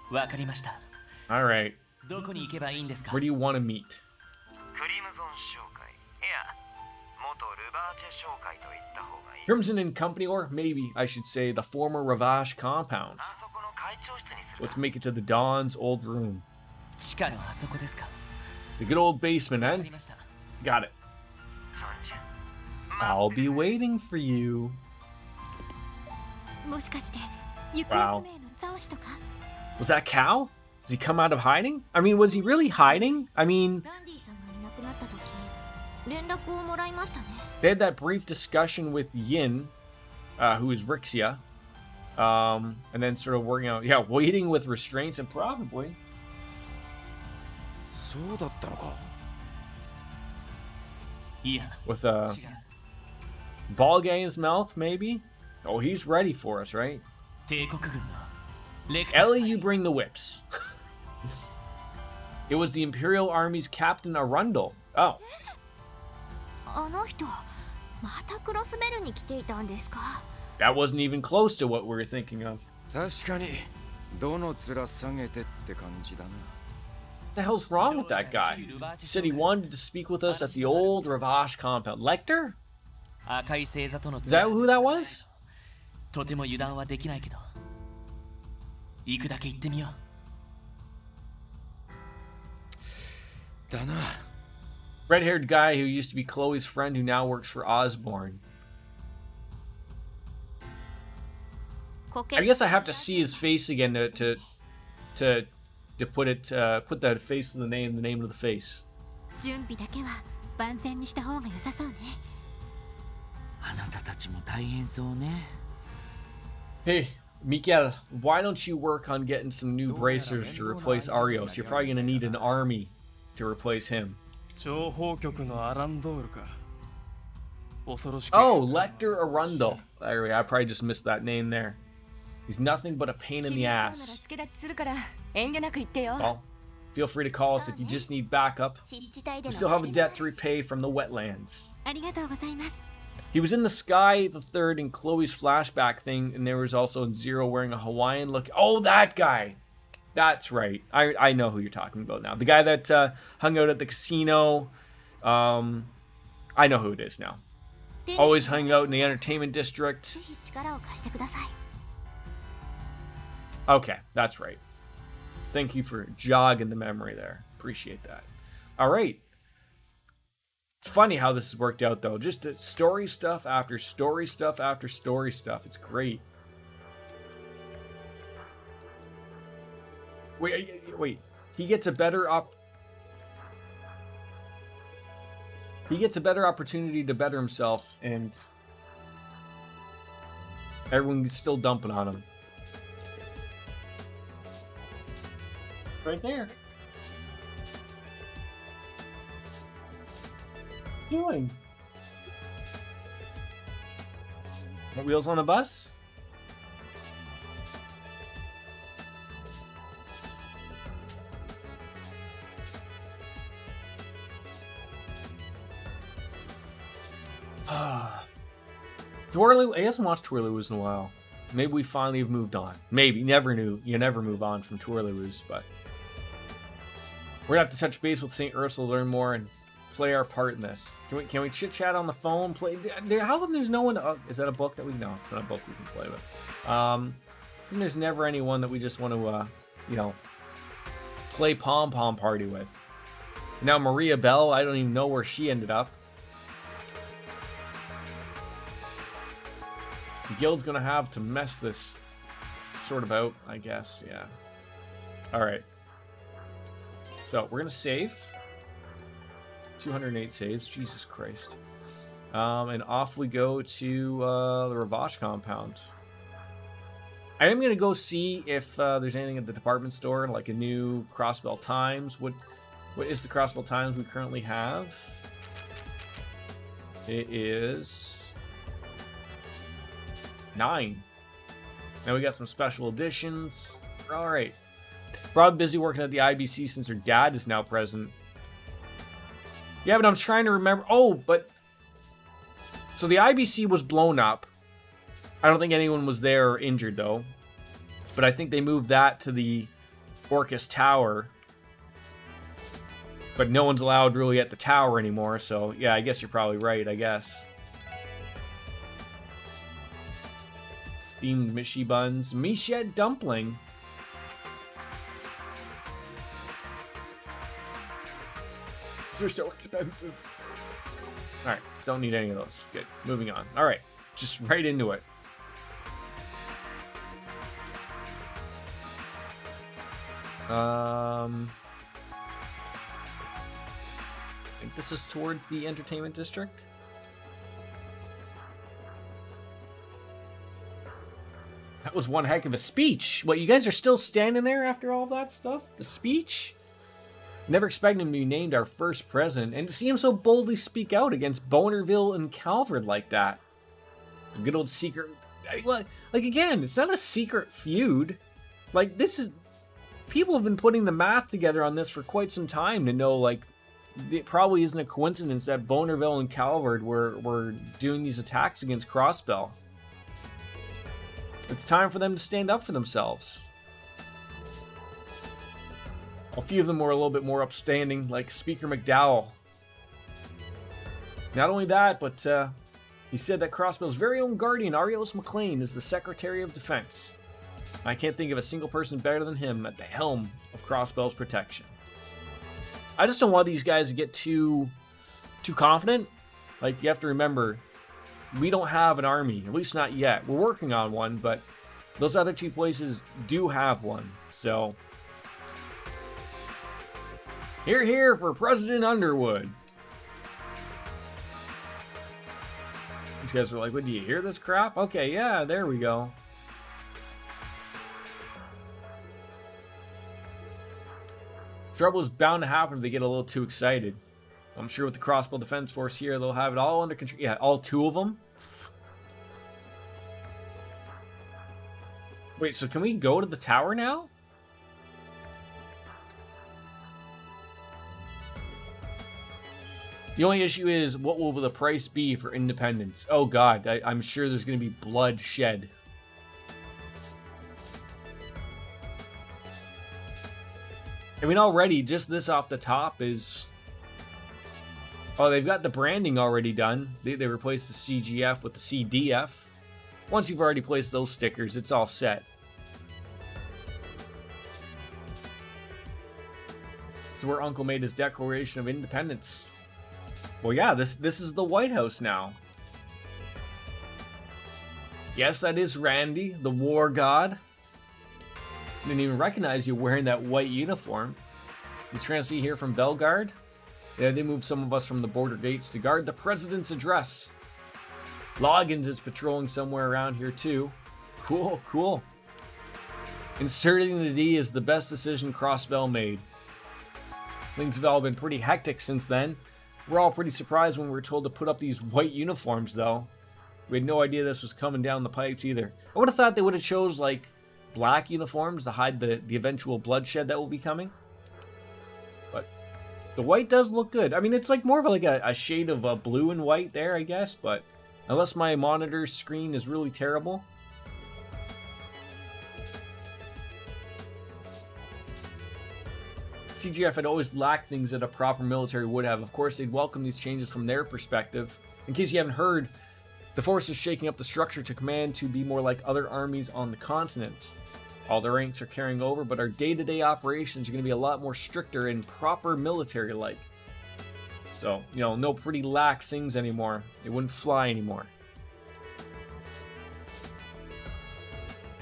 わかりました。 All right. どこに行けばいいんですか？ Where do you want to meet? Crimson and Company, or maybe I should say the former Ravache compound. Let's make it to the Dawn's old room. 地下のあそこですか？ The good old basement, わ eh? かりました。 Got it. I'll be waiting for you. もしかして行方不明のザオシとか？ Was that Cal? Has he come out of hiding? I mean, was he really hiding? I mean, ランディさんがいなくなった時連絡をもらいましたね。 they had that brief discussion with Yin, who is Rixia, and then sort of working out, yeah, waiting with restraints and probably. そうだったのか。いや、 With a 違う。 ball gang in his mouth, maybe? Oh, he's ready for us, right? 帝国軍のレクター Ellie, you bring the whips. It was the Imperial Army's Captain Arundel. Oh. あの人またクロスベルに来ていたんですか？ That wasn't even close to what we were thinking of. 確かにどの面下げてって感じだな。 What the hell's wrong with that guy? He said he wanted to speak with us at the old Ravache compound. Lecter? 赤い星座との Is that who that was? とても油断はできないけど行くだけ行ってみよう。だな。 Red-haired guy who used to be Chloe's friend who now works for Osborne. I guess I have to see his face again to put that face in the name of the face. 準備だけは万全にした方が良さそうね。あなたたちも大変そうね。 Hey, Miguel, why don't you work on getting some new bracers to replace Arios? You're probably gonna need an army to replace him. 情報局のアランドールか。恐ろしく。 Oh, Lecter Arundel. There we go. I probably just missed that name there. He's nothing but a pain in the ass. 助立ちするから遠慮なく言ってよ。 Well, feel free to call us if you just need backup. 湿地帯で We の still have a debt to repay from the wetlands. ありがとうございます。 He was in the Sky the Third in Chloe's flashback thing, and there was also in Zero wearing a Hawaiian look. Oh, that guy! That's right. I know who you're talking about now. The guy that hung out at the casino. I know who it is now. Always hung out in the entertainment district. ぜひ力を貸してください。 Okay, that's right. Thank you for jogging the memory there. Appreciate that. All right. It's funny how this has worked out, though. Just story stuff after story stuff after story stuff. It's great. Wait. He gets a better He gets a better opportunity to better himself, and everyone's still dumping on him. Right there. What are you doing? What, Wheels on a Bus? Twirly, I haven't watched Twirlywoos in a while. Maybe we finally have moved on. Maybe. You never move on from Twirlywoos, but we're gonna have to touch base with St. Ursula to learn more and play our part in this. Can we chit chat on the phone? Play? How come there's no one? Is that a book that we know? It's not a book we can play with. And there's never anyone that we just want to, play pom pom party with. Now Maria Bell, I don't even know where she ended up. The guild's gonna have to mess this sort of out, I guess. Yeah. All right. So we're gonna save. 208 saves. Jesus Christ. And off we go to the Ravash compound. I am gonna go see if there's anything at the department store, like a new Crossbell Times. What is the Crossbell Times we currently have? It is 9. Now we got some special editions. All right. Probably busy working at the IBC since her dad is now present. Yeah, but I'm trying to remember. Oh, but so the IBC was blown up. I don't think anyone was there or injured though. But I think they moved that to the Orcus Tower. But no one's allowed really at the tower anymore. So yeah, I guess you're probably right. I guess. Themed Mishi buns. Mished dumpling. These are so expensive. Alright, don't need any of those. Good. Moving on. Alright, just right into it. I think this is toward the entertainment district. That was one heck of a speech. What, you guys are still standing there after all that stuff? The speech? Never expected him to be named our first president, and to see him so boldly speak out against Bonerville and Calvert like that. A good old secret... Like, again, it's not a secret feud. Like, this is... People have been putting the math together on this for quite some time to know, like, it probably isn't a coincidence that Bonerville and Calvert were doing these attacks against Crossbell. It's time for them to stand up for themselves. A few of them were a little bit more upstanding, like Speaker McDowell. Not only that, but he said that Crossbell's very own guardian, Arios McLean, is the Secretary of Defense. I can't think of a single person better than him at the helm of Crossbell's protection. I just don't want these guys to get too confident. Like, you have to remember, we don't have an army, at least not yet. We're working on one, but those other two places do have one. So, here for President Underwood. These guys are like, what, do you hear this crap? Okay, yeah, there we go. Trouble is bound to happen if they get a little too excited. I'm sure with the Crossbell Defense Force here, they'll have it all under control. Yeah, all two of them. Wait, so can we go to the tower now? The only issue is, what will the price be for independence? Oh god, I'm sure there's going to be blood shed. I mean, already, just this off the top is... Oh, they've got the branding already done. They replaced the CGF with the CDF. Once you've already placed those stickers, it's all set. This is where Uncle made his Declaration of Independence. Well, yeah, this is the White House now. Yes, that is Randy, the war god. Didn't even recognize you wearing that white uniform. You transfer here from Belgard? Yeah, they moved some of us from the border gates to guard the president's address. Loggins is patrolling somewhere around here too. Cool, cool. Inserting the D is the best decision Crossbell made. Things have all been pretty hectic since then. We're all pretty surprised when we were told to put up these white uniforms though. We had no idea this was coming down the pipes either. I would have thought they would have chose like black uniforms to hide the eventual bloodshed that will be coming. But the white does look good. I mean, it's like more of like a shade of blue and white there, I guess. But unless my monitor screen is really terrible. CGF had always lacked things that a proper military would have. Of course, they'd welcome these changes from their perspective. In case you haven't heard, the force is shaking up the structure to command to be more like other armies on the continent. All their ranks are carrying over, but our day-to-day operations are going to be a lot more stricter and proper military-like. So, you know, no pretty lax things anymore. It wouldn't fly anymore.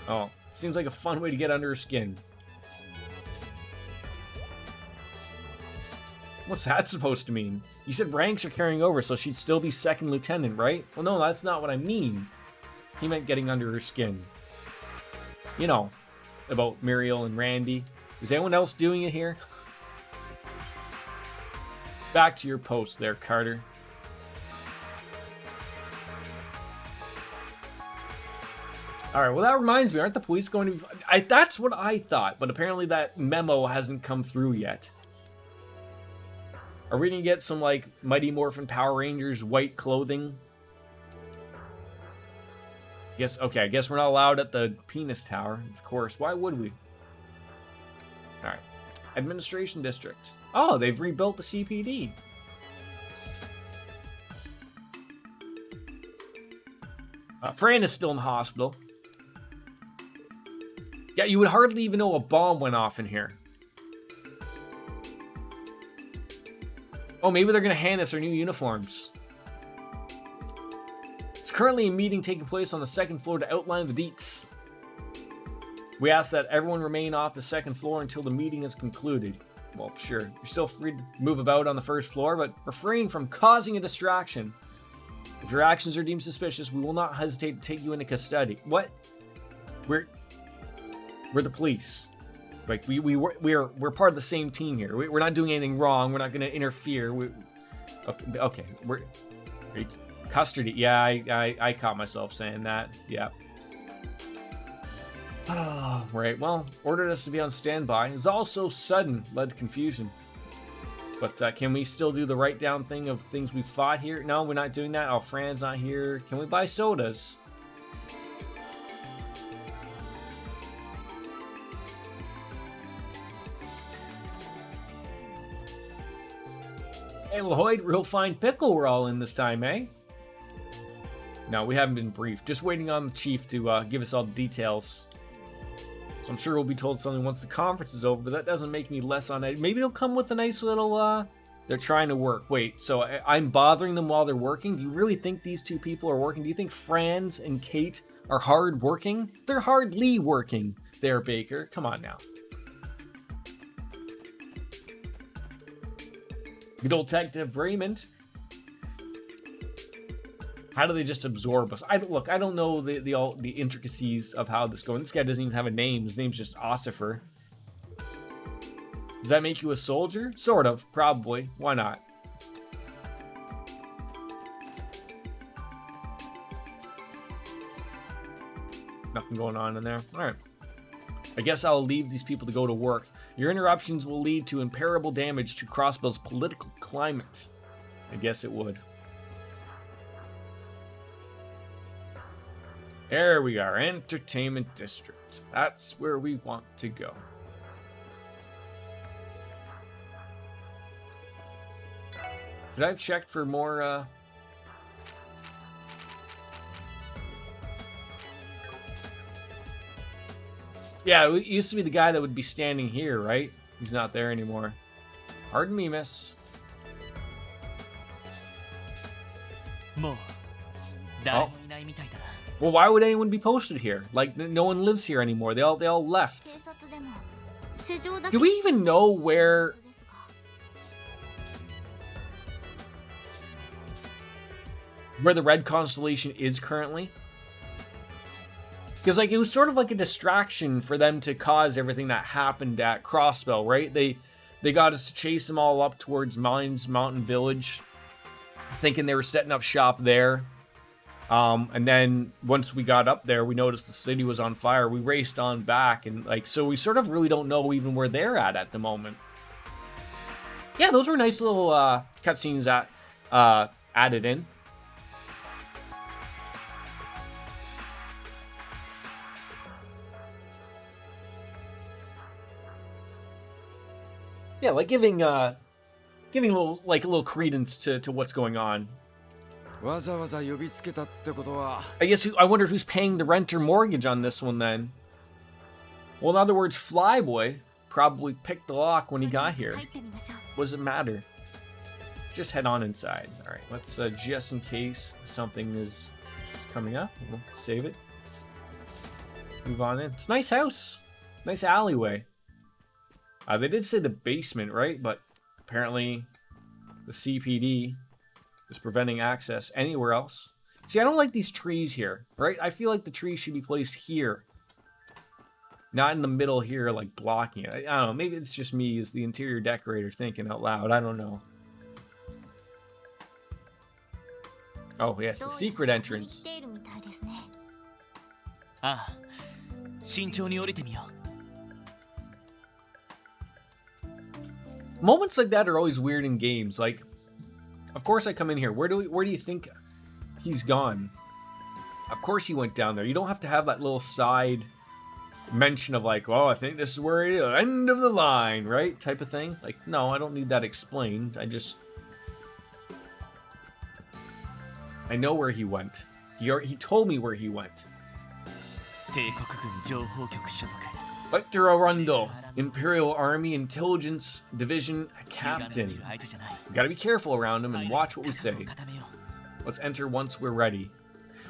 Oh, seems like a fun way to get under her skin. What's that supposed to mean? You said ranks are carrying over, so she'd still be second lieutenant, right? Well, no, that's not what I mean. He meant getting under her skin. You know, about Muriel and Randy. Is anyone else doing it here? Back to your post there, Carter. Alright, well that reminds me, aren't the police going to be... that's what I thought, but apparently that memo hasn't come through yet. Are we going to get some, like, Mighty Morphin Power Rangers white clothing? I guess we're not allowed at the Penis Tower, of course. Why would we? Alright. Administration District. Oh, they've rebuilt the CPD. Fran is still in the hospital. Yeah, you would hardly even know a bomb went off in here. Oh, maybe they're going to hand us our new uniforms. It's currently a meeting taking place on the second floor to outline the deets. We ask that everyone remain off the second floor until the meeting is concluded. Well, sure. You're still free to move about on the first floor, but refrain from causing a distraction. If your actions are deemed suspicious, we will not hesitate to take you into custody. What? We're the police. Like, we're part of the same team here. We're not doing anything wrong. We're not going to interfere. Okay. We're custody. Yeah, I caught myself saying that. Yeah. Oh, right. Well, ordered us to be on standby. It's all so sudden, led to confusion. But can we still do the write-down thing of things we fought here? No, we're not doing that. Oh, Fran's not here. Can we buy sodas? Hey, Lloyd, real fine pickle we're all in this time, eh? No, we haven't been briefed. Just waiting on the chief to give us all the details. So I'm sure we'll be told something once the conference is over, but that doesn't make me less on it. Maybe they'll come with a nice little, they're trying to work. Wait, so I'm bothering them while they're working? Do you really think these two people are working? Do you think Franz and Kate are hard working? They're hardly working there, Baker. Come on now. Good old Detective Raymond. How do they just absorb us? I don't know the intricacies of how this goes. This guy doesn't even have a name. His name's just Ossifer. Does that make you a soldier? Sort of, probably. Why not? Nothing going on in there. All right. I guess I'll leave these people to go to work. Your interruptions will lead to irreparable damage to Crossbell's political climate. I guess it would. There we are, Entertainment District. That's where we want to go. Did I have checked for more, Yeah, it used to be the guy that would be standing here, right? He's not there anymore. Pardon me, miss. もう誰もいないみたいだな。 Well, why would anyone be posted here? Like, no one lives here anymore. They all left. 警察でも施錠だけ Do we even know where... where the red constellation is currently? Because, like, it was sort of like a distraction for them to cause everything that happened at Crossbell, right? They got us to chase them all up towards Mines Mountain Village, thinking they were setting up shop there. And then once we got up there, we noticed the city was on fire. We raced on back, and, like, so we sort of really don't know even where they're at the moment. Yeah, those were nice little cutscenes that added in. Yeah, like giving a little credence to what's going on. わざわざ呼びつけたってことは I guess I wonder who's paying the rent or mortgage on this one then. Well, in other words, Flyboy probably picked the lock when he got here. 入ってみましょう。 What does it matter? Let's just head on inside. All right, let's just in case something is coming up, we'll save it. Move on in. It's a nice house, nice alleyway. They did say the basement, right? But apparently the CPD is preventing access anywhere else. See, I don't like these trees here, right? I feel like the trees should be placed here. Not in the middle here, like blocking it. I don't know, maybe it's just me as the interior decorator thinking out loud. I don't know. Oh, yes, the secret entrance. どうやら先に来ているみたいですね。ああ、慎重に降りてみよう。 Moments like that are always weird in games. Like, of course I come in here. Where do you think he's gone? Of course he went down there. You don't have to have that little side mention of like, oh, I think this is where it is. End of the line, right? Type of thing. Like, no, I don't need that explained. I know where he went. He told me where he went. 帝国軍情報局所属。 Lecter Arundel, Imperial Army Intelligence Division Captain. 気が抜ける相手じゃない。 We gotta be careful around him and watch what we say. 固めよう。 Let's enter once we're ready.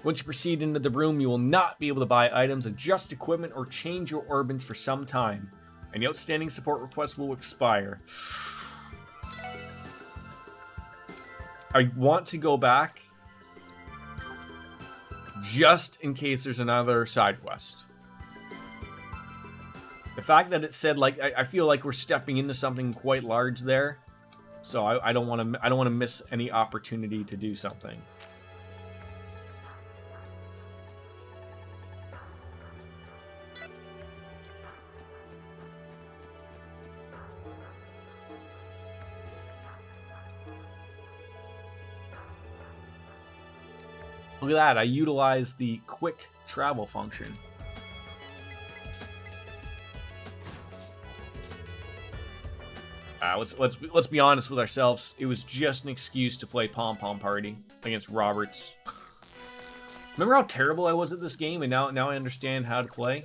Once you proceed into the room, you will not be able to buy items, adjust equipment, or change your orbits for some time. Any outstanding support requests will expire. I want to go back just in case there's another side quest. The fact that it said, like, I feel like we're stepping into something quite large there, so I don't want to miss any opportunity to do something. Look at that! I utilized the quick travel function. Let's be honest with ourselves. It was just an excuse to play Pom Pom Party against Roberts. Remember how terrible I was at this game, and now I understand how to play.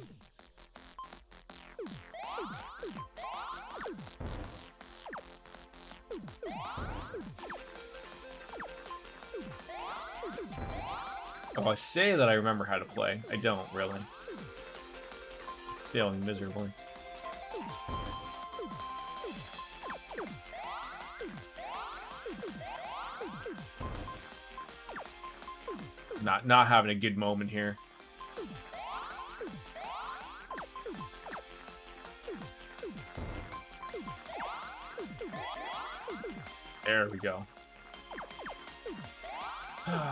Oh, I say that I remember how to play. I don't really. Failing miserably. Not having a good moment here. There we go.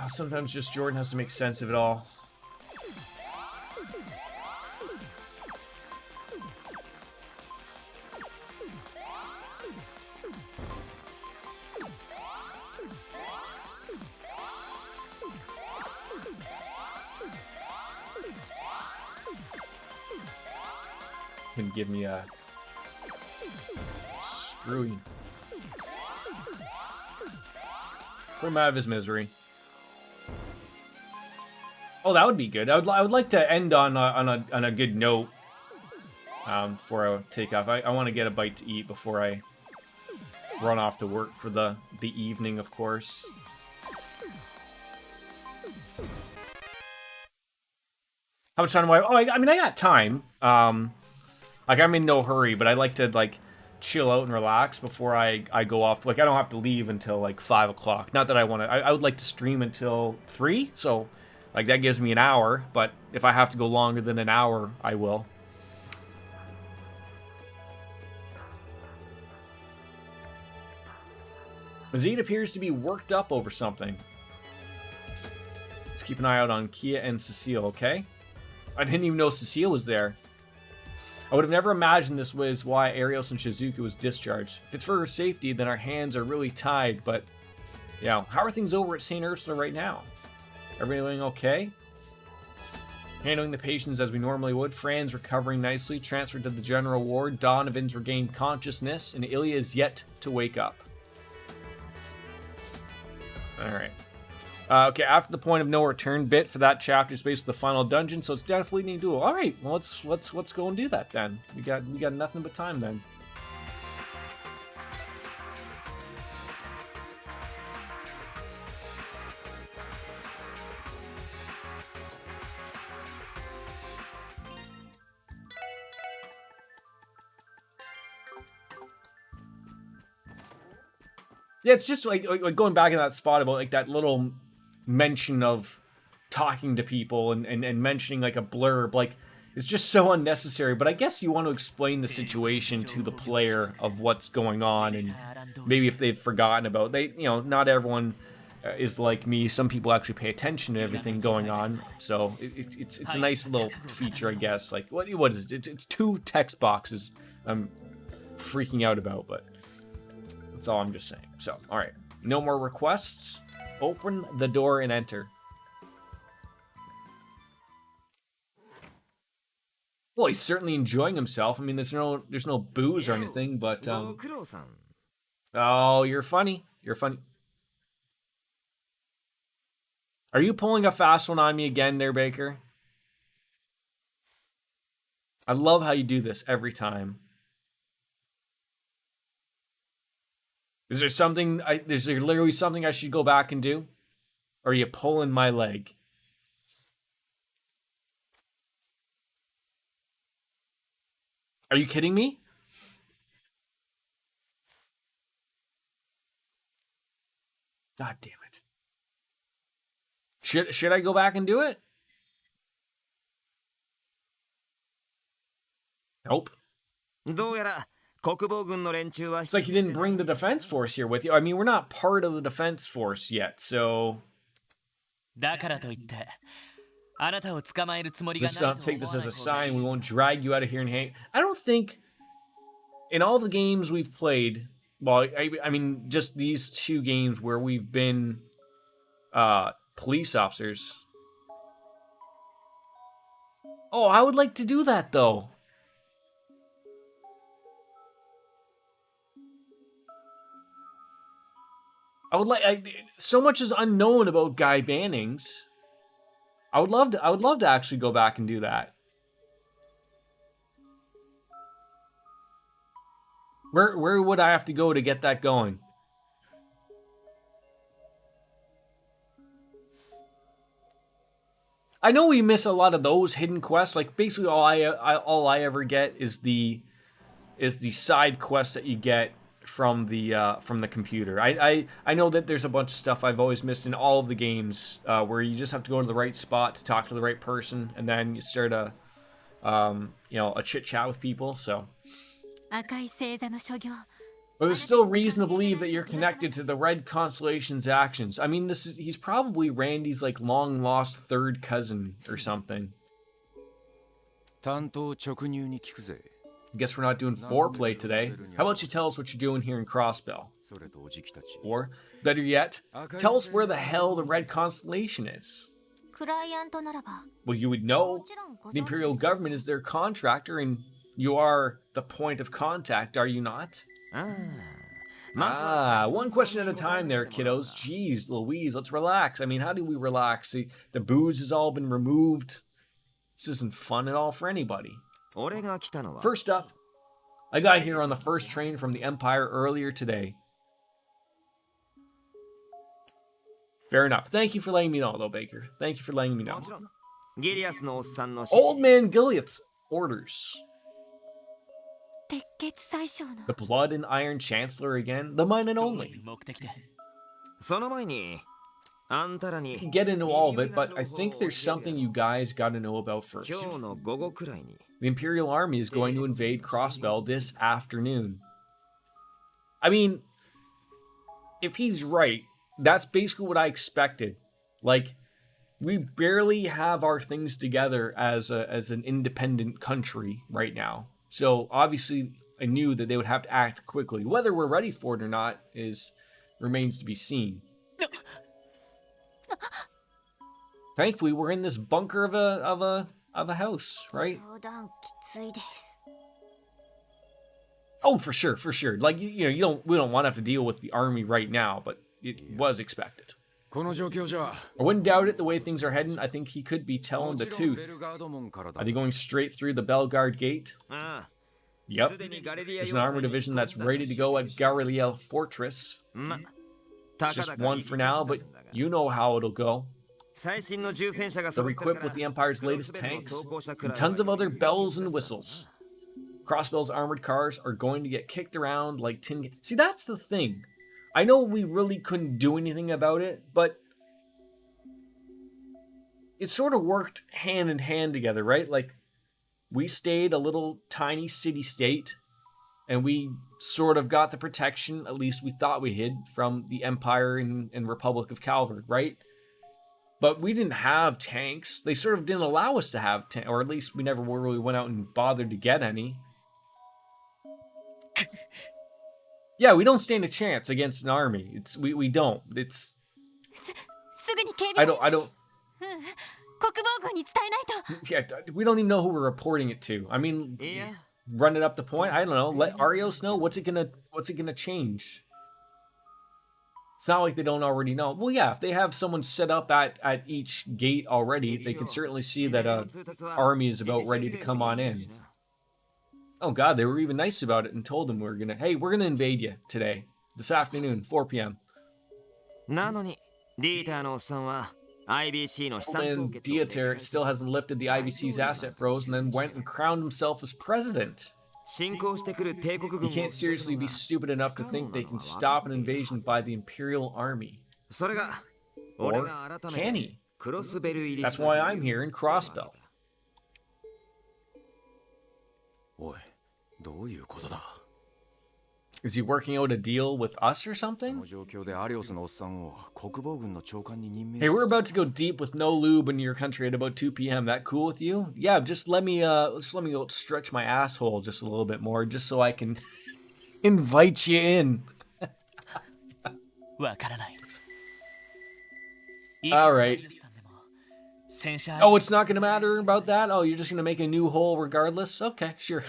Sometimes just Jordan has to make sense of it all. Can give me a screwy. Put him out of his misery. Oh, that would be good. I would like to end on a good note before I take off. I want to get a bite to eat before I run off to work for the evening, of course. How much time do I? Oh, I mean, I got time. Like I'm in no hurry, but I like to like chill out and relax before I go off. Like I don't have to leave until like 5 o'clock. Not that I want to. I would like to stream until 3. So, like that gives me an hour. But if I have to go longer than an hour, I will. Mazid appears to be worked up over something. Let's keep an eye out on Kia and Cecile, okay? I didn't even know Cecile was there. I would have never imagined this was why Arios and Shizuka was discharged. If it's for her safety, then our hands are really tied, but... Yeah, how are things over at St. Ursula right now? Everything okay? Handling the patients as we normally would. Fran's recovering nicely, transferred to the general ward. Donovan's regained consciousness, and Ilya is yet to wake up. Alright. Okay, after the point of no return bit for that chapter is basically the final dungeon, so it's definitely need to do. All right, well let's go and do that then. We got nothing but time then. Yeah, it's just like going back in that spot about like that little mention of talking to people and mentioning like a blurb, like it's just so unnecessary. But I guess you want to explain the situation to the player of what's going on, and maybe if they've forgotten about not everyone is like me. Some people actually pay attention to everything going on, so it's a nice little feature, I guess. Like what is it? It's 2 text boxes I'm freaking out about, but that's all I'm just saying. So all right, no more requests. Open the door and enter. Well, he's certainly enjoying himself. I mean, there's no booze or anything, but oh, you're funny. You're funny. Are you pulling a fast one on me again there, Baker? I love how you do this every time. Is there something? Is there literally something I should go back and do? Or are you pulling my leg? Are you kidding me? God damn it! Should I go back and do it? Nope. It's like you didn't bring the defense force here with you. I mean, we're not part of the defense force yet, so... Let's not take this as a sign. We won't drag you out of here and hang... I don't think... In all the games we've played... Well, I mean, just these 2 games where we've been police officers... Oh, I would like to do that, though. I would like so much is unknown about Guy Bannings. I would love to actually go back and do that. Where would I have to go to get that going? I know we miss a lot of those hidden quests. Like basically all I ever get is the side quests that you get from the computer. I know that there's a bunch of stuff I've always missed in all of the games where you just have to go to the right spot to talk to the right person, and then you start a chit chat with people. So, but there's still reason to believe that you're connected to the Red Constellation's actions. I mean, he's probably Randy's like long lost third cousin or something. Guess we're not doing foreplay today. How about you tell us what you're doing here in Crossbell? Or, better yet, tell us where the hell the Red Constellation is. Well, you would know. The Imperial Government is their contractor, and you are the point of contact, are you not? One question at a time there, kiddos. Jeez, Louise, let's relax. I mean, how do we relax? See, the booze has all been removed. This isn't fun at all for anybody. First up, I got here on the first train from the Empire earlier today. Fair enough. Thank you for letting me know, though, Baker. Thank you for letting me know. ギリアスのおっさんの Old Man Gileath's orders. 鉄血宰相の The Blood and Iron Chancellor again? The mine and どうい only. う目的でその前にあんたら We can に get into all of it, but I think there's something you guys gotta know about first. 今日の午後くらいに The Imperial Army is going to invade Crossbell this afternoon. I mean, if he's right, that's basically what I expected. Like, we barely have our things together as an independent country right now. So obviously, I knew that they would have to act quickly. Whether we're ready for it or not remains to be seen. Thankfully, we're in this bunker of a house, right? 冗談きついです Oh, for sure. Like we don't want to have to deal with the army right now, but it was expected. この状況じゃ I wouldn't doubt it the way things are heading. I think he could be も telling the ちろんベル truth. ガード門からだ Are they going straight through the Belgard Gate? ああ Yep. すでにガレリア There's an armor division that's ready to go at Gareliel Fortress. ま It's just one for now, but you know how it'll go. 最新の銃戦車が They're 揃ってる equipped か with ら the Empire's クロ latest スベルも tanks 装甲車くら and いは tons of other bells and whistles. Crossbell's armored cars are going to get kicked around like tin. See, that's the thing. I know we really couldn't do anything about it, but it sort of worked hand in hand together, right? Like, we stayed a little tiny city-state, and we sort of got the protection, at least we thought we hid, from the Empire and Republic of Calvard, right? But we didn't have tanks. They sort of didn't allow us to have tanks, or at least we never really went out and bothered to get any. Yeah, we don't stand a chance against an army. We don't. It's すぐに警 I 備 don't 国防軍に伝えないと yeah, we don't even know who we're reporting it to. I mean, いや run it up the point. I don't know. Let Arios know. What's it gonna change? It's not like they don't already know. Well, yeah, if they have someone set up at each gate already, they can certainly see that army is about ready to come on in. Oh god, they were even nice about it and told them we're gonna invade you today, this afternoon, 4 p.m. なのにディーターのおっさんは IBC の資産凍 And 結を撤 Dieter 回し still hasn't lifted the IBC's asset froze and then went and crowned himself as president. 侵攻してくる帝国 You 軍を can't seriously be stupid enough to think they can stop an invasion by the Imperial Army. それが Or 俺が改め can て he? クロスベル入り That's why I'm here in Crossbell. おいどういうことだ Is he working out a deal with us or こ something? の状況でアリオスのおっさんを国防軍の長官に任命 Hey, we're about to go deep with no lube in your country at about 2 p.m. That cool with you? Yeah, just let me go stretch my asshole just a little bit more, just so I can invite you in. わからない Alright. イーさんでも戦車 Oh, it's not gonna matter about that? Oh, you're just gonna make a new hole regardless? Okay, sure.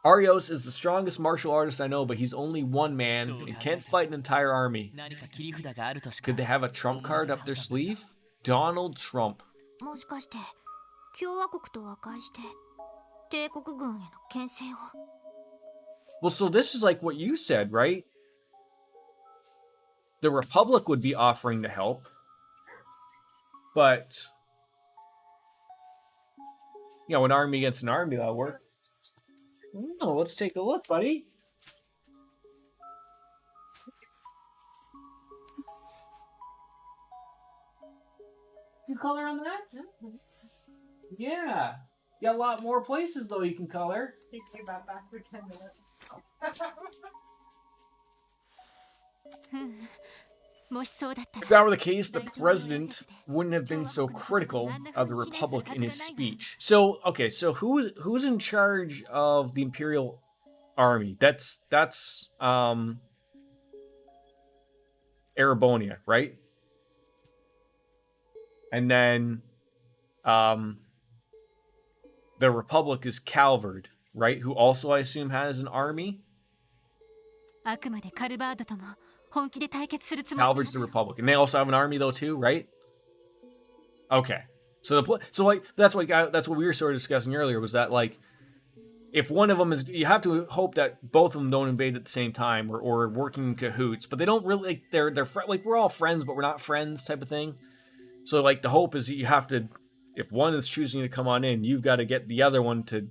Arios is the strongest martial artist I know, but he's only one man and can't fight an entire army. 何か切り札があるとしか Could they have a trump card up their sleeve? Donald Trump. もしかして共和国と和解して帝国軍への牽制を Well, so this is like what you said, right? The Republic would be offering to help. But, you know, an army against an army, that'll work. Oh, let's take a look, buddy. You color on that? Yeah. Got a lot more places, though, you can color. Thinking about back for 10 minutes. もしそうだった If ら that were the case, the president wouldn't have been so critical of the Republic in his speech. So, okay, so who's in charge of the Imperial Army? That's Erebonia, right? And then the Republic is Calvard, right? Who also I assume has an army. あくまでカルバードとも本気で対決するつもり Calvard's the Republic, and they also have an army though too, right? Okay, so that's what we were sort of discussing earlier, was that like if one of them is, you have to hope that both of them don't invade at the same time or working in cahoots, but they don't really, like they're like we're all friends but we're not friends type of thing. So like the hope is that you have to, if one is choosing to come on in, you've got to get the other one to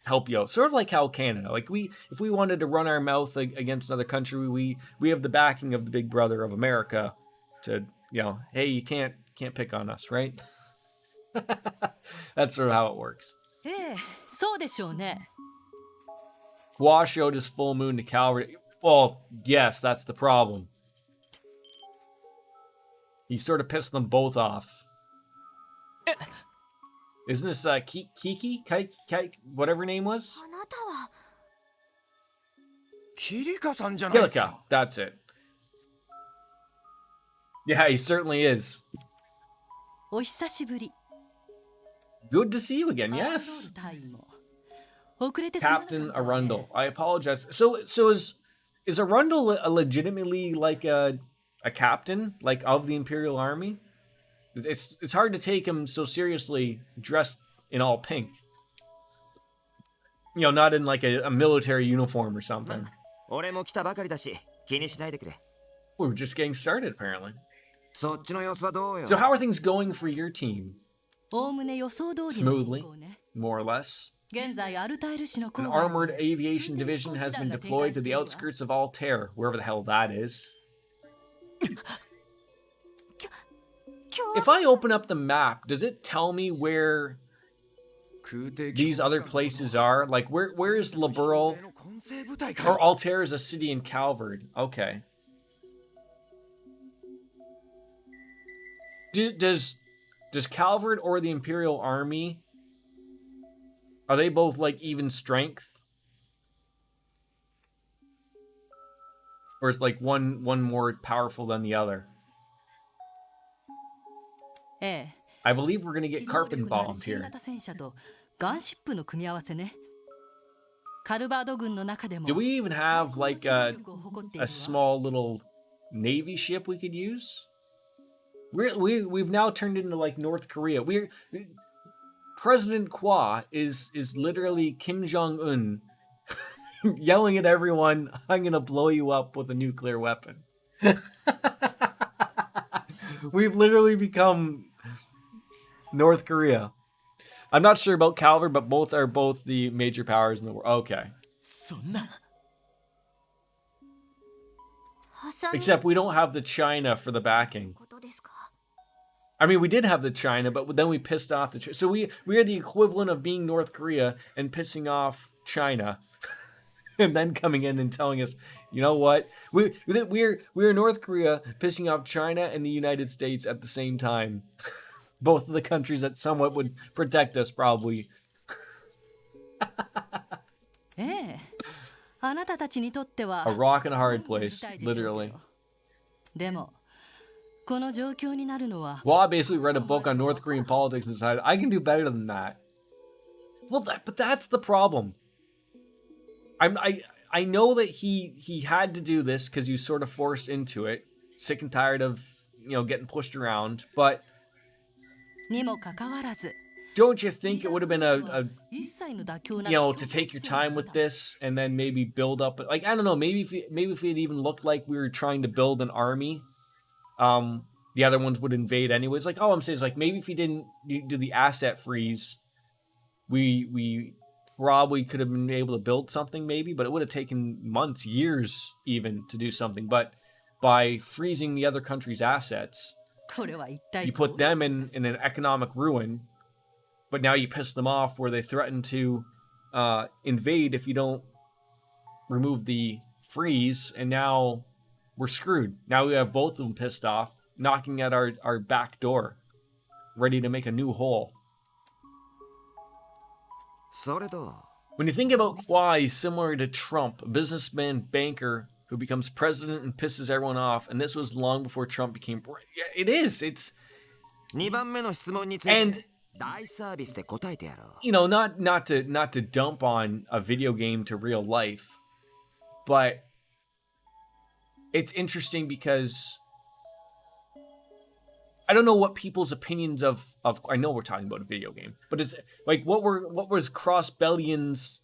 help you out. Sort of like how Canada, like if we wanted to run our mouth against another country, we have the backing of the big brother of America to, hey, you can't pick on us, right? That's sort of how it works. ええ、そうでしょうね。 Hua showed his full moon to Calvary. Well, yes, that's the problem. He sort of pissed them both off. Isn't this Kiki? Whatever her name was? あなたは Kirika-san じゃないですか。 Kilika, that's it. Yeah, he certainly is. お久しぶり。 Good to see you again, yes. アランドール隊員も遅れてすまなかった Captain ね Arundel. I apologize. So is Arundel legitimately like a captain, like of the Imperial Army? It's hard to take him so seriously dressed in all pink. Not in like a military uniform or something. 俺も来たばかりだし気にしないでくれ。 We're just getting started, apparently. そっちの様子はどうよ。 So how are things going for your team? おおむね予想通りの Smoothly, 進行ね。 more or less. 現在アルタイル市の An 郊外 armored aviation division has been deployed to the outskirts of Altair, wherever the hell that is. If I open up the map, does it tell me where these other places are? Like, where is Liberal? Or Altair is a city in Calvard. Okay. Does Calvard or the Imperial Army, are they both like even strength? Or is like one more powerful than the other? ええ I believe we're gonna get 機動 carpet 力のある bombed 新 here. 型戦車とガンシップの組み合わせね。カルバード軍の中でも Do we even have like 最 a 高の機動力を誇っている a わ small little navy ship we could use? We've now turned into like North Korea. President Kwa is literally Kim Jong-un yelling at everyone, "I'm gonna blow you up with a nuclear weapon." We've literally become North Korea. I'm not sure about Calvert, but both are the major powers in the world. Okay. そんな 挟み Except we don't have the China for the backing. ことですか I mean, we did have the China, but then we pissed off the China. So we are the equivalent of being North Korea and pissing off China. And then coming in and telling us, you know what? We're North Korea pissing off China and the United States at the same time. Both of the countries that somewhat would protect us, probably. ええあなたたちにとっては A rock and a hard 困難な place, 事態でしょうけど literally. でもこの状況になるのは Well, I basically read a book on North Korean politics and decided I can do better than that. Well, but that's the problem. I know that he had to do this because he was sort of forced into it, sick and tired of getting pushed around. But にもかかわらず don't you think it would have been a 一切の妥協な to take your time with this and then maybe build up, like, I don't know, maybe if it even looked like we were trying to build an army, the other ones would invade anyways. Like, all I'm saying is, like, maybe if you didn't do the asset freeze, we probably could have been able to build something, maybe, but it would have taken months, years even, to do something. But by freezing the other country's assets, これは一体 you put them in an economic ruin, but now you piss them off where they threaten to invade if you don't remove the freeze, and now we're screwed. Now we have both of them pissed off, knocking at our back door, ready to make a new hole. それと When you think about Kwai, he's similar to Trump, a businessman, banker who becomes president and pisses everyone off, and this was long before Trump became... Yeah, it is. It's... 2番目の質問につい And て大サービスで答えてやろう。 not to dump on a video game to real life, but it's interesting because I don't know what people's opinions of I know we're talking about a video game, but it's like what was Crossbellion's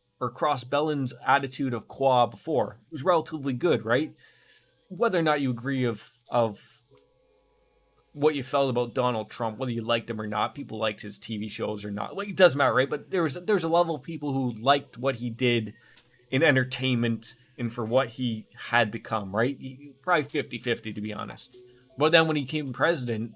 attitude of Qua before? It was relatively good, right? Whether or not you agree of what you felt about Donald Trump, whether you liked him or not. People liked his TV shows or not. Like, it doesn't matter, right? But there's a level of people who liked what he did in entertainment and for what he had become, right? Probably 50-50, to be honest. But then when he became president,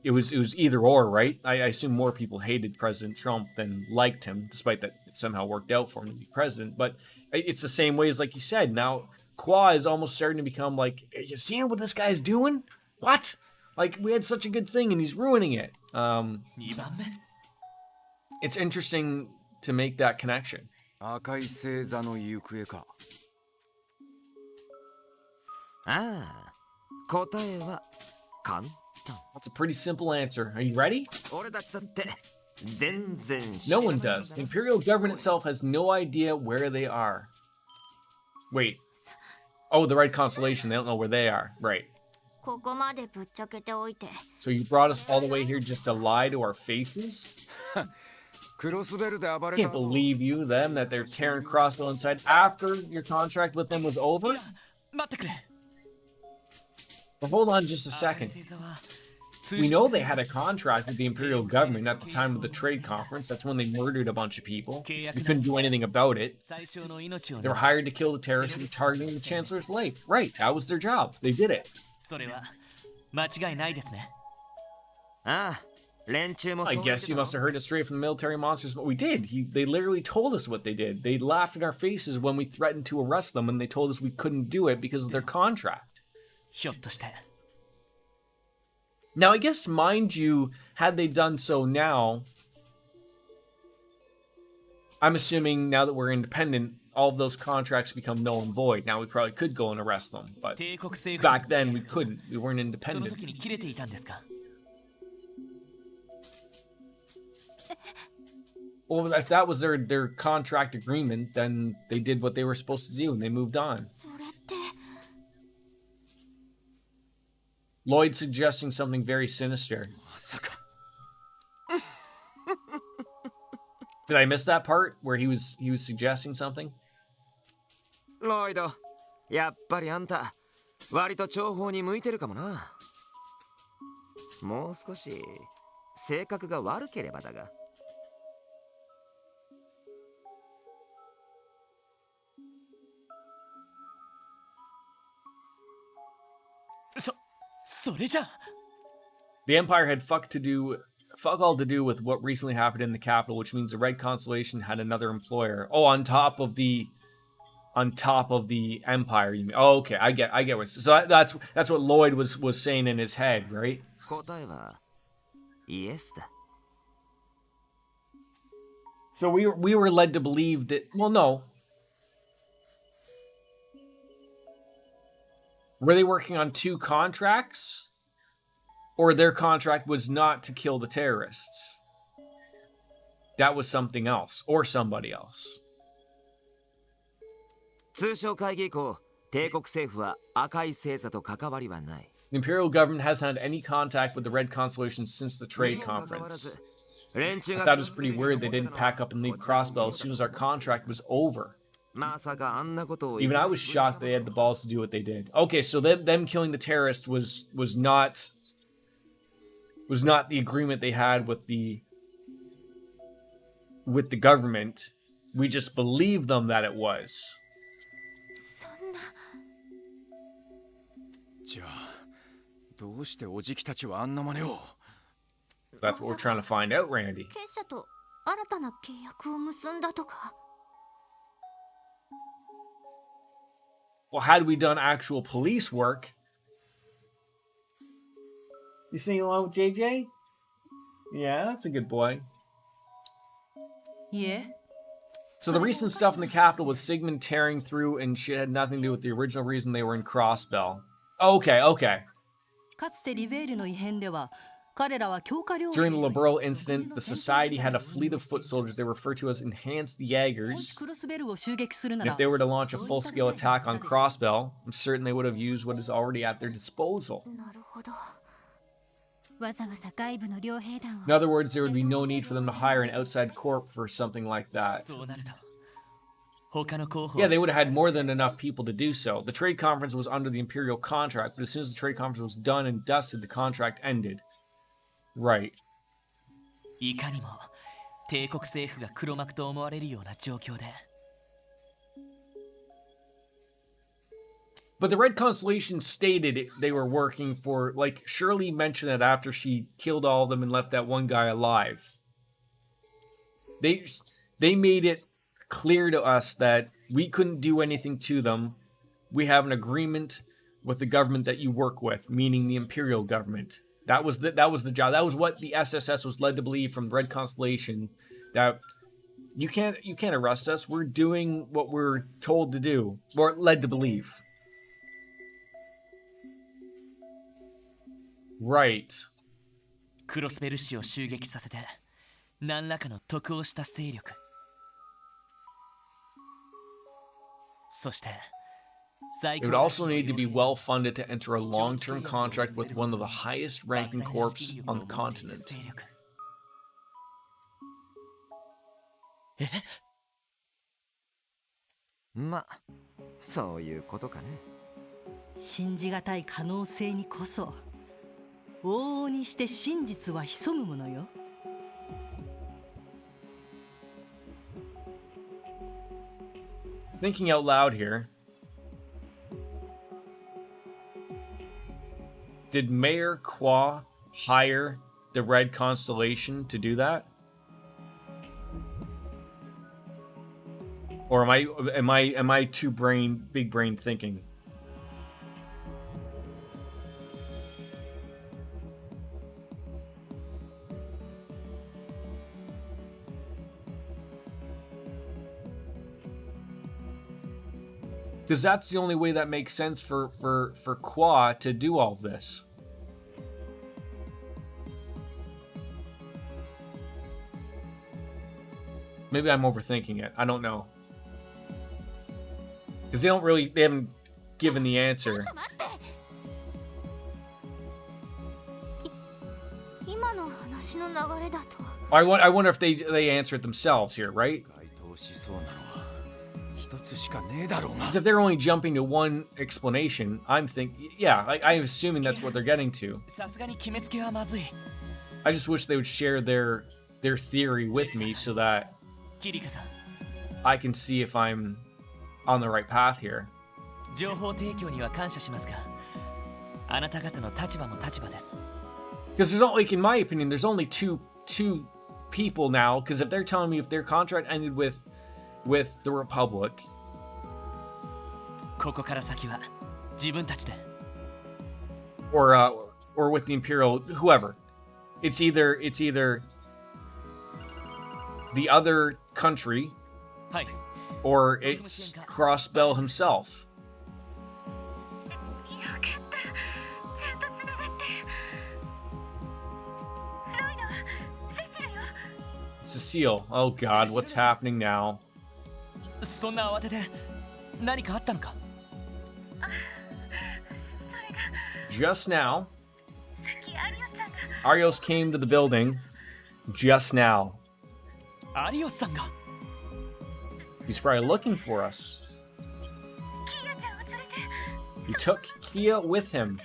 it was either or, right? I assume more people hated President Trump than liked him, despite that it somehow worked out for him to be president. But it's the same way as, like you said, now Kwa is almost starting to become like, you seeing what this guy's doing? What? Like, we had such a good thing and he's ruining it. It's interesting to make that connection. 赤い星座の行方か。ああ、答えは簡単。That's a pretty simple answer. Are you ready? 俺たちだって全然知 No ら one ないん does. だ The imperial government itself has no idea where they are. Wait. Oh, the right constellation. They don't know where they are. Right. ここまでぶっちゃけておいて So you brought us all the way here just to lie to our faces? クロスベルで暴れ I た can't believe you, them, that they're tearing Crossbow inside after your contract with them was over? 待ってくれ。 But hold on just a second. We know they had a contract with the imperial government at the time of the trade conference. That's when they murdered a bunch of people. We couldn't do anything about it. 最小の命を They were hired to kill the terrorists who were targeting the chancellor's life. Right, that was their job. They did it. それは間違いないですね。ああ、連中も I そう言っ guess て you た must have heard it straight from the military monsters, but we did. They literally told us what they did. They laughed in our faces when we threatened to arrest them, and they told us we couldn't do it because of their contract. ひょっとして。 Now, I guess, mind you, had they done so now, I'm assuming now that we're independent, all of those contracts become null and void. Now, we probably could go and arrest them, but 帝国政府 back then we couldn't. We weren't その independent. 時に切れていたんですか。 Well, if that was their contract agreement, then they did what they were supposed to do and they moved on. それって Lloyd suggesting something very sinister. まさか Did I miss that part where he was suggesting something? ロイド、やっぱりあんた割と重宝に向いてるかもな。もう少し性格が悪ければだが。それじゃ。 The Empire had fuck all to do with what recently happened in the capital, which means the Red Constellation had another employer. Oh, on top of the Empire. You mean? Oh, okay. I get what. So that's what Lloyd was saying in his head, right? 答えはイエスだ。 So we were led to believe that. Well, no. Were they working on two contracts? Or their contract was not to kill the terrorists? That was something else. Or somebody else. 通商会議以降、帝国政府は赤い星座と関わりはない。 The imperial government hasn't had any contact with the Red Constellation since the trade にもかかわらず conference. 連中 I が thought it was pretty weird they didn't pack up and leave Crossbell as soon as our contract was over. まさかあんなことを Even I was shocked they had the balls to do what they did. Okay, so them killing the terrorists was not the agreement they had with the government. We just believed them that it was. そんなじゃあどうしておじきたちはあんな真似を。 That's what we're trying to find out, Randy. 結社と新たな契約を結んだとか Well, had we done actual police work... You singing along with JJ? Yeah, that's a good boy. いえ So the recent stuff in the capital with Sigmund tearing through and shit had nothing to do with the original reason they were in Crossbell. Okay. かつてリベールの異変では彼らは強化領 During the Liberal incident, the Society had a fleet of foot soldiers they refer to as enhanced もし Jaegers. クロスベルを襲撃するな And ら if they were to launch a full-scale attack on Crossbell, I'm certain they would have used what is already at their disposal. なるほどわざわざ外部の両兵団を In other words, there would be no need for them to hire an outside corp for something like that. そうなると他の候補 Yeah, they would have had more than enough people to do so. The trade conference was under the Imperial contract, but as soon as the trade conference was done and dusted, the contract ended. Right. いかにも帝国政府が黒幕と思われるような状況で But the Red Constellation stated they were working for, like, Shirley mentioned that after she killed all of them and left that one guy alive. They made it clear to us that we couldn't do anything to them. We have an agreement with the government that you work with, meaning the Imperial government. That was the job. That was what the SSS was led to believe from the Red Constellation, that you can't arrest us. We're doing what we're told to do, or led to believe. Right. クロスベル氏を襲撃させて何らかの得をした勢力そして It would also need to be well funded to enter a long-term contract with one of the highest ranking corps on the continent. えま、そういうことかね。信じがたい可能性にこそ往々にして真実は潜むものよ。Thinking out loud here. Did Mayor Qua hire the Red Constellation to do that? Or am I too big brain thinking? Because that's the only way that makes sense for Qua to do all of this. Maybe I'm overthinking it. I don't know. Because they haven't given the answer. I wonder if they answer it themselves here, right? Because if they're only jumping to one explanation, I'm assuming that's what they're getting to. さすがに決めつけはまずい I just wish they would share their theory with me so that キリカさん I can see if I'm on the right path here. 情報提供には感謝しますがあなた方の立場も立場です Because there's not, like, in my opinion, there's only two people now. Because if they're telling me if their contract ended with the Republic, ここから先は自分たちで or with the Imperial, whoever, it's either the other country, はい or it's Crossbell himself. Cecile, oh God, what's happening now? そんな慌てて何かあったのか Just now, Arios came to the building. Just now. アリオスさんが He's probably looking for us. He took Kia with him.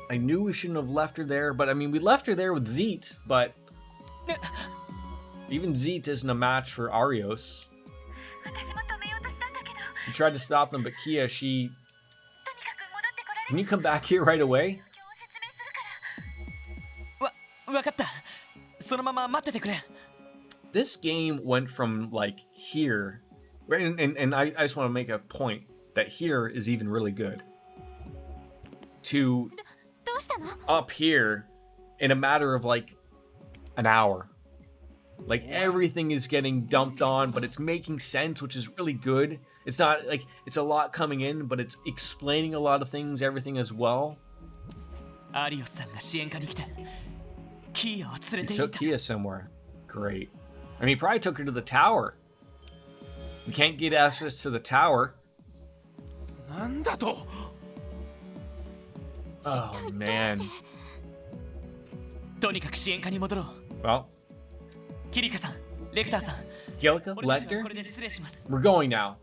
I knew we shouldn't have left her there, but I mean, we left her there with Zeet, but even Zeet isn't a match for Arios. He tried to stop them, but Kia, she... Can you come back here right away? わかったそのまま待っててくれ This game went from, like, here... And I just want to make a point that here is even really good. To up here in a matter of, like, an hour. Like, everything is getting dumped on, but it's making sense, which is really good. It's not, like, it's a lot coming in, but it's explaining a lot of things, everything as well. アリオスさんが支援課に来てキーを連れ He て行っ took た Kia somewhere. Great. I mean, he probably took her to the tower. We can't get access to the tower. なんだと Oh, man. とにかく支援課に戻ろう Well, キリカさんレクターさん Kilika? 俺たちは Lecter? これで失礼します We're going now.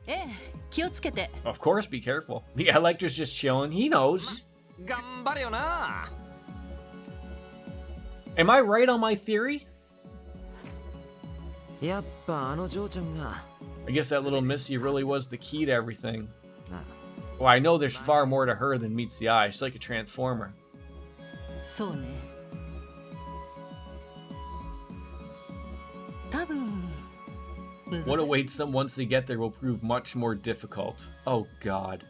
ええ、気をつけて。 Of course, be careful. Yeah, Lecter's just chilling. He knows. 頑張れよな。 Am I right on my theory? やっぱあの嬢ちゃんが。 I guess that little Missy really was the key to everything. な Well, I know there's far more to her than meets the eye. She's like a transformer. そうね。多分。 What awaits them once they get there will prove much more difficult. Oh, God.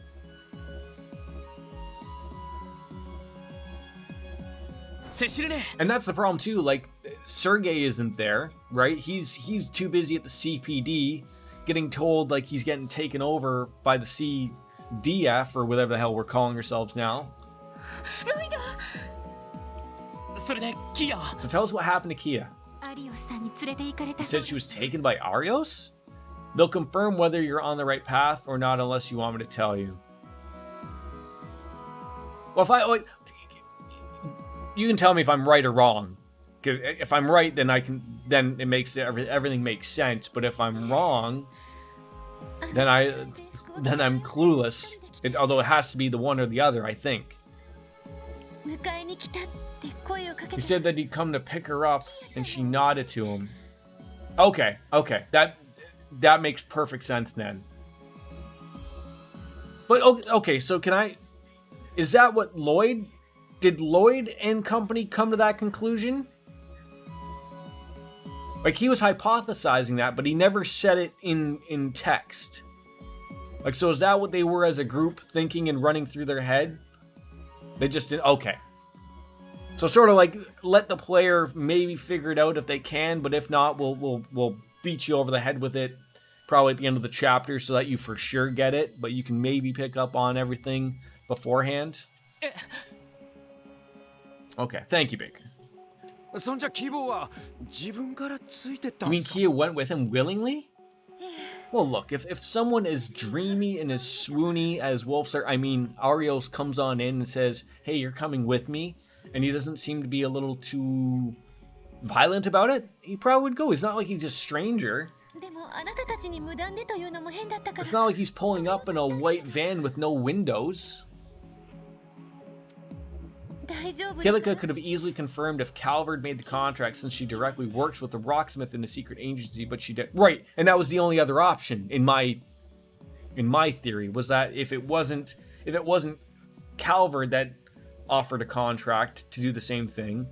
セシルネ And that's the problem too. Like, Sergey isn't there, right? He's too busy at the CPD, getting told like he's getting taken over by the CDF or whatever the hell we're calling ourselves now. それでキア So tell us what happened to Kia. アリオスさんに連れて行かれ You たそう said で she was す taken by Arios? They'll confirm whether you're on the right path or not unless you want me to tell you. Well, you can tell me if I'm right or wrong. Because if I'm right, then then it makes everything makes sense. But if I'm wrong, then I'm clueless. Although it has to be the one or the other, I think. 迎えに来たって声をかけ He て said that he'd come to pick her up, and she nodded to him. Okay, that makes perfect sense then. But okay, so is that what did Lloyd and company come to that conclusion? Like, he was hypothesizing that, but he never said it in text. Like, so is that what they were as a group thinking and running through their head? They just didn't. Okay. So sort of like let the player maybe figure it out if they can, but if not, we'll beat you over the head with it probably at the end of the chapter so that you for sure get it, but you can maybe pick up on everything beforehand. Okay, thank you, Baker. そんじゃ希望は自分からついてったん You mean すか Kia went with him willingly? Well, look, if someone as dreamy and as swoony as Wolfstar, I mean, Arios comes on in and says, hey, you're coming with me, and he doesn't seem to be a little too violent about it, he probably would go. It's not like he's a stranger. でもあなたたちに無断でというのも変だったから It's not like he's pulling up in a white van with no windows. 大丈夫 Kilika could have easily confirmed if Calvard made the contract since she directly works with the Rocksmith in a secret agency, but she did. Right, and that was the only other option in my theory, was that if it wasn't Calvard that offered a contract to do the same thing,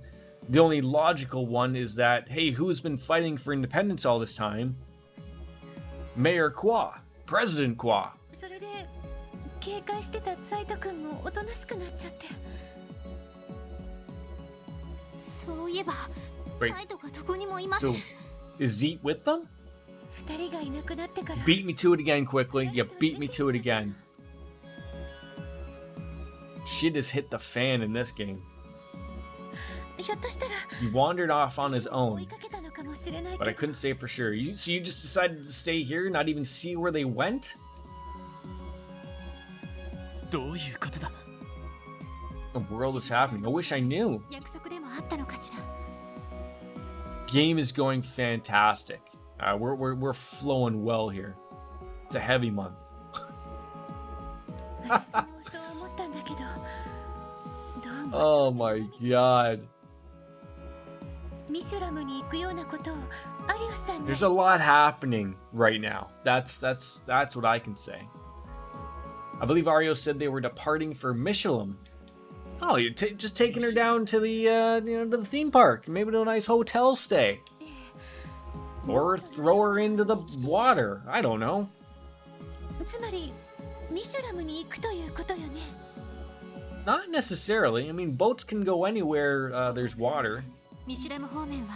the only logical one is that, hey, who's been fighting for independence all this time? Mayor Kwa, President Kwa. それで警戒してたサイト君もおとなしくなっちゃってそういえば Wait. サイトがどこにもいませ So, ん is Zeke with them? 二人がいなくなってから Beat me to it again quickly. Yeah, beat me to it again. Shit has hit the fan in this game. ひょっとしたら He wandered off on his 追 own, いかけたのかもしれない but I けど couldn't say for sure. So you just decided to stay here, not even see where they went? どういうことだ The world is happening. I wish I knew. 約束でもあったのかしら Game is going fantastic. We're flowing well here. It's a heavy month. 私もそう思ったんだけどどうも Oh my god. ミシュラムに行くようなことをアリオスさんに There's a lot happening right now. That's what I can say. I believe Ario said they were departing for Michelin. Oh, you're just taking her down to the to the theme park, maybe to a nice hotel stay, or throw her into the water. I don't know. つまりミシュラムに行くということよね Not necessarily. I mean, boats can go anywhere there's water. ミシュラム方面は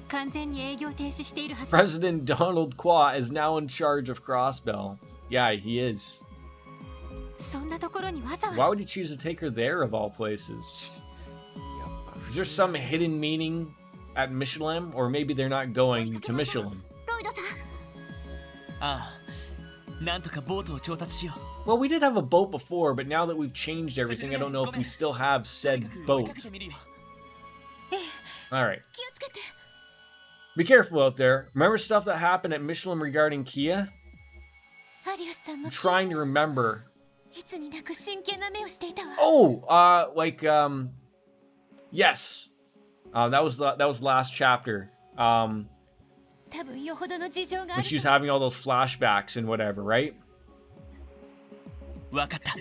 完全に営業停止しているはず President Donald Qua is now in charge of Crossbell. Yeah, he is. そんなところにわざわ Why ざ would you choose to take her there of all places? Is there some hidden meaning at Michelin? Or maybe they're not going to Michelin? ロイドさんああなんとかボートを調達しよ Well, we did have a boat before, but now that we've changed everything, I don't know if we still have う said 追いか boat. けてみるよ Alright. 気をつけて Be careful out there. Remember stuff that happened at Michelin regarding Kia? アリウスさんも I'm trying to remember. いつになく真剣な目をしていたわ。 Oh, yes. That was last chapter. 多分よほどの事情があ When る she was と。 having all those flashbacks and whatever, right? わかった。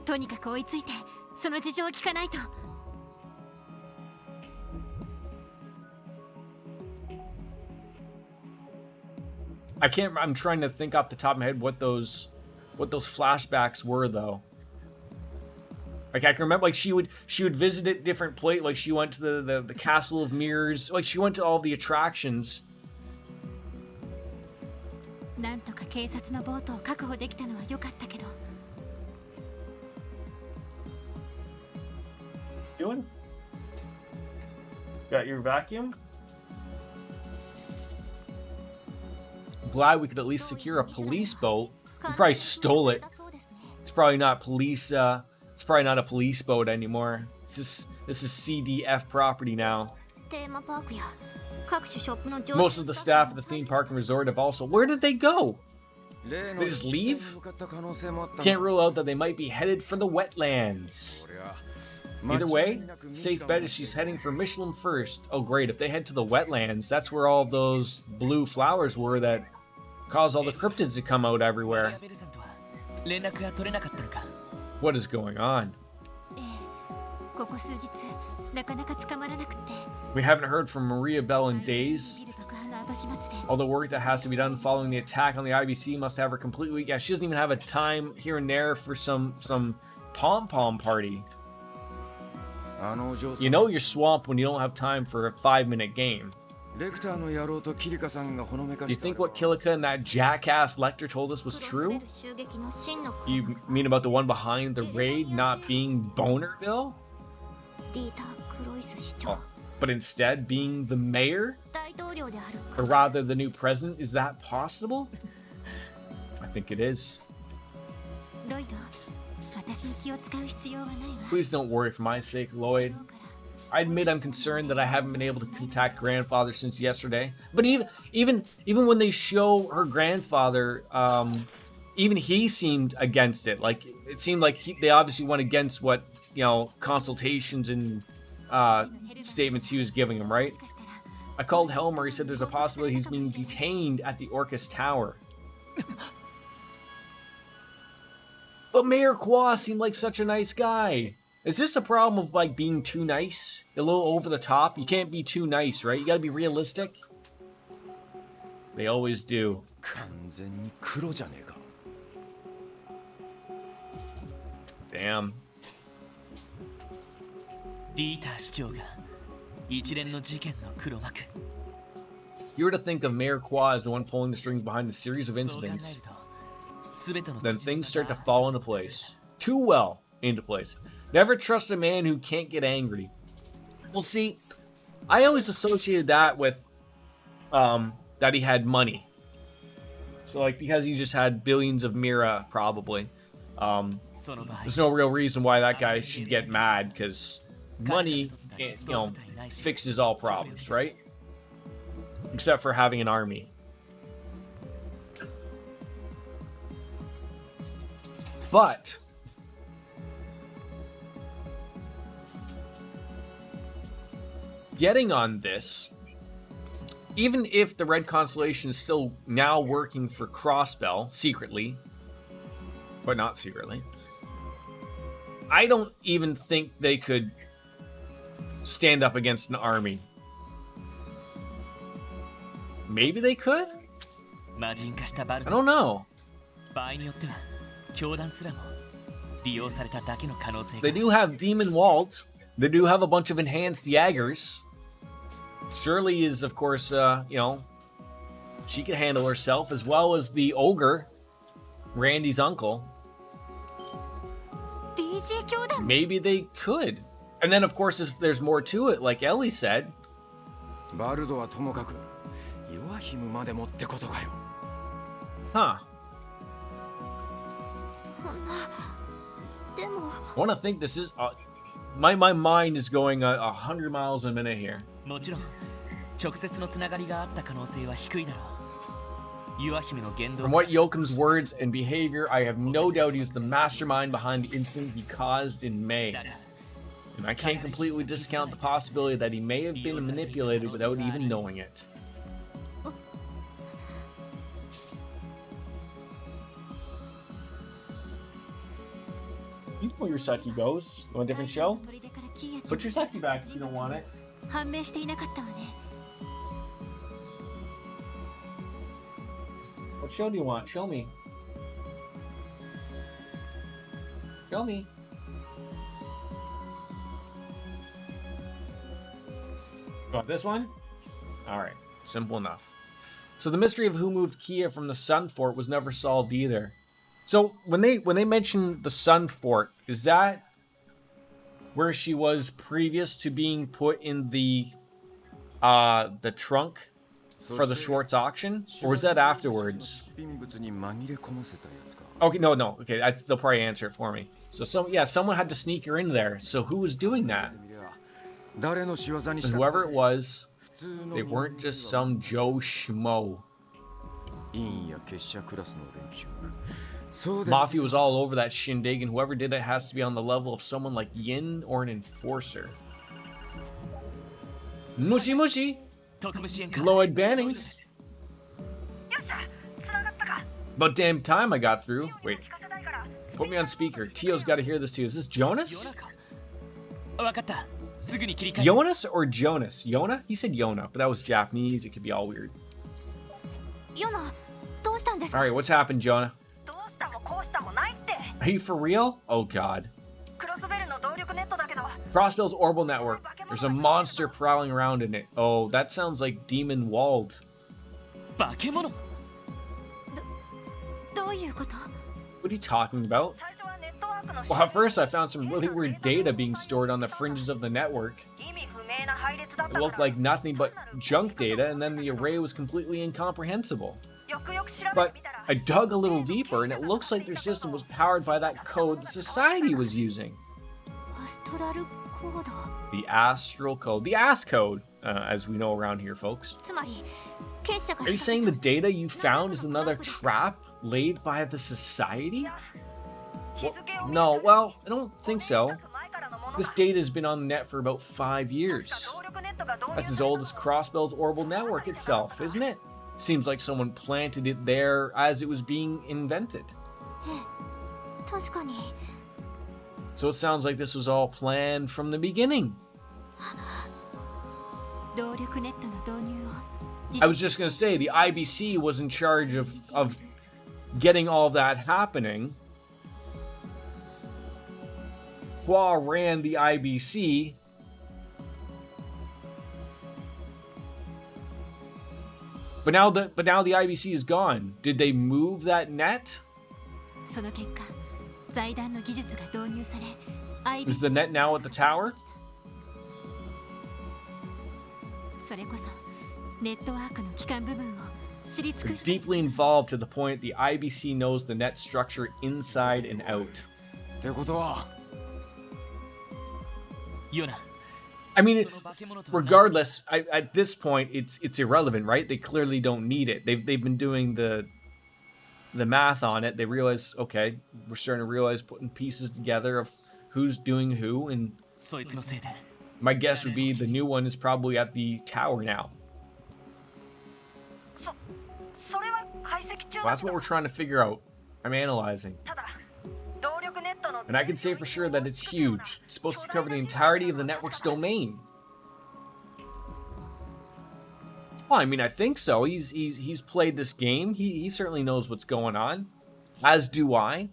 とにかく追いついてその事情を聞かないと。 I'm trying to think off the top of my head what those flashbacks were though. Like I can remember, like she would visit at different places. Like she went to the Castle of Mirrors. Like she went to all the attractions. なんとか警察のボートを確保できたのは良かったけど。 Doing? Got your vacuum? Glad we could at least secure a police boat. We probably stole it. It's probably not police. It's probably not a police boat anymore. This is CDF property now. テーマパークや各種ショップの上 Most of the staff at the theme park and resort have also. Where did they go? They just leave? Can't rule out that they might be headed for the wetlands. Either way, safe bet is she's heading for Michelin first. Oh great, if they head to the wetlands, that's where all those blue flowers were that caused all the cryptids to come out everywhere. ベルさんとは連絡が取れなかったのか。 What is going on? ええ、ここ数日なかなか捕まらなくって。 We haven't heard from Maria Bell in days. ビル爆破の後始末で All the work that has to be done following the attack on the IBC must have her completely. Yeah, she doesn't even have a time here and there for some pom-pom party. You know you're swamped when you don't have time for a 5-minute game. Do you think what Kilika and that jackass Lecter told us was true? 襲撃の真の You mean about the one behind the raid not being Bonerville? ディーター・クロイス市長 Oh, but instead being the mayor? 大統領である Or rather the new president? Is that possible? I think it is. ロイド、私に気を使う必要はないわ。 Please don't worry for my sake, Lloyd. I admit I'm concerned that I haven't been able to contact grandfather since yesterday. But even when they show her grandfather, even he seemed against it. Like it seemed like they obviously went against what, you know, consultations and statements he was giving him, right? I called Helmer. He said there's a possibility he's being detained at the Orcus Tower. But Mayor Kwa seemed like such a nice guy. Is this a problem of like being too nice? A little over the top? You can't be too nice, right? You gotta be realistic. They always do. 完全に黒じゃねえか。 Damn. ディーター市長が一連の事件の黒幕。 If you were to think of Mayor Kwa as the one pulling the strings behind the series of そう考える incidents, と、全ての then 辻 things 褄 start が to fall into place. Too well into place. Never trust a man who can't get angry. Well, see, I always associated that with that he had money. So, like, because he just had billions of Mira, probably. その場合 There's no real reason why that guy should get mad, because money, you know, fixes all problems, right? Except for having an army. But getting on this, even if the Red Constellation is still now working for Crossbell secretly, but not secretly, I don't even think they could stand up against an army. Maybe they could? 魔人化したバル I ト don't know. 場合によっては教団すらも利用されただけの可能性が They do have Demon Walt. They do have a bunch of enhanced Jaggers. Shirley is, of course, you know, she can handle herself, as well as the ogre, Randy's uncle. DJ 教団 Maybe they could. And then, of course, if there's more to it, like Ellie said. バルドはともかくヨアヒムまでもってことかよ。 Huh. そんなでも I want to think this is... My mind is going 100 miles a minute here. もちろん直接のつながりがあった可能性は低いだろう。ユア姫の言動 From what Yoakum's words and behavior, I have no doubt he was the mastermind behind the incident he caused in May. And I can't completely discount the possibility that he may have been manipulated without even knowing it. You know where your Saki goes. You want a different show? Put your Saki back if you don't want it. 判明していなかったわね。 What show do you want? Show me. Show me. You want this one? Alright. Simple enough. So the mystery of who moved Kia from the Sun Fort was never solved either. So when they mentioned the Sun Fort, is that where she was previous to being put in the trunk for the Schwartz auction, or was that afterwards? Okay, no. Okay, they'll probably answer it for me. So someone had to sneak her in there. So who was doing that? And whoever it was, they weren't just some Joe Schmo. Mafia was all over that shindig, and whoever did it has to be on the level of someone like Yin or an enforcer. Mushi mushi! Lloyd Bannings. About damn time I got through. Wait. Put me on speaker. Tio's got to hear this too. Is this Jonas? Jonas or Jonas? Yona? He said Yona, but that was Japanese. It could be all weird. ヨナ、どうしたんですか？ Alright, what's happened, Jonah? どうしたもこうしたもないって。 Are you for real? Oh god. クロスベルの動力ネットだけど。 Crossbell's orbital network. There's a monster prowling around in it. Oh, that sounds like Demon Walled. 化け物。どういうこと？ What are you talking about? 最初はネットワークの Well, at first I found some really weird data being stored on the fringes of the network. 意味不明な配列だっ It た looked から。 like nothing but junk data, and then the array was completely incomprehensible. よくよく調べ But てみたら。 I dug a little deeper, and it looks like their system was powered by that code the society was using. アストラルコード。 The astral code. The AS code, as we know around here, folks. つまり結社が Are you saying the data you found is another trap laid by the society? No, well, I don't think so. This data has been on the net for about 5 years. That's as old as Crossbell's orbital network itself, isn't it? Seems like someone planted it there as it was being invented. 確かに。 So it sounds like this was all planned from the beginning. 動力ネットの導入を。 I was just going to say, the IBC was in charge of getting all that happening. Hua ran the IBC. But now the IBC is gone. Did they move that net? その結果、財団の技術が導入され、 Is the net now at the tower? それこそネットワークの基幹部分を知り尽 They're くして deeply involved to the point the IBC knows the net structure inside and out. ってことはユナ。 I mean, その化け物とは何？ regardless, at this point, it's irrelevant, right? They clearly don't need it. They've been doing the math on it. They realize, okay, we're starting to realize putting pieces together of who's doing who, and そいつのせいで。 my guess would be the new one is probably at the tower now. それは解析中 Well, だ that's what we're trying to figure out. I'm analyzing. ただ動力ネットの And I can say for sure that it's huge. It's supposed to cover the entirety of the network's domain. Well, I mean, I think so. He's played this game. He certainly knows what's going on. As do I.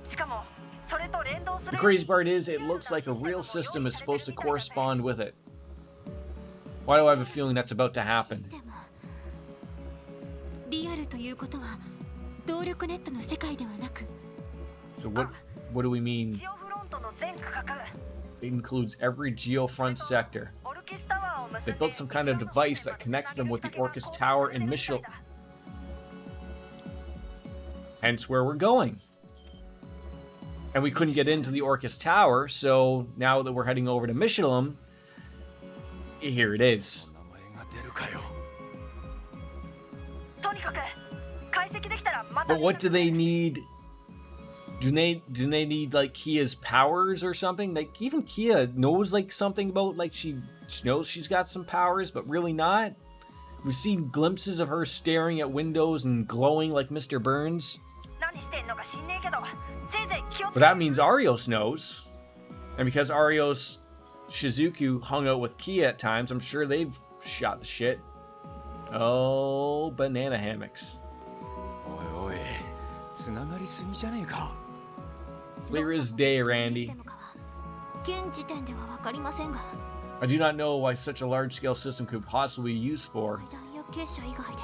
しかもそれと連動す The る crazy part is, it looks like a real system is supposed to correspond with it. Why do I have a feeling that's about to happen? でもリアルということは動力ネットの世界ではなく So what do we mean? ジオフロントの全区画 It includes every geofront sector. オルキスタワーを結 They ん built で some kind of device that connects them with the Orcus Tower and Mission. Hence where we're going. And we couldn't get into the Orcus Tower, so now that we're heading over to Michelin, here it is. 名前が出るかよ。 とにかく解析できたらまた But what do they need? Do they need like Kia's powers or something? Like even Kia knows like something about like she knows she's got some powers, but really not. We've seen glimpses of her staring at windows and glowing like Mr. Burns. 何してんのか知んねえけどせいぜい気をつ But that means Arios knows. And because Arios Shizuku hung out with Kia at times, I'm sure they've shot the shit. Oh, banana hammocks. おいおい、つながりすぎじゃねえか。 Clear as day, Randy. 現時点では分かりませんが I do not know why such a large-scale system could possibly be used for. 階段や結社以外で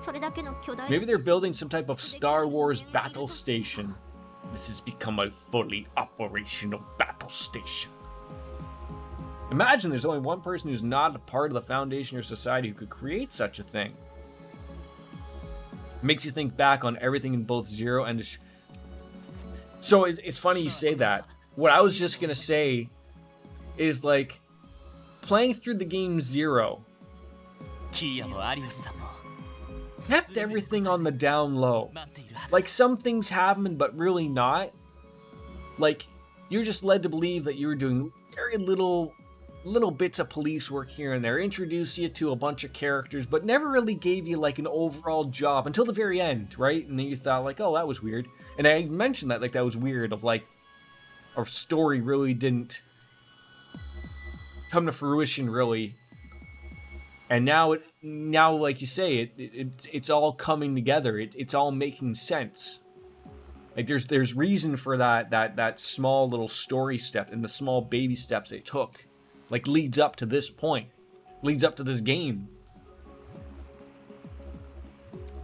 それだけの巨大な Maybe they're building some type of Star Wars battle station. This has become a fully operational battle station. Imagine there's only one person who's not a part of the Foundation or society who could create such a thing. Makes you think back on everything in both Zero and... So it's funny you say that. What I was just gonna say is like, playing through the game Zero, キーヤもアリオスさんも kept everything on the down low. 待っているはず Like some things happen, but really not. Like you're just led to believe that you were doing very little bits of police work here and there, introduce you to a bunch of characters, but never really gave you like an overall job until the very end, right? And then you thought like, oh, that was weird. And I mentioned that like that was weird of like our story really didn't come to fruition really. And now like you say, it's all coming together. It's all making sense. Like there's reason for that small little story step and the small baby steps they took. Like leads up to this point. Leads up to this game.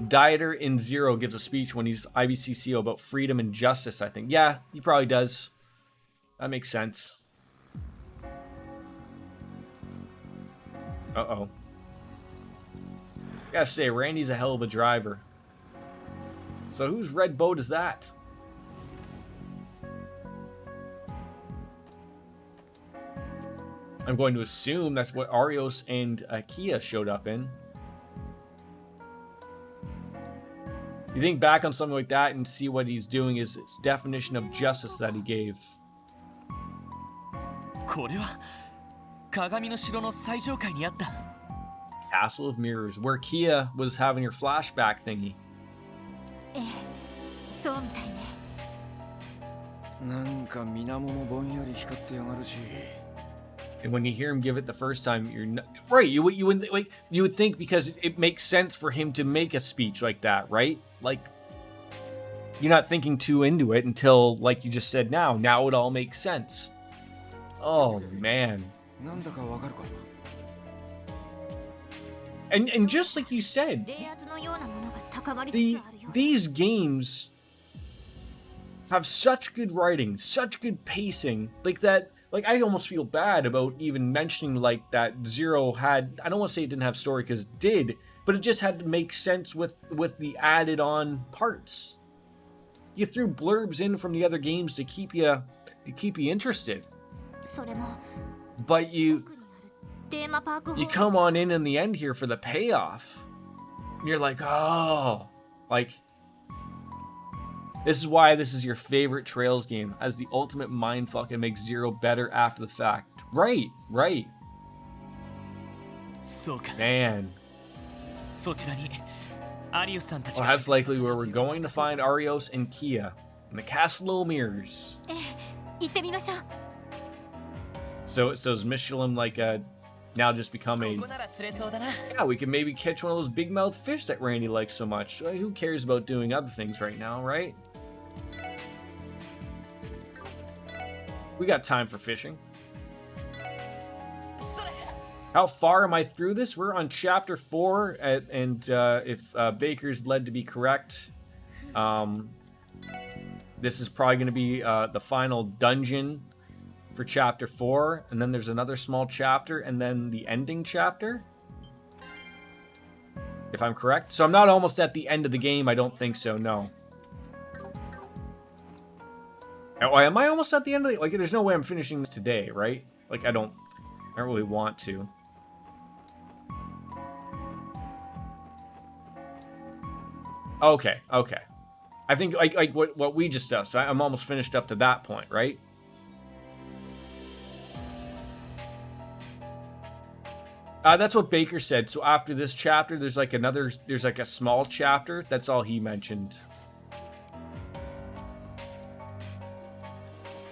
Dieter in Zero gives a speech when he's IBCCO about freedom and justice, I think. Yeah, he probably does. That makes sense. Uh-oh. Gotta say, Randy's a hell of a driver. So whose red boat is that? I'm going to assume that's what Arios and Kia showed up in. You think back on something like that and see what he's doing is his definition of justice that he gave. これは鏡の城の最上階にあった Castle of Mirrors, where Kia was having her flashback thingy. ええそうみたいねなんか水面もぼんやり光ってやがるし。 And when you hear him give it the first time, you're not, right. You would think because it makes sense for him to make a speech like that, right? Like you're not thinking too into it until, like you just said, now it all makes sense. Oh man. なんだかわかるか。 And just like you said, 冷圧のようなものが高まりつつあるよ these games have such good writing, such good pacing, like that. Like, I almost feel bad about even mentioning, like, that Zero had... I don't want to say it didn't have story, because it did, but it just had to make sense with the added-on parts. You threw blurbs in from the other games to keep you interested. それも But you テーマパーク you come on in the end here for the payoff. And you're like, oh... Like... This is why this is your favorite Trails game, as the ultimate mindfuck and makes Zero better after the fact. Right. そうか Man. そちらにアリオスさんたち Well, が that's likely where we're going to find Arios and Kia in the Castle of Mirrors. ええ行ってみましょう So is Michelin like now just become こ a... こなら釣れそうだな Yeah, we can maybe catch one of those big mouth fish that Randy likes so much. Who cares about doing other things right now, right? We got time for fishing. それ How far am I through this? We're on chapter 4, and if Baker's led to be correct, this is probably going to be the final dungeon for chapter 4, and then there's another small chapter, and then the ending chapter, if I'm correct. So I'm not almost at the end of the game. I don't think so, no. Oh, am I almost at the end of the... Like, there's no way I'm finishing this today, right? Like, I don't really want to. Okay, okay. I think, like what we just did, so I'm almost finished up to that point, right? That's what Baker said. So after this chapter, there's like a small chapter. That's all he mentioned.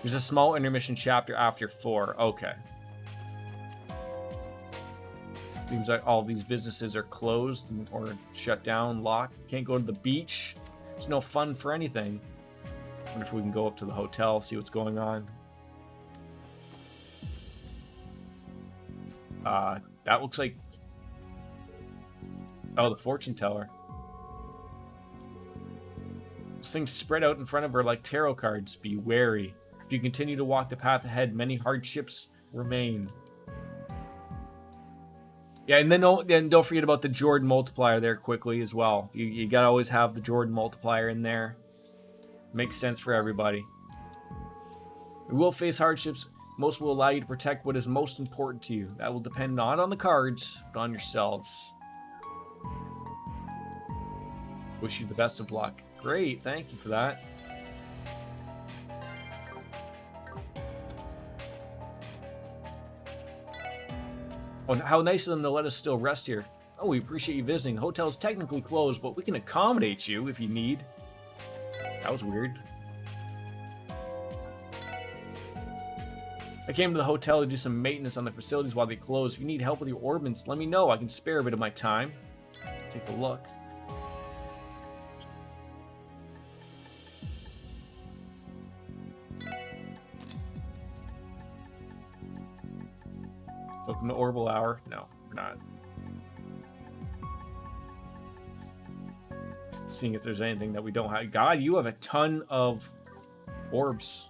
There's a small intermission chapter after 4. Okay. Seems like all these businesses are closed or shut down, locked. Can't go to the beach. There's no fun for anything. Wonder if we can go up to the hotel, see what's going on. That looks like... Oh, the fortune teller. Those things spread out in front of her like tarot cards. Be wary. If you continue to walk the path ahead, many hardships remain. Yeah, and then don't forget about the Jordan multiplier there quickly as well. You gotta always have the Jordan multiplier in there. Makes sense for everybody. We will face hardships. Most will allow you to protect what is most important to you. That will depend not on the cards, but on yourselves. Wish you the best of luck. Great, thank you for that. Oh, how nice of them to let us still rest here. Oh, we appreciate you visiting. The hotel is technically closed, but we can accommodate you if you need. That was weird. I came to the hotel to do some maintenance on the facilities while they closed. If you need help with your ordnance, let me know. I can spare a bit of my time. Take a look. Welcome to Orbital Hour. No, we're not. Seeing if there's anything that we don't have. God, you have a ton of orbs.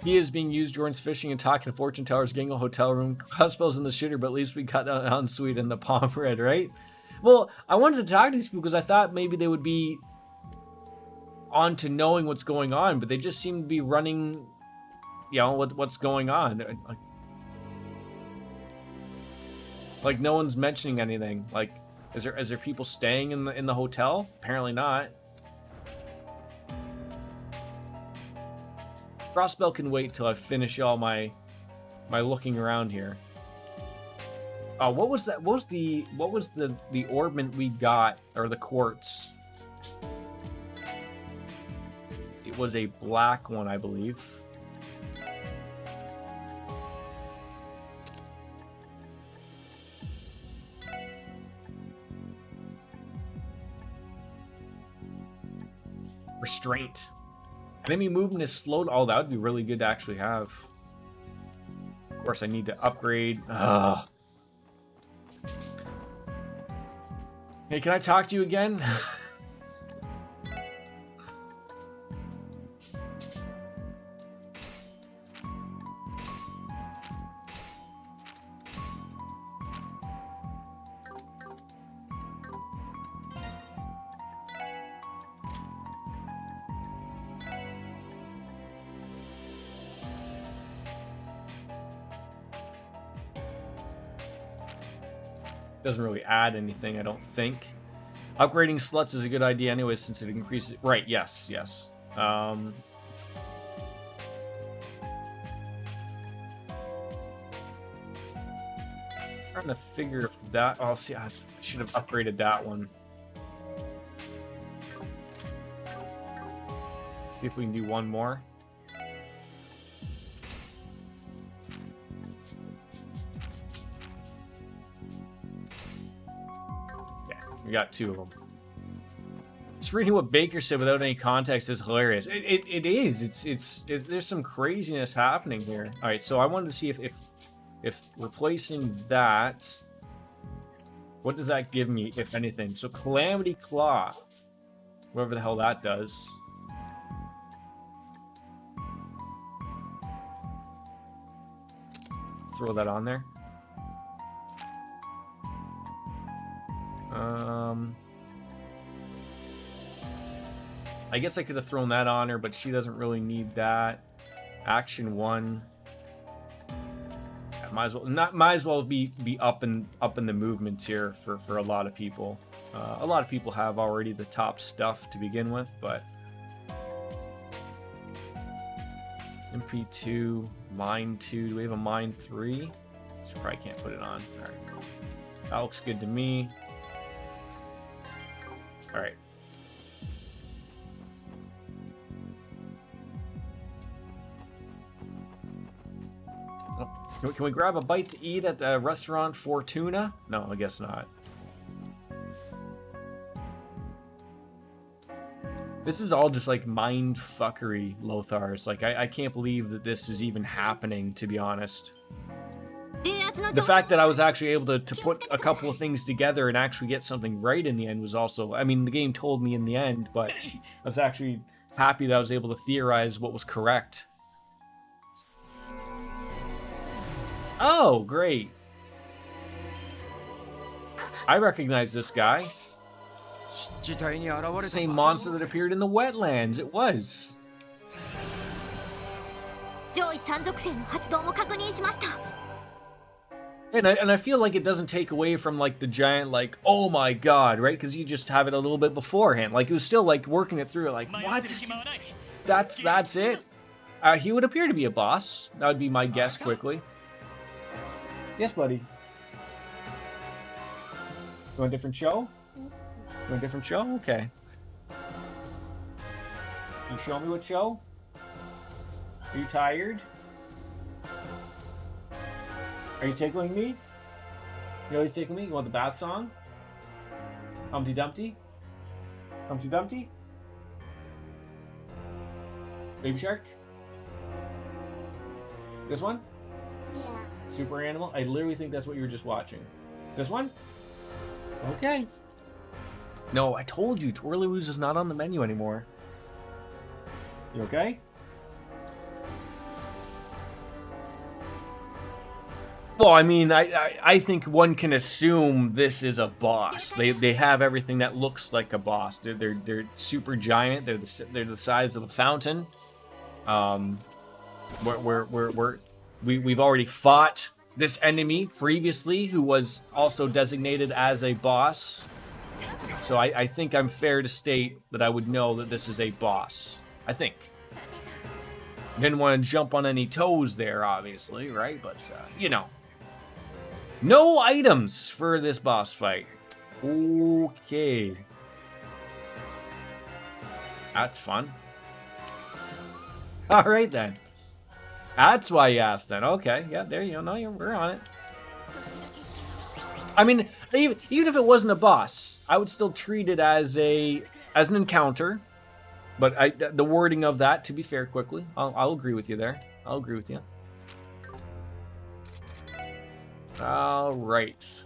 He is being used. Jordan's fishing and talking to fortune tellers, getting a hotel room. Crossbows in the shitter, but at least we got on sweet in the palm red, right? Well, I wanted to talk to these people because I thought maybe they would be on to knowing what's going on, but they just seem to be running, you know, what's going on. Like no one's mentioning anything. Like, is there people staying in the hotel? Apparently not. Frostbell can wait till I finish all my looking around here. Oh, what was that? What was the ornament we got, or the quartz? It was a black one, I believe. Restraint. Enemy movement is slowed. Oh, that would be really good to actually have. Of course, I need to upgrade. Ugh. Hey, can I talk to you again? Doesn't really add anything, I don't think. Upgrading sluts is a good idea anyway, since it increases... Right, yes. Trying to figure if that... Oh, see, I should have upgraded that one. See if we can do one more. We got 2 of them. Just reading what Baker said without any context is hilarious. It is. It's there's some craziness happening here. All right, so I wanted to see if replacing that, what does that give me, if anything? So Calamity Claw, whatever the hell that does. Throw that on there. I guess I could have thrown that on her, but she doesn't really need that. Action 1. Yeah, might as well be up in the movements here for a lot of people. A lot of people have already the top stuff to begin with, but MP2, Mine 2. Do we have a Mine 3? So probably can't put it on. All right. That looks good to me. All right. Oh, can we grab a bite to eat at the restaurant Fortuna? No, I guess not. This is all just like mind fuckery, Lothars. Like, I can't believe that this is even happening, to be honest. The fact that I was actually able to put a couple of things together and actually get something right in the end was also... I mean, the game told me in the end, but I was actually happy that I was able to theorize what was correct. Oh, great. I recognize this guy. It's the same monster that appeared in the wetlands. It was. 上位山属性の発動も確認しました。 And I feel like it doesn't take away from like the giant like, oh my god, right? Because you just have it a little bit beforehand. Like it was still like working it through. Like what? That's it. He would appear to be a boss. That would be my guess quickly. Yes, buddy. You want a different show? You want a different show? Okay. Can you show me what show? Are you tired? Are you tickling me? You always tickle me? You want the bath song? Humpty Dumpty? Humpty Dumpty? Baby Shark? This one? Yeah. Super Animal? I literally think that's what you were just watching. This one? Okay. No, I told you, Twirlywoos is not on the menu anymore. You okay? Well, I mean, I think one can assume this is a boss. They have everything that looks like a boss. They're super giant. They're the size of a fountain. We've already fought this enemy previously, who was also designated as a boss. So I think I'm fair to state that I would know that this is a boss. I think. Didn't want to jump on any toes there, obviously, right? But you know. No items for this boss fight. Okay. That's fun. All right, then. That's why you asked, then. Okay, yeah, there you go. No, we're on it. I mean, even if it wasn't a boss, I would still treat it as an encounter. But the wording of that, to be fair, quickly, I'll agree with you there. I'll agree with you. All right.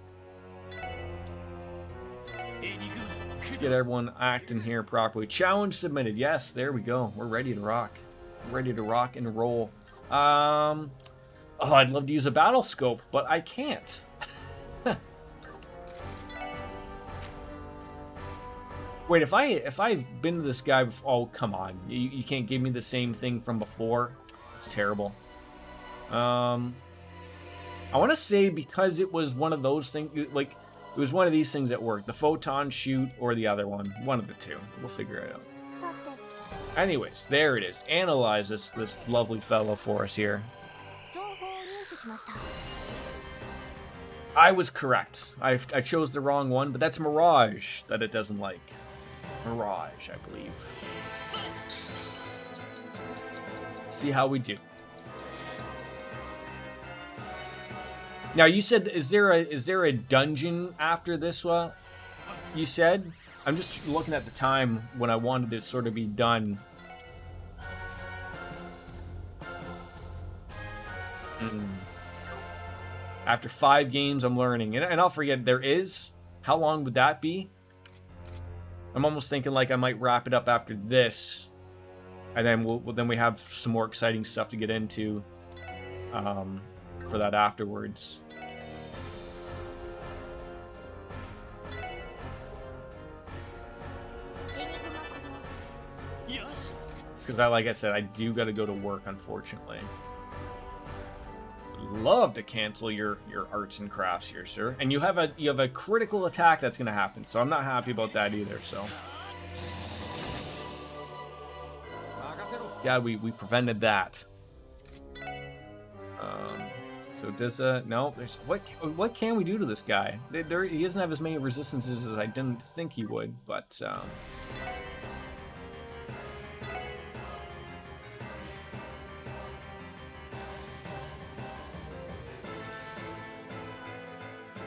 Let's get everyone acting here properly. Challenge submitted. Yes, there we go. We're ready to rock. Ready to rock and roll. Oh, I'd love to use a battle scope, but I can't. Wait, if I've been to this guy before, oh come on, you can't give me the same thing from before. It's terrible. I want to say because it was one of those things, like it was one of these things that worked. The photon shoot or the other one of the two. We'll figure it out. Anyways, there it is. Analyze this lovely fellow for us here. I was correct. I chose the wrong one, but that's Mirage that it doesn't like. Mirage, I believe. See how we do. Now you said, is there a dungeon after this one? You said? I'm just looking at the time when I wanted it sort of be done. After 5 games, I'm learning, and I'll forget there is. How long would that be? I'm almost thinking like I might wrap it up after this, and then then we have some more exciting stuff to get into for that afterwards. Because like I said, I do got to go to work, unfortunately. Love to cancel your arts and crafts here, sir. And you have a critical attack that's going to happen, so I'm not happy about that either. So yeah, we prevented that. So does no? There's what can we do to this guy? He doesn't have as many resistances as I didn't think he would, but.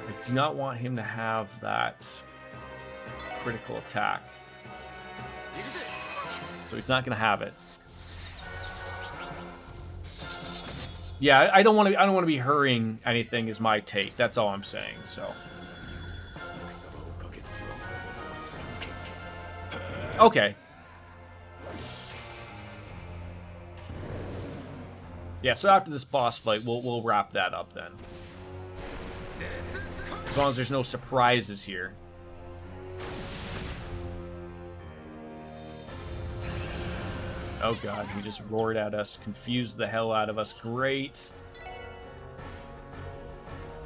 I do not want him to have that critical attack. So he's not going to have it. Yeah, I don't want to be hurrying anything is my take. That's all I'm saying. So okay. Yeah, so after this boss fight, we'll wrap that up then. As long as there's no surprises here. Oh god, he just roared at us, confused the hell out of us. Great.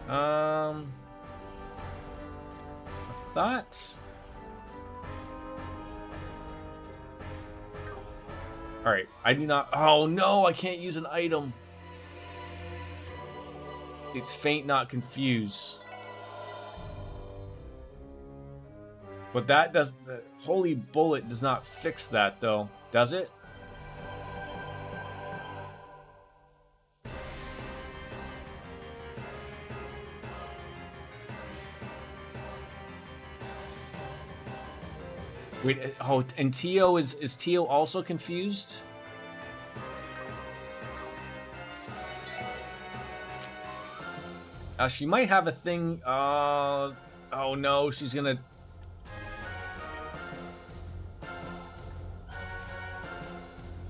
I thought... Alright, I do not... Oh no, I can't use an item. It's faint, not confuse. But that does... The holy bullet does not fix that, though. Does it? Wait, oh, and Tio is Tio also confused? She might have a thing. Oh no, she's gonna.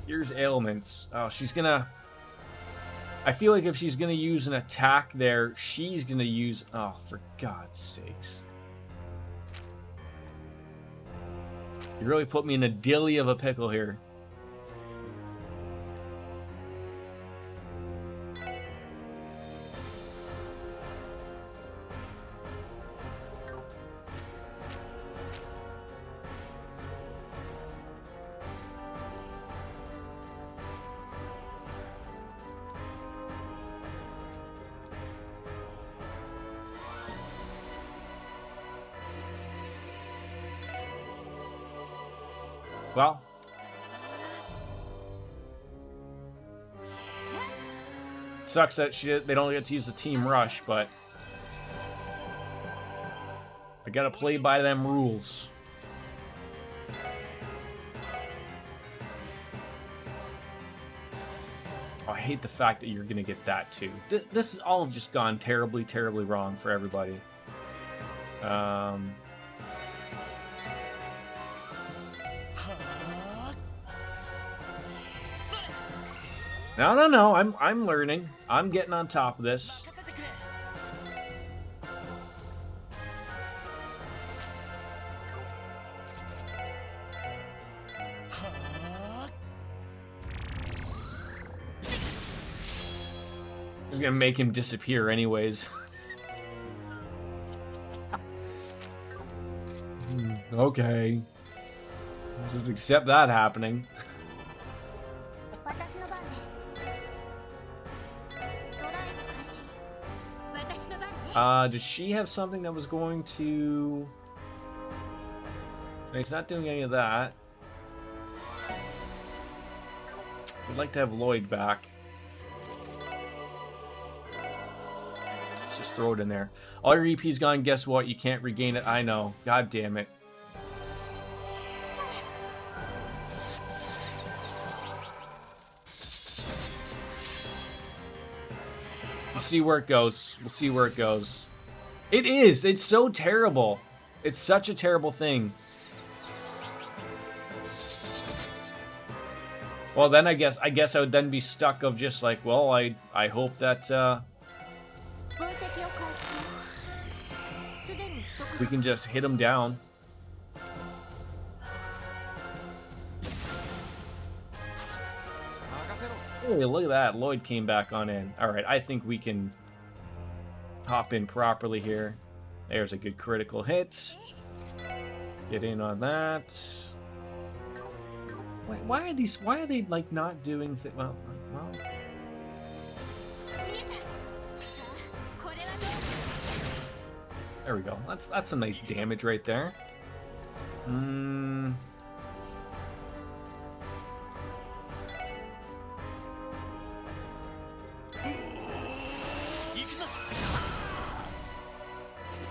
Here's ailments. Oh, she's gonna. I feel like if she's gonna use an attack there, she's gonna use. Oh, for God's sakes. You really put me in a dilly of a pickle here. Well, sucks that they don't get to use the team rush, but I gotta play by them rules. Oh, I hate the fact that you're gonna get that too. This has all just gone terribly, terribly wrong for everybody. No. I'm learning. I'm getting on top of this. Just gonna make him disappear anyways. Okay. Just accept that happening. Does she have something that was going to... He's not doing any of that. I'd like to have Lloyd back. Let's just throw it in there. All your EP's gone, guess what? You can't regain it. I know. God damn it. We'll see where it goes. We'll see where it goes. It is. It's so terrible. It's such a terrible thing. Well, then I guess I would then be stuck of just like, well, I hope that we can just hit him down. Hey, look at that. Lloyd came back on in. All right, I think we can hop in properly here. There's a good critical hit. Get in on that. Wait, why are they like not doing things? Well. There we go. That's some nice damage right there.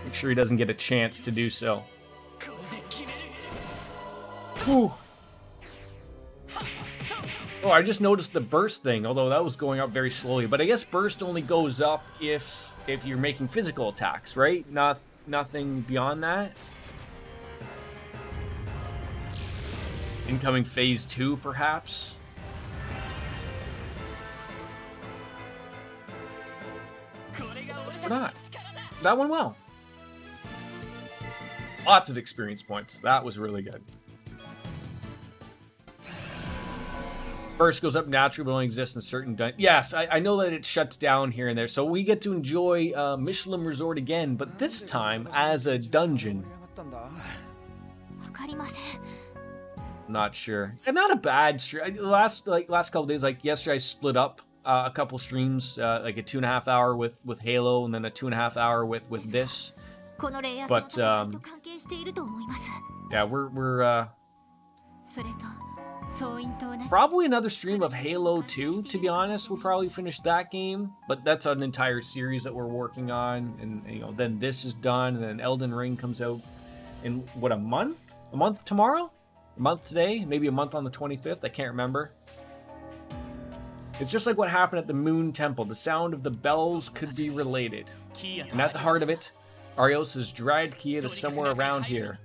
Make sure he doesn't get a chance to do so. Ooh. Oh, I just noticed the burst thing, although that was going up very slowly. But I guess burst only goes up if you're making physical attacks, right? Nothing beyond that. Incoming phase 2, perhaps. Or not. That went well. Lots of experience points. That was really good. Burst goes up naturally, but only exists in certain... Yes, I know that it shuts down here and there. So we get to enjoy Michelin Resort again, but this time as a dungeon. Not sure. And not a bad stream. Last couple days, like yesterday, I split up a couple streams, like a 2.5 hour with Halo, and then a 2.5 hour with this. But yeah, we're probably another stream of Halo 2, to be honest. We'll probably finish that game, but that's an entire series that we're working on, and you know, then this is done, and then Elden Ring comes out in what, a month tomorrow, a month today, maybe a month on the 25th. I can't remember. It's just like what happened at the Moon Temple. The sound of the bells could be related, and at the heart of it, Arios' dried Kia is somewhere around here.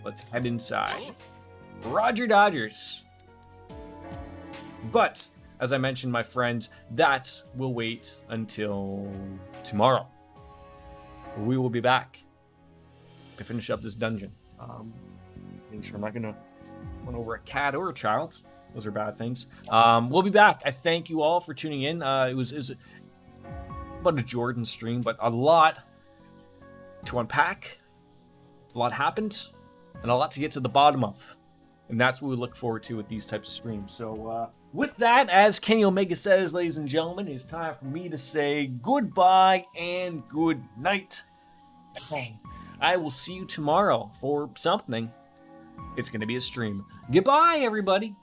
Let's head inside. Roger Dodgers. But, as I mentioned, my friends, that will wait until tomorrow. We will be back to finish up this dungeon. Make sure I'm not going to run over a cat or a child. Those are bad things. We'll be back. I thank you all for tuning in. It was about a Jordan stream, but a lot to unpack. A lot happened, and a lot to get to the bottom of. And that's what we look forward to with these types of streams. So with that, as Kenny Omega says, ladies and gentlemen, it's time for me to say goodbye and good night. Bang. I will see you tomorrow for something. It's going to be a stream. Goodbye, everybody.